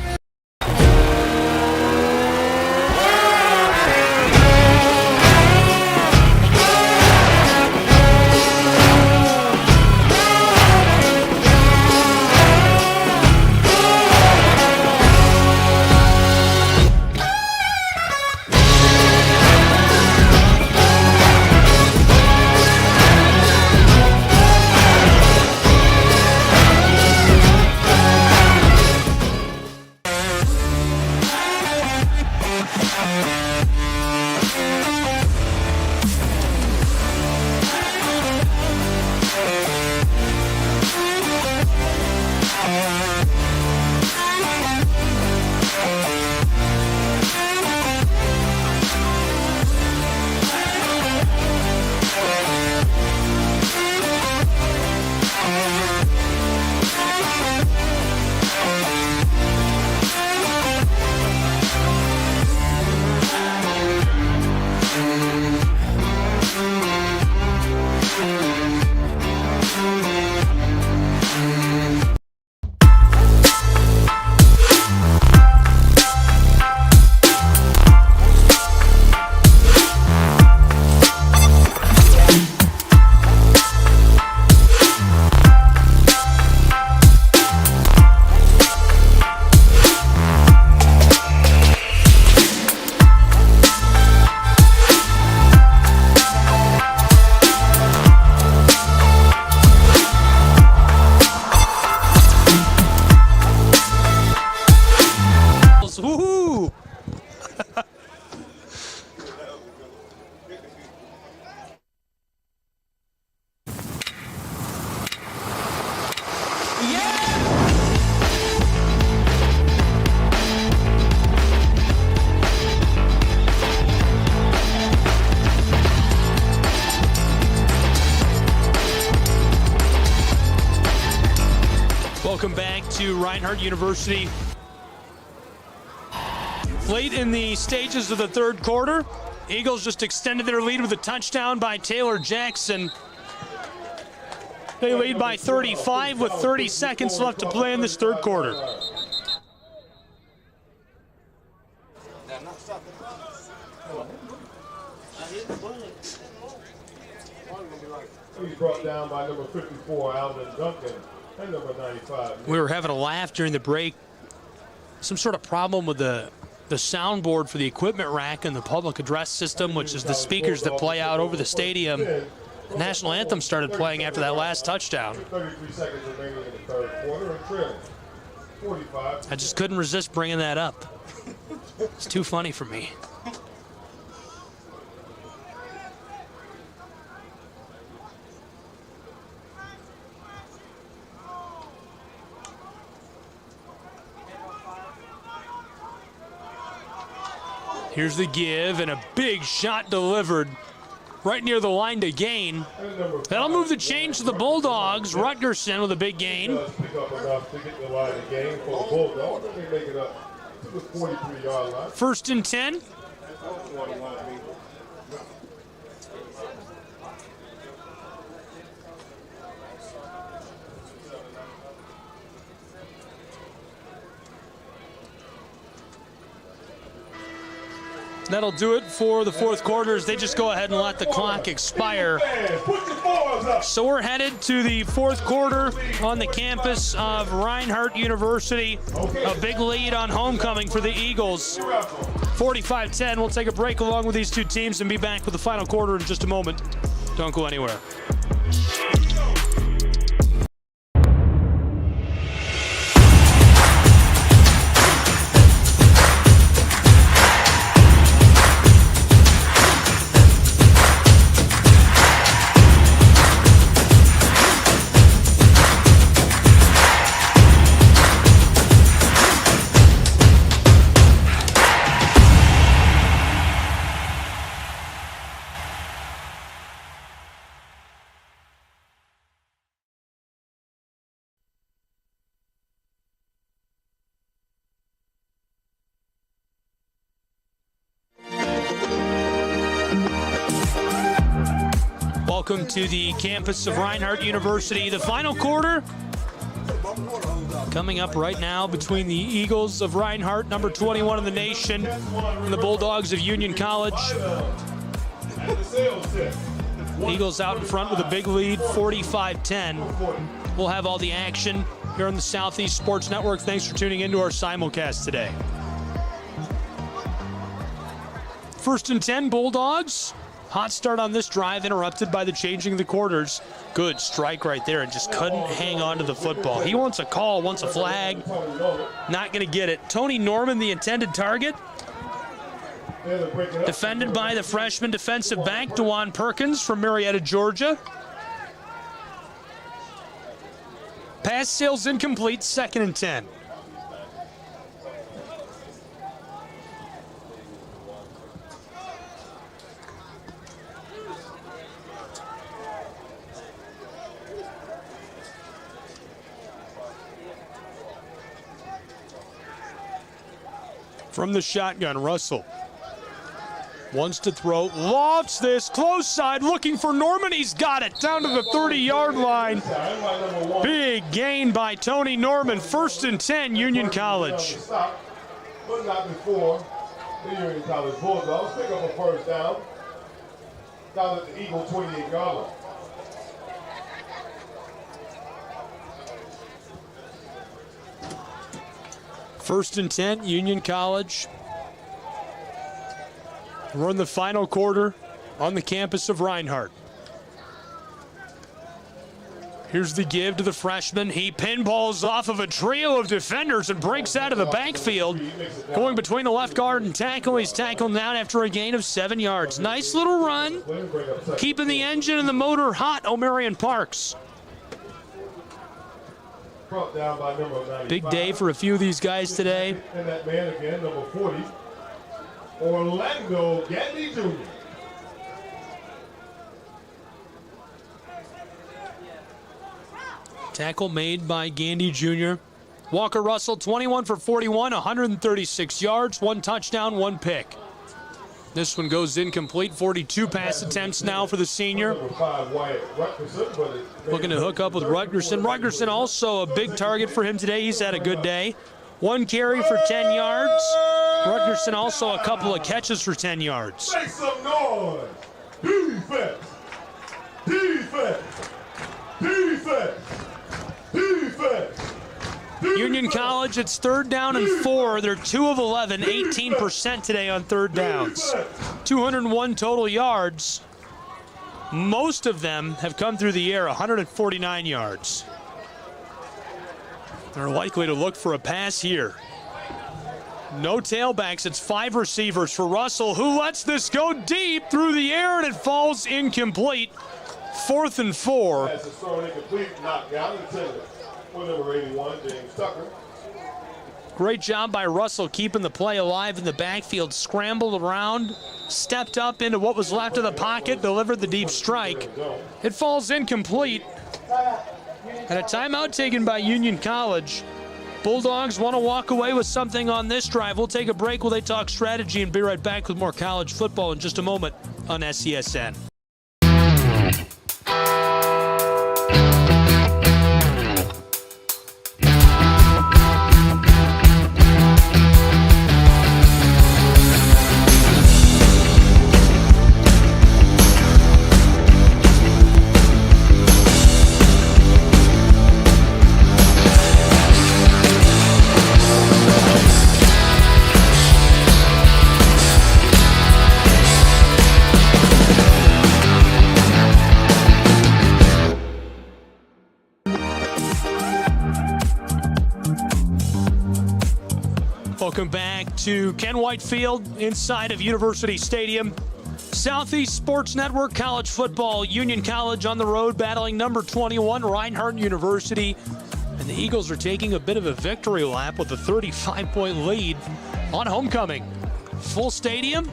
Welcome back to Reinhardt University. Late in the stages of the third quarter, Eagles just extended their lead with a touchdown by Taylor Jackson. They lead by 35 with 30 seconds left to play in this third quarter. He's brought down by number 54, Alvin Duncan, and number 95. We were having a laugh during the break. Some sort of problem with the soundboard for the equipment rack and the public address system, which is the speakers that play out over the stadium. The national anthem started playing after that last touchdown. 33 seconds remaining in the third quarter and trailing 45. I just couldn't resist bringing that up. It's too funny for me. Here's the give, and a big shot delivered right near the line to gain. That'll move the change to the Bulldogs. Rutgerson with a big gain. Pick up enough to get the line of game for the Bulldogs. They make it up to the 43-yard line. 1st and 10. That'll do it for the fourth quarter as they just go ahead and let the clock expire. So we're headed to the fourth quarter on the campus of Reinhardt University. A big lead on homecoming for the Eagles. 45-10. We'll take a break along with these two teams and be back with the final quarter in just a moment. Don't go anywhere. Welcome to the campus of Reinhardt University. The final quarter coming up right now between the Eagles of Reinhardt, number 21 in the nation, and the Bulldogs of Union College. Eagles out in front with a big lead, 45-10. We'll have all the action here on the Southeast Sports Network. Thanks for tuning into our simulcast today. 1st and 10, Bulldogs. Hot start on this drive, interrupted by the changing of the quarters. Good strike right there, and just couldn't hang on to the football. He wants a call, wants a flag. Not going to get it. Tony Norman, the intended target. Defended by the freshman defensive back, DeJuan Perkins from Marietta, Georgia. Pass sails incomplete, 2nd and 10. From the shotgun, Russell wants to throw, lofts this, close side, looking for Norman. He's got it down to the 30-yard line. Big gain by Tony Norman. 1st and 10, Union College. But not before the Union College Bulldogs pick up a first down at the Eagle 28-yard line. First and 10, Union College. We're in the final quarter on the campus of Reinhardt. Here's the give to the freshman. He pinballs off of a trio of defenders and breaks out of the backfield. Going between the left guard and tackle. He's tackled down after a gain of 7 yards. Nice little run. Keeping the engine and the motor hot, O'Marion Parks. Big day for a few of these guys today. And that man again, number 40, Orlando Gandy Jr. Tackle made by Gandy Jr. Walker Russell, 21 for 41, 136 yards, 1 touchdown, 1 pick. This one goes incomplete. 42 pass attempts now for the senior. Looking to hook up with Rutgerson. Rutgerson also a big target for him today. He's had a good day. 1 carry for 10 yards. Rutgerson also a couple of catches for 10 yards. Make some noise. Defense. Defense. Defense. Defense. Union College, it's 3rd down and 4. They're 2 of 11, 18% today on 3rd downs. 201 total yards. Most of them have come through the air, 149 yards. They're likely to look for a pass here. No tailbacks, it's 5 receivers for Russell, who lets this go deep through the air, and it falls incomplete. 4th and 4. Pass is thrown incomplete, knocked down, intended. For number 81, James Tucker. Great job by Russell keeping the play alive in the backfield. Scrambled around, stepped up into what was left of the pocket, delivered the deep strike. It falls incomplete. And a timeout taken by Union College. Bulldogs want to walk away with something on this drive. We'll take a break while they talk strategy and be right back with more college football in just a moment on SESN. Welcome back to Ken White Field inside of University Stadium. Southeast Sports Network College Football. Union College on the road battling number 21, Reinhardt University. And the Eagles are taking a bit of a victory lap with a 35-point lead on homecoming. Full stadium,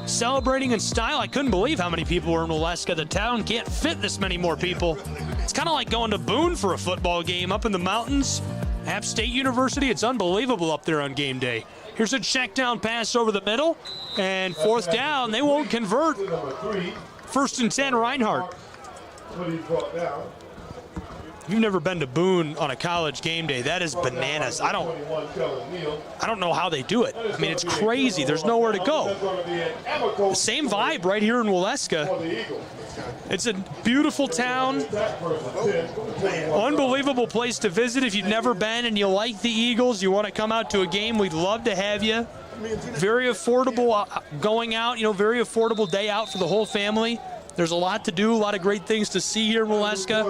celebrating in style. I couldn't believe how many people were in Waleska. The town can't fit this many more people. It's kind of like going to Boone for a football game up in the mountains. App State University, it's unbelievable up there on game day. Here's a check down pass over the middle, and 4th down, they won't convert. 1st and 10, Reinhardt. You've never been to Boone on a college game day. That is bananas. I don't know how they do it. I mean, it's crazy. There's nowhere to go. The same vibe right here in Waleska. It's a beautiful town. Unbelievable place to visit if you've never been and you like the Eagles. You want to come out to a game, we'd love to have you. Very affordable going out, very affordable day out for the whole family. There's a lot to do, a lot of great things to see here in Waleska.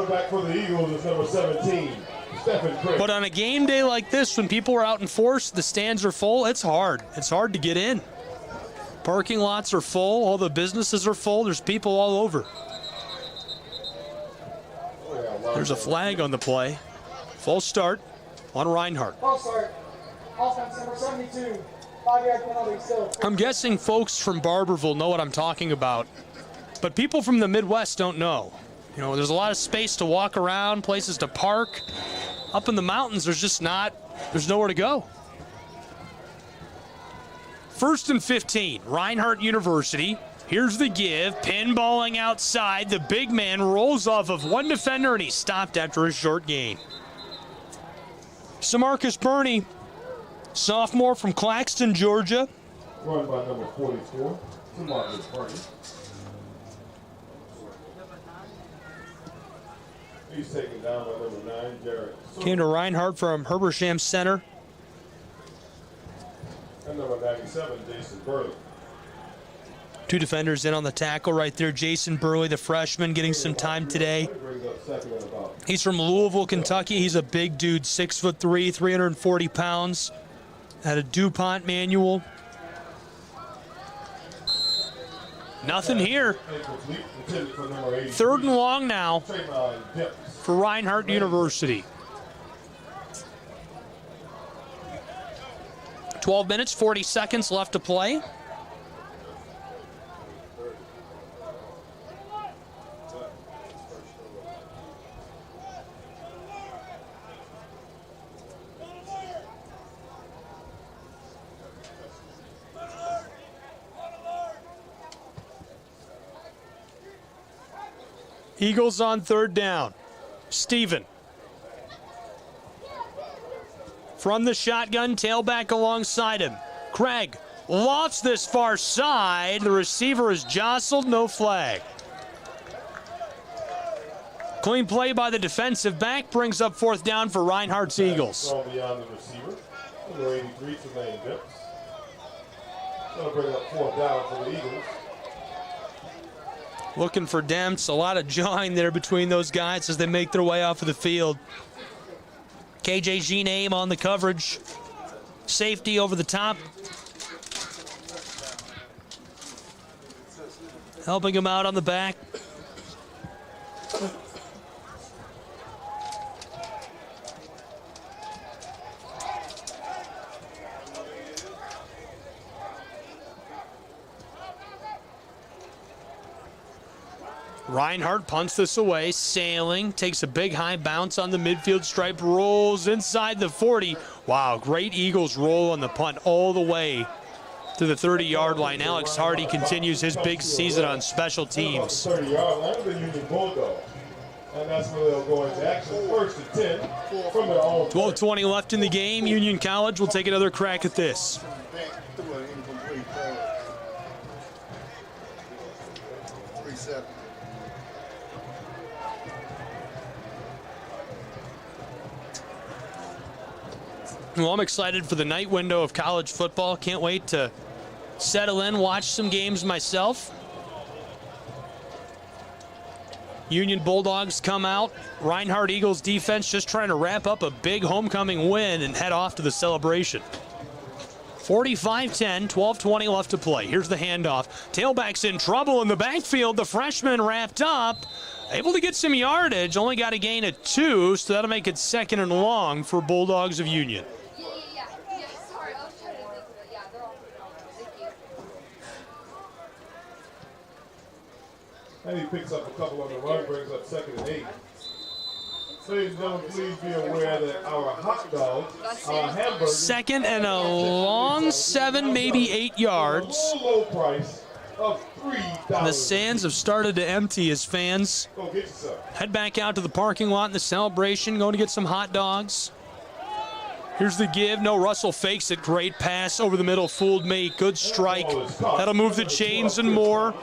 But on a game day like this, when people are out in force, the stands are full, it's hard. It's hard to get in. Parking lots are full, all the businesses are full, there's people all over. There's a flag on the play. Full start on Reinhardt. False start. Offense number 72. 5-yard penalty still. I'm guessing folks from Barberville know what I'm talking about. But people from the Midwest don't know. There's a lot of space to walk around, places to park. Up in the mountains, there's nowhere to go. 1st and 15, Reinhardt University. Here's the give, pinballing outside. The big man rolls off of one defender, and he's stopped after a short gain. Samarcus Burney, sophomore from Claxton, Georgia. Run by number 44, Samarcus Burney. He's taken down by number 9, Jared. Came to Reinhardt from Herbersham Center. And number 97, Jason Burley. 2 defenders in on the tackle right there. Jason Burley, the freshman, getting some time today. He's from Louisville, Kentucky. He's a big dude, 6'3", 340 pounds. Had a DuPont manual. Nothing here. 3rd and long now for Reinhardt University. 12 minutes, 40 seconds left to play. Eagles on third down. Steven. From the shotgun, tailback alongside him. Craig lofts this far side. The receiver is jostled, no flag. Clean play by the defensive back brings up fourth down for Reinhardt's Eagles. Beyond the receiver. Number 83, Tremaine Dix. Going to bring up fourth down for the Eagles. Looking for Demps. A lot of jawing there between those guys as they make their way off of the field. KJ Jeaname on the coverage. Safety over the top. Helping him out on the back. Reinhardt punts this away, sailing, takes a big high bounce on the midfield stripe, rolls inside the 40. Wow, great Eagles roll on the punt all the way to the 30-yard line. Alex Hardy continues his big season on special teams. 30-yard line, the Union Bulldogs. And that's where they'll go into action. First and 10 from their own. 12:20 left in the game. Union College will take another crack at this. Well, I'm excited for the night window of college football. Can't wait to settle in, watch some games myself. Union Bulldogs come out. Reinhardt Eagles defense just trying to wrap up a big homecoming win and head off to the celebration. 45-10, 12:20 left to play. Here's the handoff. Tailback's in trouble in the backfield. The freshman wrapped up. Able to get some yardage. Only got a gain of 2, so that'll make it second and long for Bulldogs of Union. Sorry, I was trying to think of it. Yeah, they're all thank you. And he picks up a couple on the run, brings up second and 8. Ladies and gentlemen, please be aware that our hot dogs, our hamburgers. Second and a long 7, maybe 8 yards. Low price of $3. The stands have started to empty as fans Go get yourself. head back out to the parking lot in the celebration, going to get some hot dogs. Here's the give. No, Russell fakes it. Great pass over the middle. Fooled me. Good strike. That'll move the chains and more.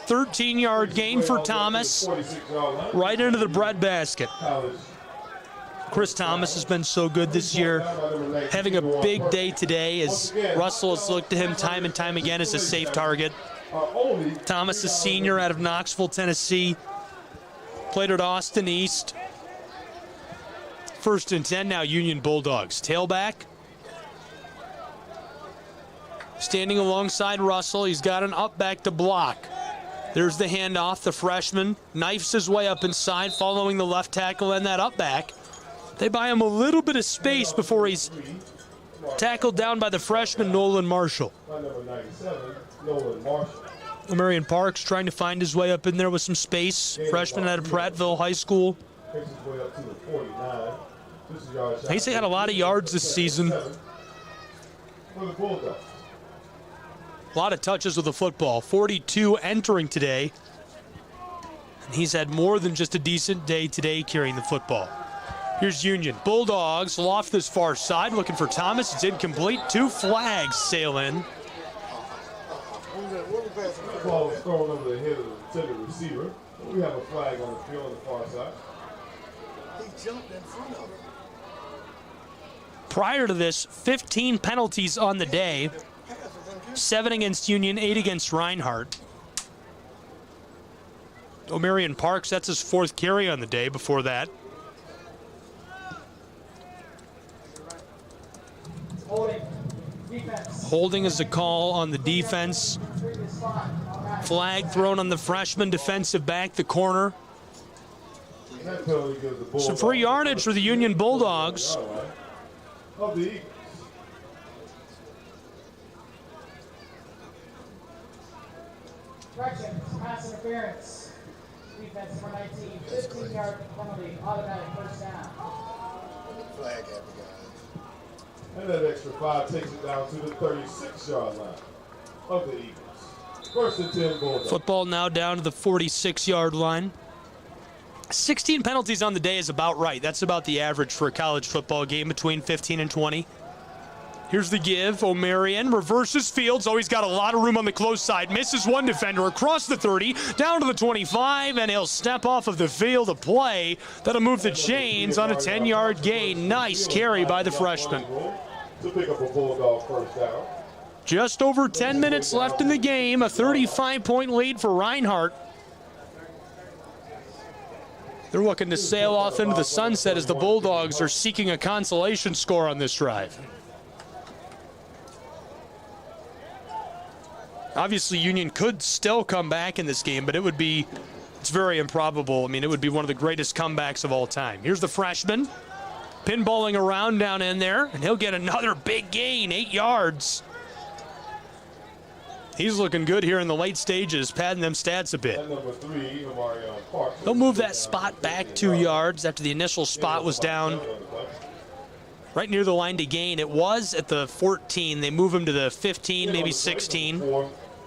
13-yard gain for Thomas. Right into the breadbasket. Chris Thomas has been so good this year. Having a big day today as Russell has looked to him time and time again as a safe target. Thomas, a senior out of Knoxville, Tennessee. Played at Austin East. First and 10 now, Union Bulldogs. Tailback. Standing alongside Russell. He's got an up back to block. There's the handoff. The freshman knifes his way up inside, following the left tackle and that up back. They buy him a little bit of space before he's tackled down by the freshman, Nolan Marshall. Number 97, Nolan Marshall. Marion Parks trying to find his way up in there with some space. Freshman out of Prattville High School. Takes his way up to the 49. He's had a lot of yards this season. For the Bulldogs. A lot of touches with the football. 42 entering today. And he's had more than just a decent day today carrying the football. Here's Union. Bulldogs loft this far side, looking for Thomas. It's incomplete. 2 flags sail in. The ball was thrown over the head of the intended receiver. We have a flag on the field on the far side. He jumped in front of him. Prior to this, 15 penalties on the day. 7 against Union, 8 against Reinhardt. O'Marion Parks, that's his 4th carry on the day before that. Holding is a call on the defense. Flag thrown on the freshman defensive back, the corner. Some free yardage for the Union Bulldogs. Of the Eagles. Correction, pass interference. Defense number 19, 15-yard penalty, automatic first down. Flag at the guys. And that extra 5 takes it down to the 36-yard line of the Eagles. First and 10 Bulldogs. Football now down to the 46-yard line. 16 penalties on the day is about right. That's about the average for a college football game, between 15 and 20. Here's the give. O'Marion reverses Fields. Oh, he's got a lot of room on the close side. Misses one defender across the 30, down to the 25, and he'll step off of the field of play. That'll move the chains on a 10-yard gain. Nice carry by the freshman. To pick up a Bulldog first down. Just over 10 minutes left in the game. A 35-point lead for Reinhardt. They're looking to sail off into the sunset as the Bulldogs are seeking a consolation score on this drive. Obviously, Union could still come back in this game, but it's very improbable. I mean, it would be one of the greatest comebacks of all time. Here's the freshman, pinballing around down in there, and he'll get another big gain, 8 yards. He's looking good here in the late stages, padding them stats a bit. They'll move that spot back 2 yards after the initial spot was down right near the line to gain. It was at the 14. They move him to the 15, maybe 16.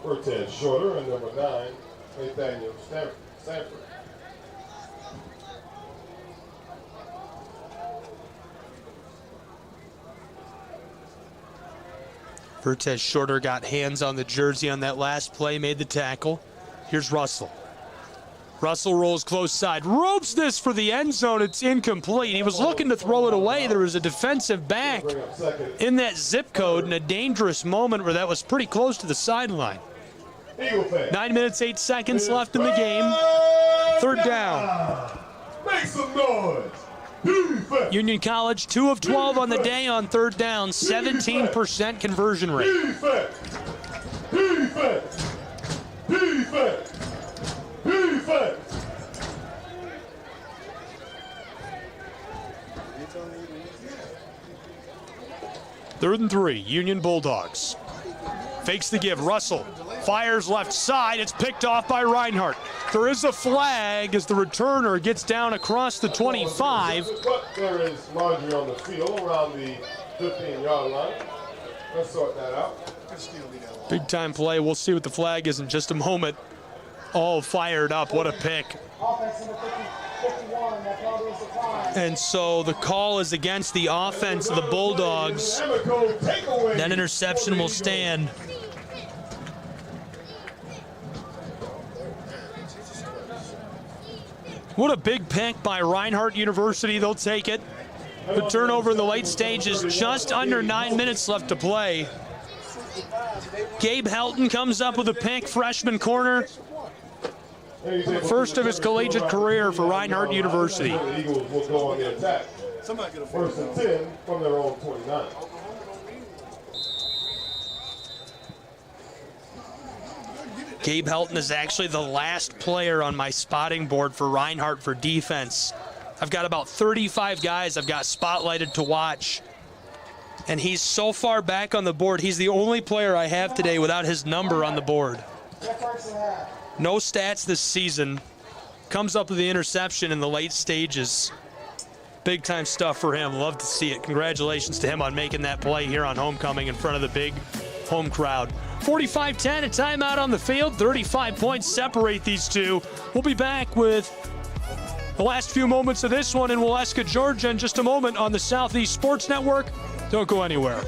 Cortez Shorter, and number 9, Nathaniel Stanford. Cortez Shorter got hands on the jersey on that last play, made the tackle. Here's Russell. Russell rolls close side, ropes this for the end zone. It's incomplete. He was looking to throw it away. There was a defensive back in that zip code in a dangerous moment where that was pretty close to the sideline. 9 minutes, 8 seconds left in the game. Third down. Make some noise. Union College, 2 of 12 on the day on third down, 17% conversion rate. Defense. Defense. Defense. Defense. Third and 3, Union Bulldogs. Fakes the give. Russell fires left side. It's picked off by Reinhardt. There is a flag as the returner gets down across the 25. But there is laundry on the field around the 15-yard line. Let's sort that out. Big time play. We'll see what the flag is in just a moment. All fired up. What a pick. And so the call is against the offense of the Bulldogs. That interception will stand. What a big pick by Reinhardt University. They'll take it. The turnover in the late stages, just under 9 minutes left to play. Gabe Helton comes up with a pick, freshman corner. First of his collegiate career for Reinhardt University. The Eagles will go on the attack. First and 10 from their own 29. Gabe Helton is actually the last player on my spotting board for Reinhardt for defense. I've got about 35 guys I've got spotlighted to watch. And he's so far back on the board, he's the only player I have today without his number on the board. No stats this season. Comes up with the interception in the late stages. Big time stuff for him. Love to see it. Congratulations to him on making that play here on homecoming in front of the big home crowd. 45-10, a timeout on the field. 35 points separate these two. We'll be back with the last few moments of this one in Waleska, Georgia in just a moment on the Southeast Sports Network. Don't go anywhere.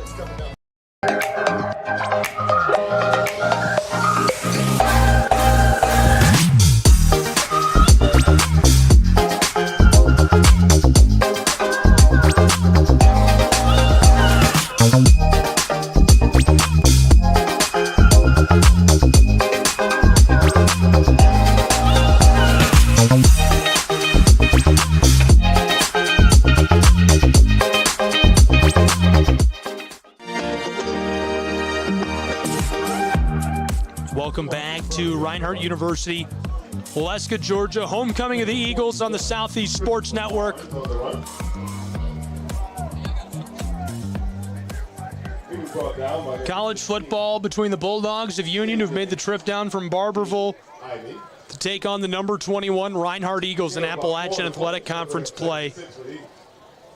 Welcome back to Reinhardt University, Waleska, Georgia. Homecoming of the Eagles on the Southeast Sports Network. College football between the Bulldogs of Union, who've made the trip down from Barberville to take on the number 21 Reinhardt Eagles in Appalachian Athletic Conference play.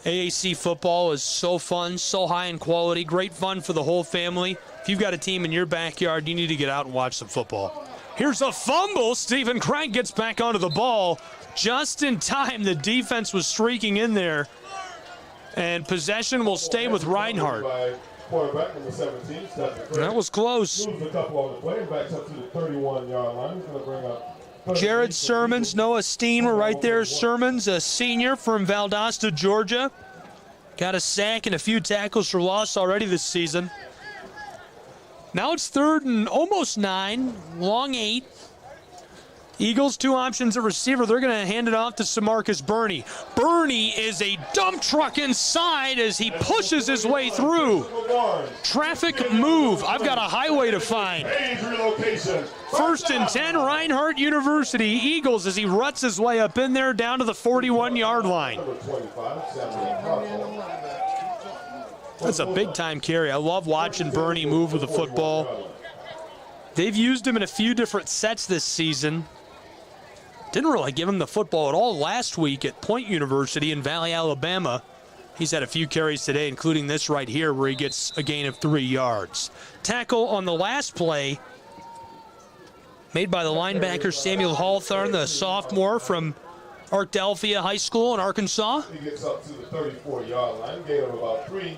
AAC football is so fun, so high in quality, great fun for the whole family. If you've got a team in your backyard, you need to get out and watch some football. Here's a fumble. Stephen Craig gets back onto the ball just in time. The defense was streaking in there. And possession will stay with Reinhardt. Quarterback number 17, that was close. Moves a couple on the play, backs up to the 31-yard line. He's going to bring up Jared Sermons, Noah Steen were right there. Sermons, a senior from Valdosta, Georgia. Got a sack and a few tackles for loss already this season. Now it's 3rd and almost 9, long 8. Eagles 2 options at receiver. They're going to hand it off to Samarcus Burney. Burney is a dump truck inside as he pushes his way through. Traffic move. I've got a highway to find. 1st and 10, Reinhardt University. Eagles as he ruts his way up in there down to the 41-yard line. That's a big-time carry. I love watching Burney move with the football. They've used him in a few different sets this season. Didn't really give him the football at all last week at Point University in Valley, Alabama. He's had a few carries today, including this right here where he gets a gain of 3 yards. Tackle on the last play made by the linebacker Samuel Hawthorne, the sophomore from Arkadelphia High School in Arkansas. He gets up to the 34-yard line, gain of about 3.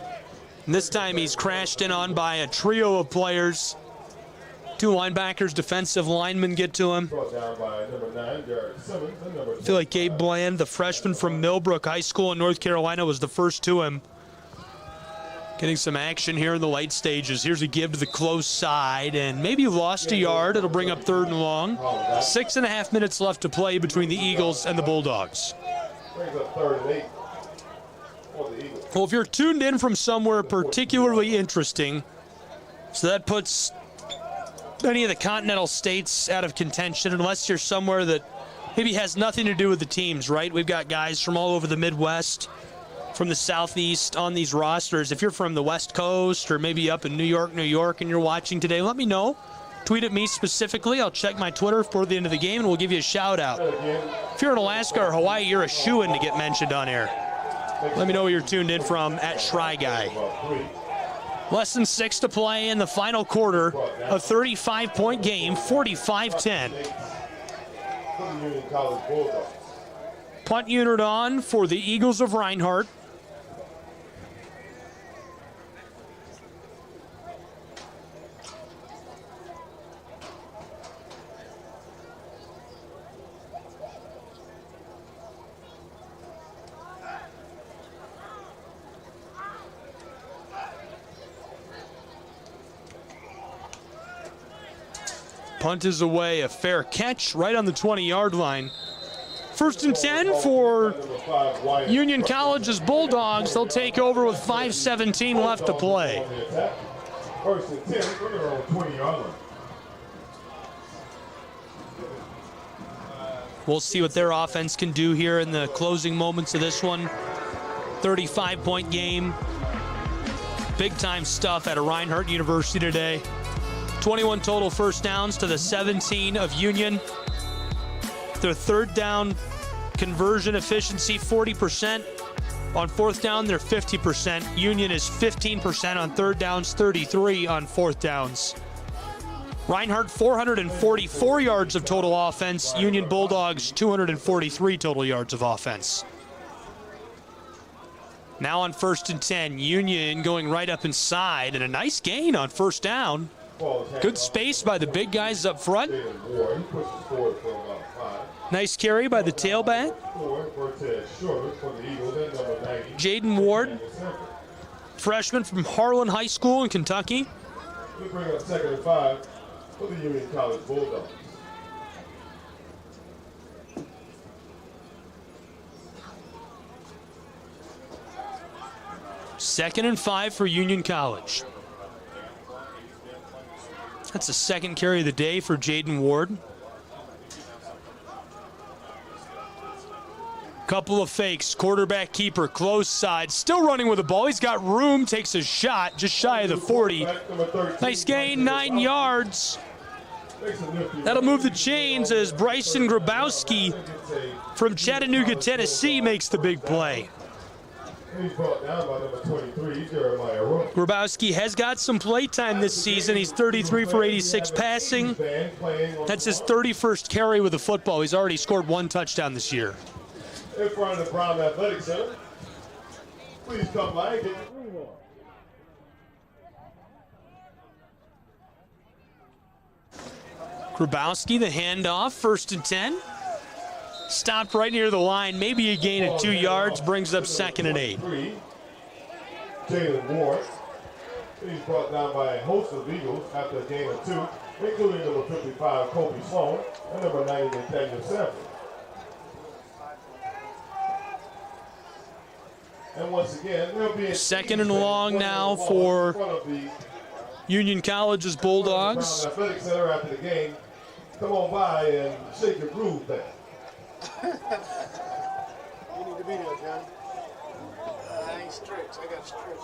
And this time he's crashed in on by a trio of players. 2 linebackers, defensive linemen get to him. Brought down by number 9, Jared Simmons, and number I feel like Gabe Bland, the freshman from Millbrook High School in North Carolina, was the first to him. Getting some action here in the late stages. Here's a give to the close side, and maybe lost a yard. It'll bring up 3rd and long. 6.5 minutes left to play between the Eagles and the Bulldogs. Brings up 3rd and 8 for the Eagles. Well, if you're tuned in from somewhere particularly interesting, so that puts any of the continental states out of contention, unless you're somewhere that maybe has nothing to do with the teams, right? We've got guys from all over the Midwest, from the Southeast on these rosters. If you're from the West Coast or maybe up in New York, and you're watching today, let me know. Tweet at me specifically. I'll check my Twitter before the end of the game, and we'll give you a shout-out. If you're in Alaska or Hawaii, you're a shoo-in to get mentioned on air. Let me know where you're tuned in from at Shry Guy. Less than 6 to play in the final quarter. A 35-point game, 45-10. Punt unit on for the Eagles of Reinhardt. Punt is away, a fair catch right on the 20-yard line. 1st and 10 for Union College's Bulldogs. They'll take over with 5:17 left to play. 1st and 10 for their own 20-yard line. We'll see what their offense can do here in the closing moments of this one. 35-point game. Big-time stuff at Reinhardt University today. 21 total first downs to the 17 of Union. Their 3rd down conversion efficiency, 40%. On 4th down, they're 50%. Union is 15% on 3rd downs, 33 on 4th downs. Reinhardt, 444 yards of total offense. Union Bulldogs, 243 total yards of offense. Now on 1st and 10, Union going right up inside, and a nice gain on 1st down. Good space by the big guys up front. Nice carry by the tailback. Jaden Ward, freshman from Harlan High School in Kentucky. We bring up 2nd and 5 for the Union College Bulldogs. Second and 5 for Union College. That's the 2nd carry of the day for Jaden Ward. Couple of fakes. Quarterback keeper, close side. Still running with the ball. He's got room, takes a shot just shy of the 40. Nice gain, 9 yards. That'll move the chains as Bryson Grabowski from Chattanooga, Tennessee makes the big play. He's brought down by number 23, Jeremiah Rook. Grabowski has got some play time this season. He's 33 for 86 passing. That's his 31st carry with the football. He's already scored 1 touchdown this year. In front of the Brown Athletic Center. Please come by and get your green one. Grabowski, the handoff, 1st and 10. Stopped right near the line, maybe a gain of 2 yards, brings up 2nd and 8. Jalen Ward. He's brought down by a host of Eagles after a gain of 2, including number 55, Kobe Sloan, and number 90, Nathaniel Sanford. And once again, there'll be a 2nd and long now for Union College's Bulldogs. Brown Athletic Center after the game. Come on by and shake your groove there. You need to be there, Johnny. I ain't stretched. I got stretched.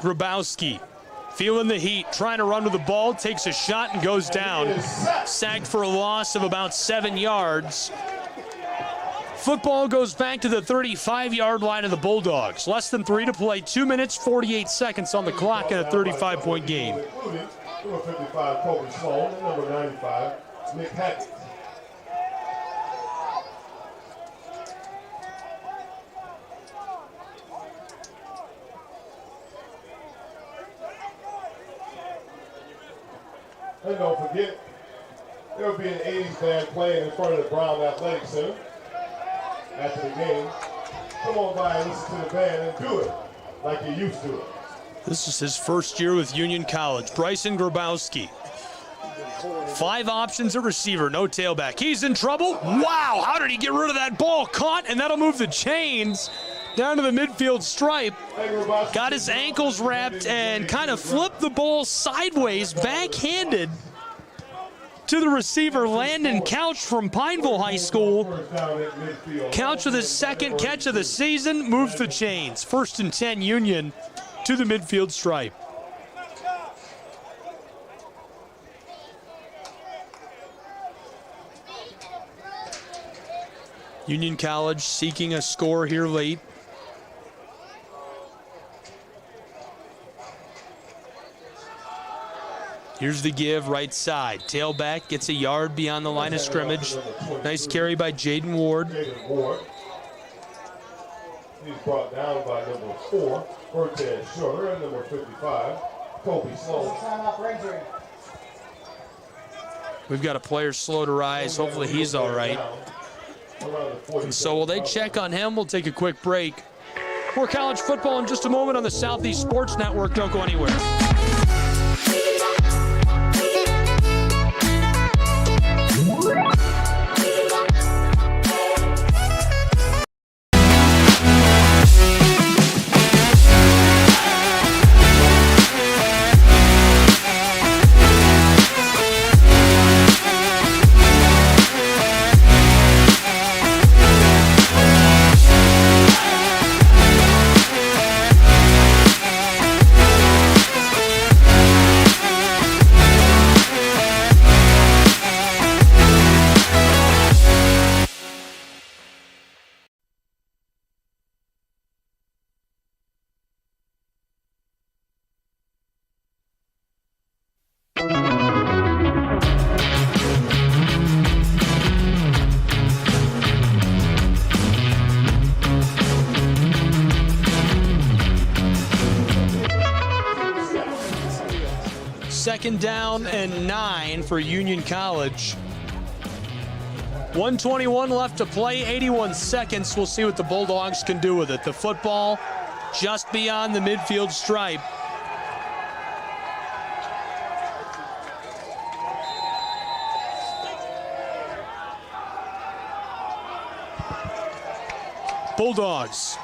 Grabowski, feeling the heat, trying to run with the ball, takes a shot and goes down. Sacked for a loss of about 7 yards. Football goes back to the 35-yard line of the Bulldogs. Less than 3 to play, 2 minutes, 48 seconds on the clock in a 35-point game. Number 55, Kobe Sloan, and number 95, Nick Hackett. And don't forget, there will be an 80s band playing in front of the Brown Athletic Center after the game. Come on by and listen to the band and do it like you used to it. This is his first year with Union College. Bryson Grabowski. 5 options at receiver, no tailback. He's in trouble. Wow, how did he get rid of that ball? Caught, and that'll move the chains down to the midfield stripe. Got his ankles wrapped and kind of flipped the ball sideways, backhanded to the receiver, Landon Couch from Pineville High School. Couch with his 2nd catch of the season, moves the chains. 1st and 10, Union to the midfield stripe. Union College seeking a score here late. Here's the give, right side. Tailback gets a yard beyond the line of scrimmage. Nice carry by Jaden Ward. He's brought down by number 4, Cortez Shorter, and number 55, Kobe Sloan. We've got a player slow to rise. Hopefully he's all right. And so while they check on him, we'll take a quick break. More college football in just a moment on the Southeast Sports Network. Don't go anywhere. Second down and 9 for Union College. 1:21 left to play, 81 seconds. We'll see what the Bulldogs can do with it. The football just beyond the midfield stripe. Bulldogs.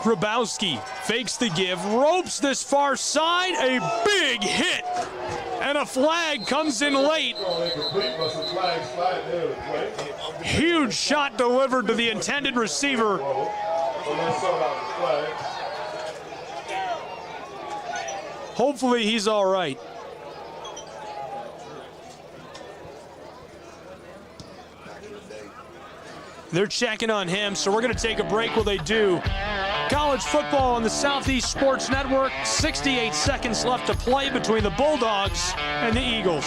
Grabowski fakes the give, ropes this far side, a big hit, and a flag comes in late. Huge shot delivered to the intended receiver. Hopefully he's all right. They're checking on him, so we're going to take a break while they do. College football on the Southeast Sports Network. 68 seconds left to play between the Bulldogs and the Eagles.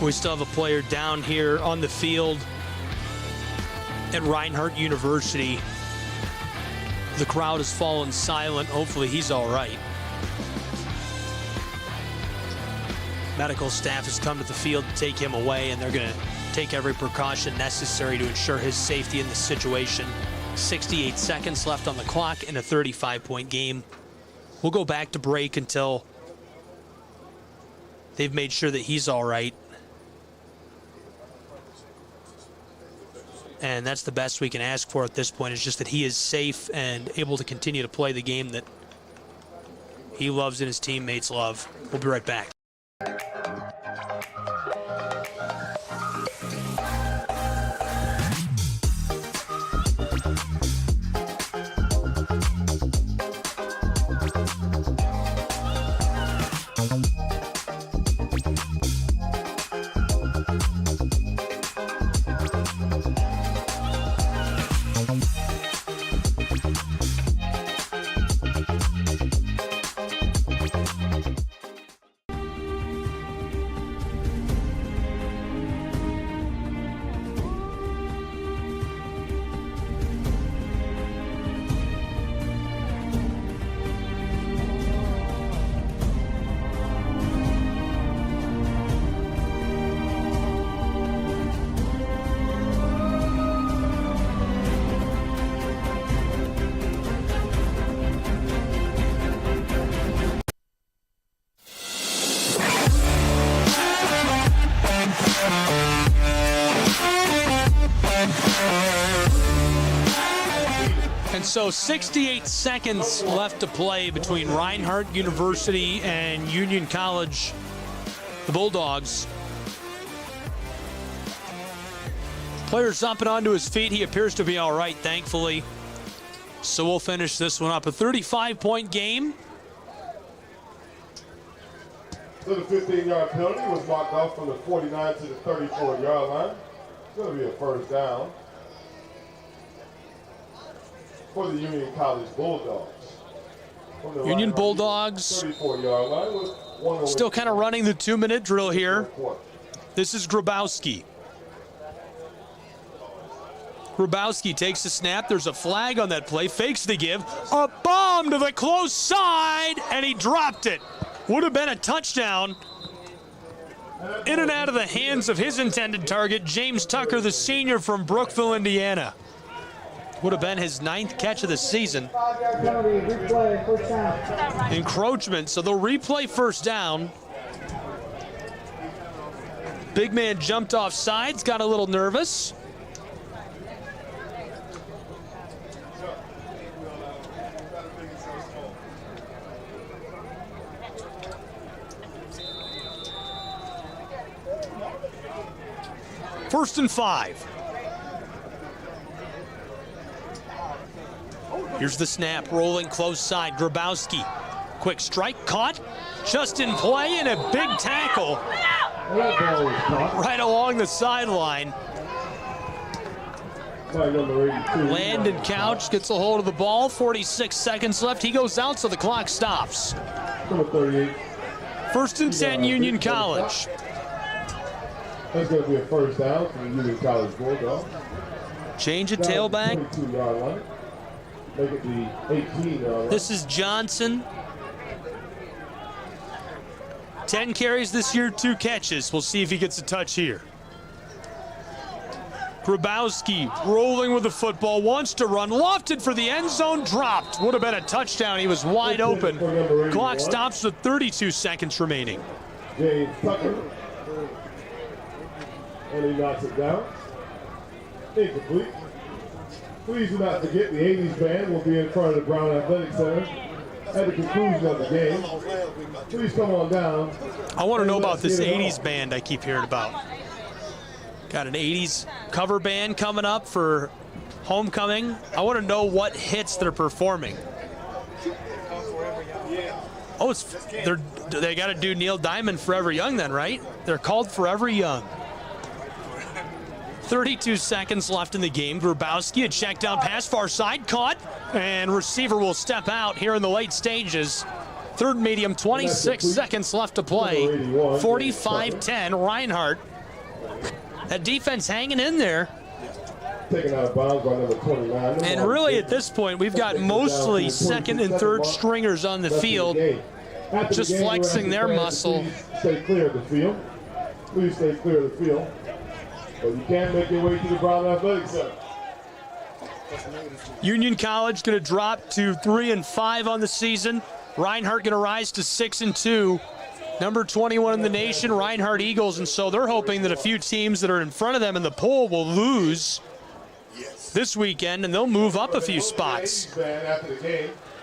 We still have a player down here on the field at Reinhardt University. The crowd has fallen silent. Hopefully he's all right. Medical staff has come to the field to take him away, and they're going to take every precaution necessary to ensure his safety in this situation. 68 seconds left on the clock in a 35-point game. We'll go back to break until they've made sure that he's all right. And that's the best we can ask for at this point, is just that he is safe and able to continue to play the game that he loves and his teammates love. We'll be right back. And so 68 seconds left to play between Reinhardt University and Union College, the Bulldogs. Player's up and onto his feet. He appears to be all right, thankfully. So we'll finish this one up. A 35-point game. So the 15-yard penalty was marked off from the 49 to the 34-yard line. It's going to be a first down for the Union College Bulldogs. Union Bulldogs 34-yard line with still kind of running the 2-minute drill here. This is Grabowski. Grabowski takes the snap. There's a flag on that play. Fakes the give. A bomb to the close side, and he dropped it. Would have been a touchdown. In and out of the hands of his intended target, James Tucker, the senior from Brookville, Indiana. Would have been his 9th catch of the season. Encroachment, so they'll replay first down. Big man jumped off sides, got a little nervous. First and 5. Here's the snap, rolling close side. Grabowski, quick strike, caught, just in play, and a big tackle right along the sideline. Landon Couch gets a hold of the ball. 46 seconds left. He goes out, so the clock stops. Number 38. First and 10, Union College. That's going to be a first down for the Union College Bulldogs. Change of tailback. 22-yard line. Make it the 18-yard line. This is Johnson. 10 carries this year, 2 catches. We'll see if he gets a touch here. Grabowski rolling with the football, wants to run, lofted for the end zone, dropped. Would have been a touchdown. He was wide open. Clock stops with 32 seconds remaining. James Tucker. And he knocks it down. Incomplete. Please do not forget the 80s band will be in front of the Brown Athletic Center at the conclusion of the game. Please come on down. I want to know about this 80s band I keep hearing about. Got an 80s cover band coming up for homecoming. I want to know what hits they're performing. Oh, they got to do Neil Diamond Forever Young then, right? They're called Forever Young. 32 seconds left in the game. Grabowski, a check down pass, far side, caught, and receiver will step out here in the late stages. Third medium, 26 seconds left to play. 45-10, Reinhardt. That defense hanging in there. Taken out of bounds by number 29. And really at this point, we've got mostly second and third stringers on the field, just flexing their muscle. Please stay clear of the field. Please stay clear of the field. But you can make your way to the Brown Athletic Center. Union College going to drop to 3-5 on the season. Reinhardt going to rise to 6-2. Number 21 in the nation, Reinhardt Eagles, and so they're hoping that a few teams that are in front of them in the poll will lose this weekend, and they'll move up a few spots.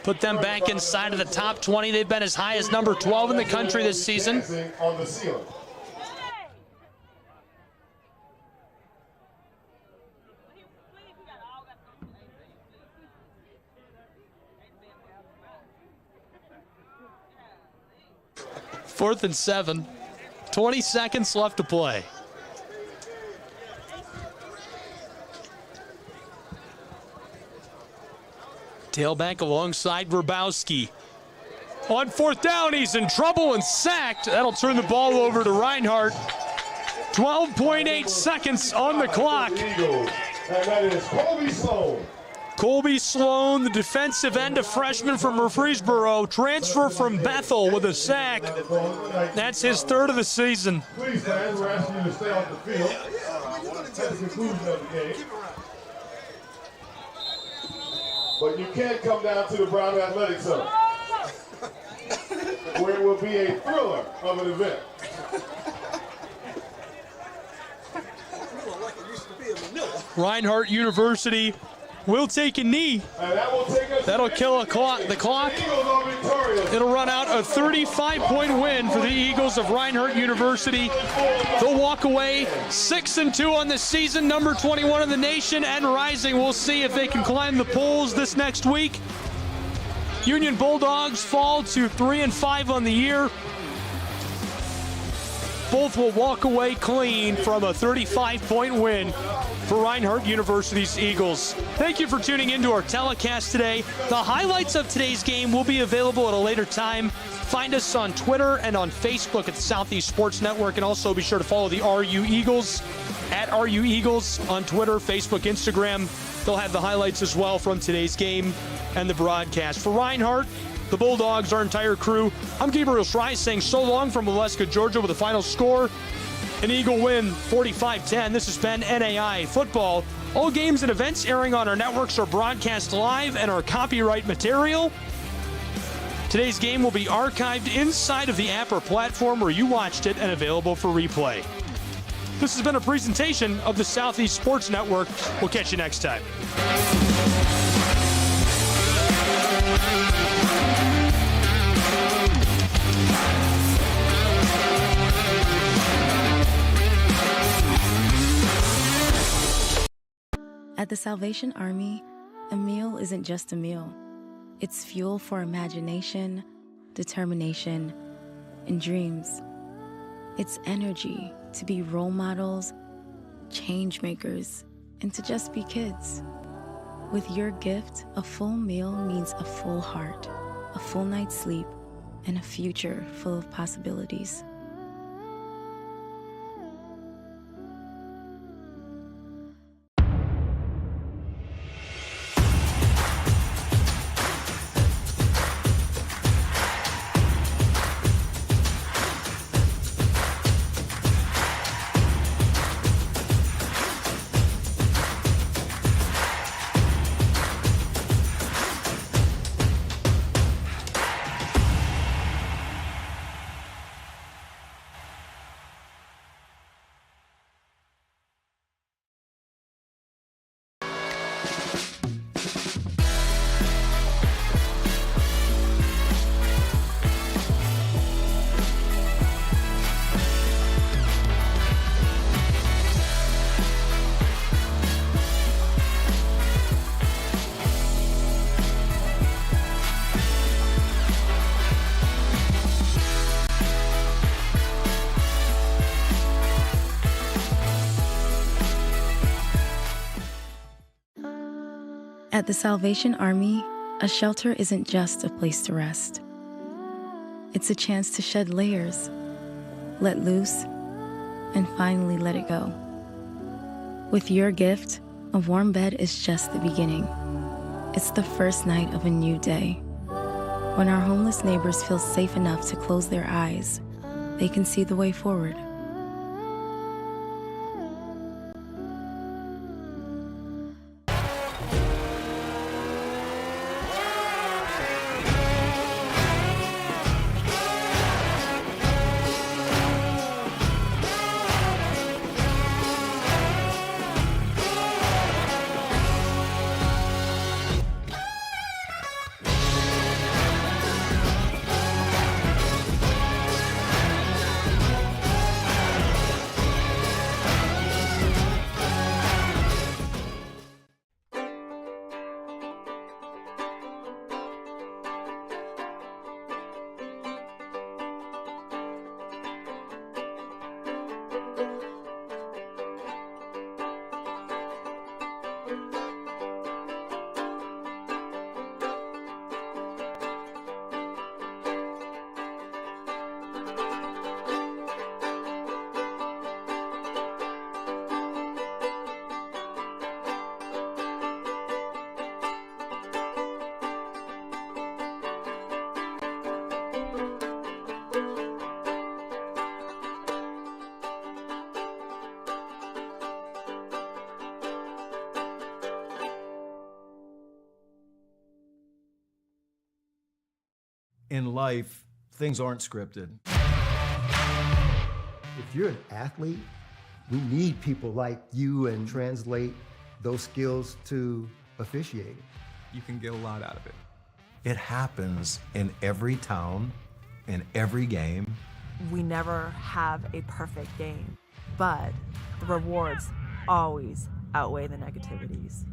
Put them back inside of the top 20. They've been as high as number 12 in the country this season. On the ceiling. Fourth and 7. 20 seconds left to play. Tailback alongside Grabowski. On fourth down, he's in trouble and sacked. That'll turn the ball over to Reinhardt. 12.8 seconds on the clock. And that is Colby Sloan. Colby Sloan, the defensive end, a freshman from Murfreesboro, transfer from Bethel with a sack. That's his third of the season. Please, fans, we're asking you to stay off the field at the conclusion of the game. But you can come down to the Brown Athletic Center, where it will be a thriller of an event. Reinhardt University will take a knee. That'll kill the clock. It'll run out a 35-point win for the Eagles of Reinhardt University. They'll walk away 6-2 on the season, number 21 in the nation and rising. We'll see if they can climb the polls this next week. Union Bulldogs fall to 3-5 on the year. Both will walk away clean from a 35-point win for Reinhardt University's Eagles. Thank you for tuning into our telecast today. The highlights of today's game will be available at a later time. Find us on Twitter and on Facebook at the Southeast Sports Network, and also be sure to follow the RU Eagles at RU Eagles on Twitter, Facebook, Instagram. They'll have the highlights as well from today's game and the broadcast. For Reinhardt, the Bulldogs, our entire crew, I'm Gabriel Schreier saying so long from Waleska, Georgia, with a final score. An Eagle win, 45-10. This has been NAI Football. All games and events airing on our networks are broadcast live and are copyright material. Today's game will be archived inside of the app or platform where you watched it and available for replay. This has been a presentation of the Southeast Sports Network. We'll catch you next time. At the Salvation Army, a meal isn't just a meal. It's fuel for imagination, determination, and dreams. It's energy to be role models, change makers, and to just be kids. With your gift, a full meal means a full heart, a full night's sleep, and a future full of possibilities. At the Salvation Army, a shelter isn't just a place to rest. It's a chance to shed layers, let loose, and finally let it go. With your gift, a warm bed is just the beginning. It's the first night of a new day. When our homeless neighbors feel safe enough to close their eyes, they can see the way forward. In life, things aren't scripted. If you're an athlete, we need people like you and translate those skills to officiating. You can get a lot out of it. It happens in every town, in every game. We never have a perfect game, but the rewards always outweigh the negativities.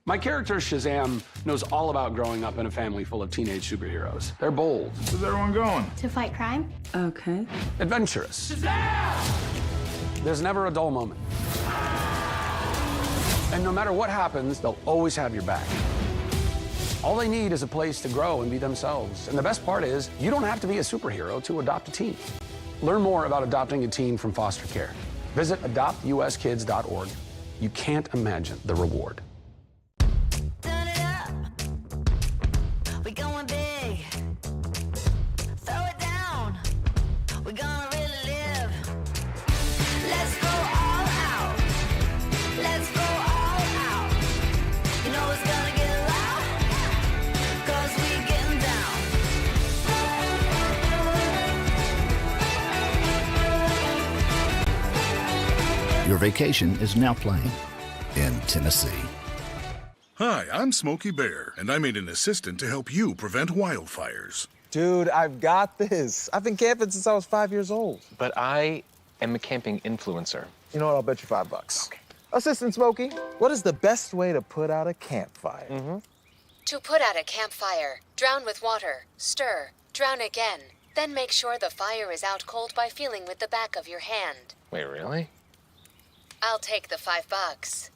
My character, Shazam, knows all about growing up in a family full of teenage superheroes. They're bold. Where's everyone going? To fight crime? Okay. Adventurous. Shazam! There's never a dull moment. And no matter what happens, they'll always have your back. All they need is a place to grow and be themselves. And the best part is, you don't have to be a superhero to adopt a teen. Learn more about adopting a teen from foster care. Visit adoptuskids.org. You can't imagine the reward. Turn it up. We going big. Throw it down. We're gonna really live. Let's go all out. Let's go all out. You know it's gonna get loud. 'Cause we getting down. Your vacation is now playing in Tennessee. Hi, I'm Smokey Bear, and I made an assistant to help you prevent wildfires. Dude, I've got this. I've been camping since I was 5 years old. But I am a camping influencer. You know what? I'll bet you $5. Okay. Assistant Smokey, what is the best way to put out a campfire? To put out a campfire, drown with water, stir, drown again, Then make sure the fire is out cold by feeling with the back of your hand. Wait, really? I'll take the $5.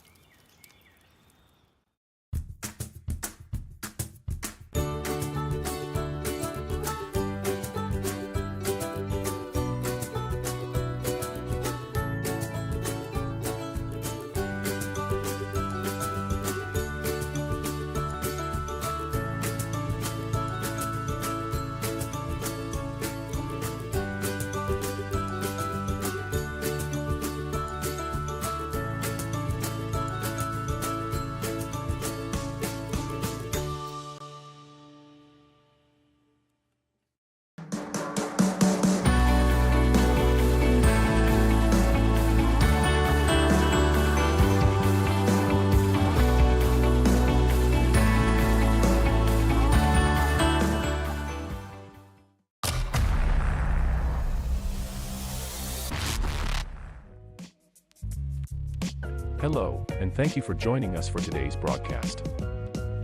Hello, and thank you for joining us for today's broadcast.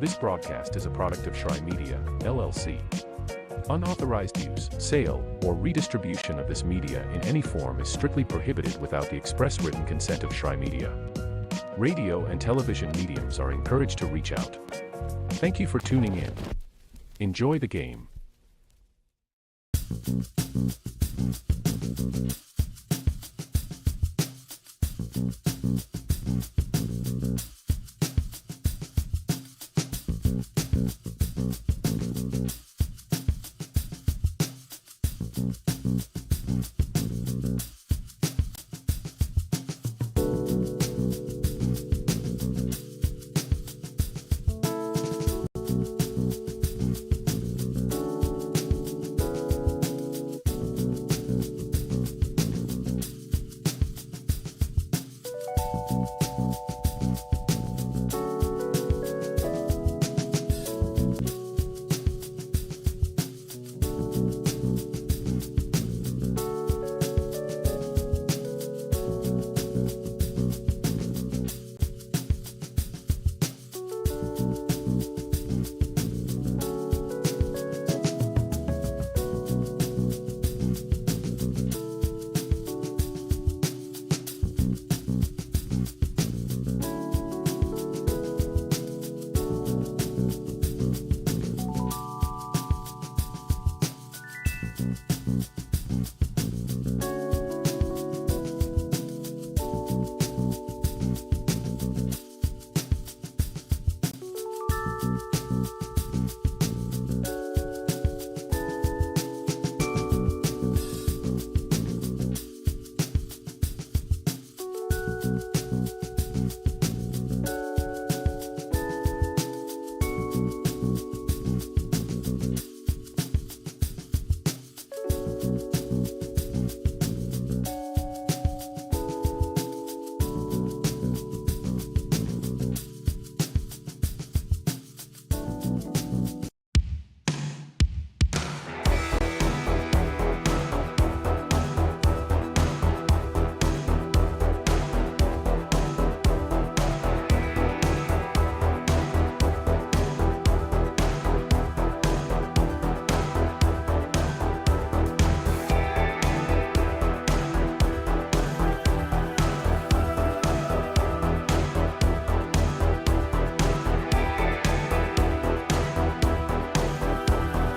This broadcast is a product of Shry Media, LLC. Unauthorized use, sale, or redistribution of this media in any form is strictly prohibited without the express written consent of Shry Media. Radio and television mediums are encouraged to reach out. Thank you for tuning in. Enjoy the game.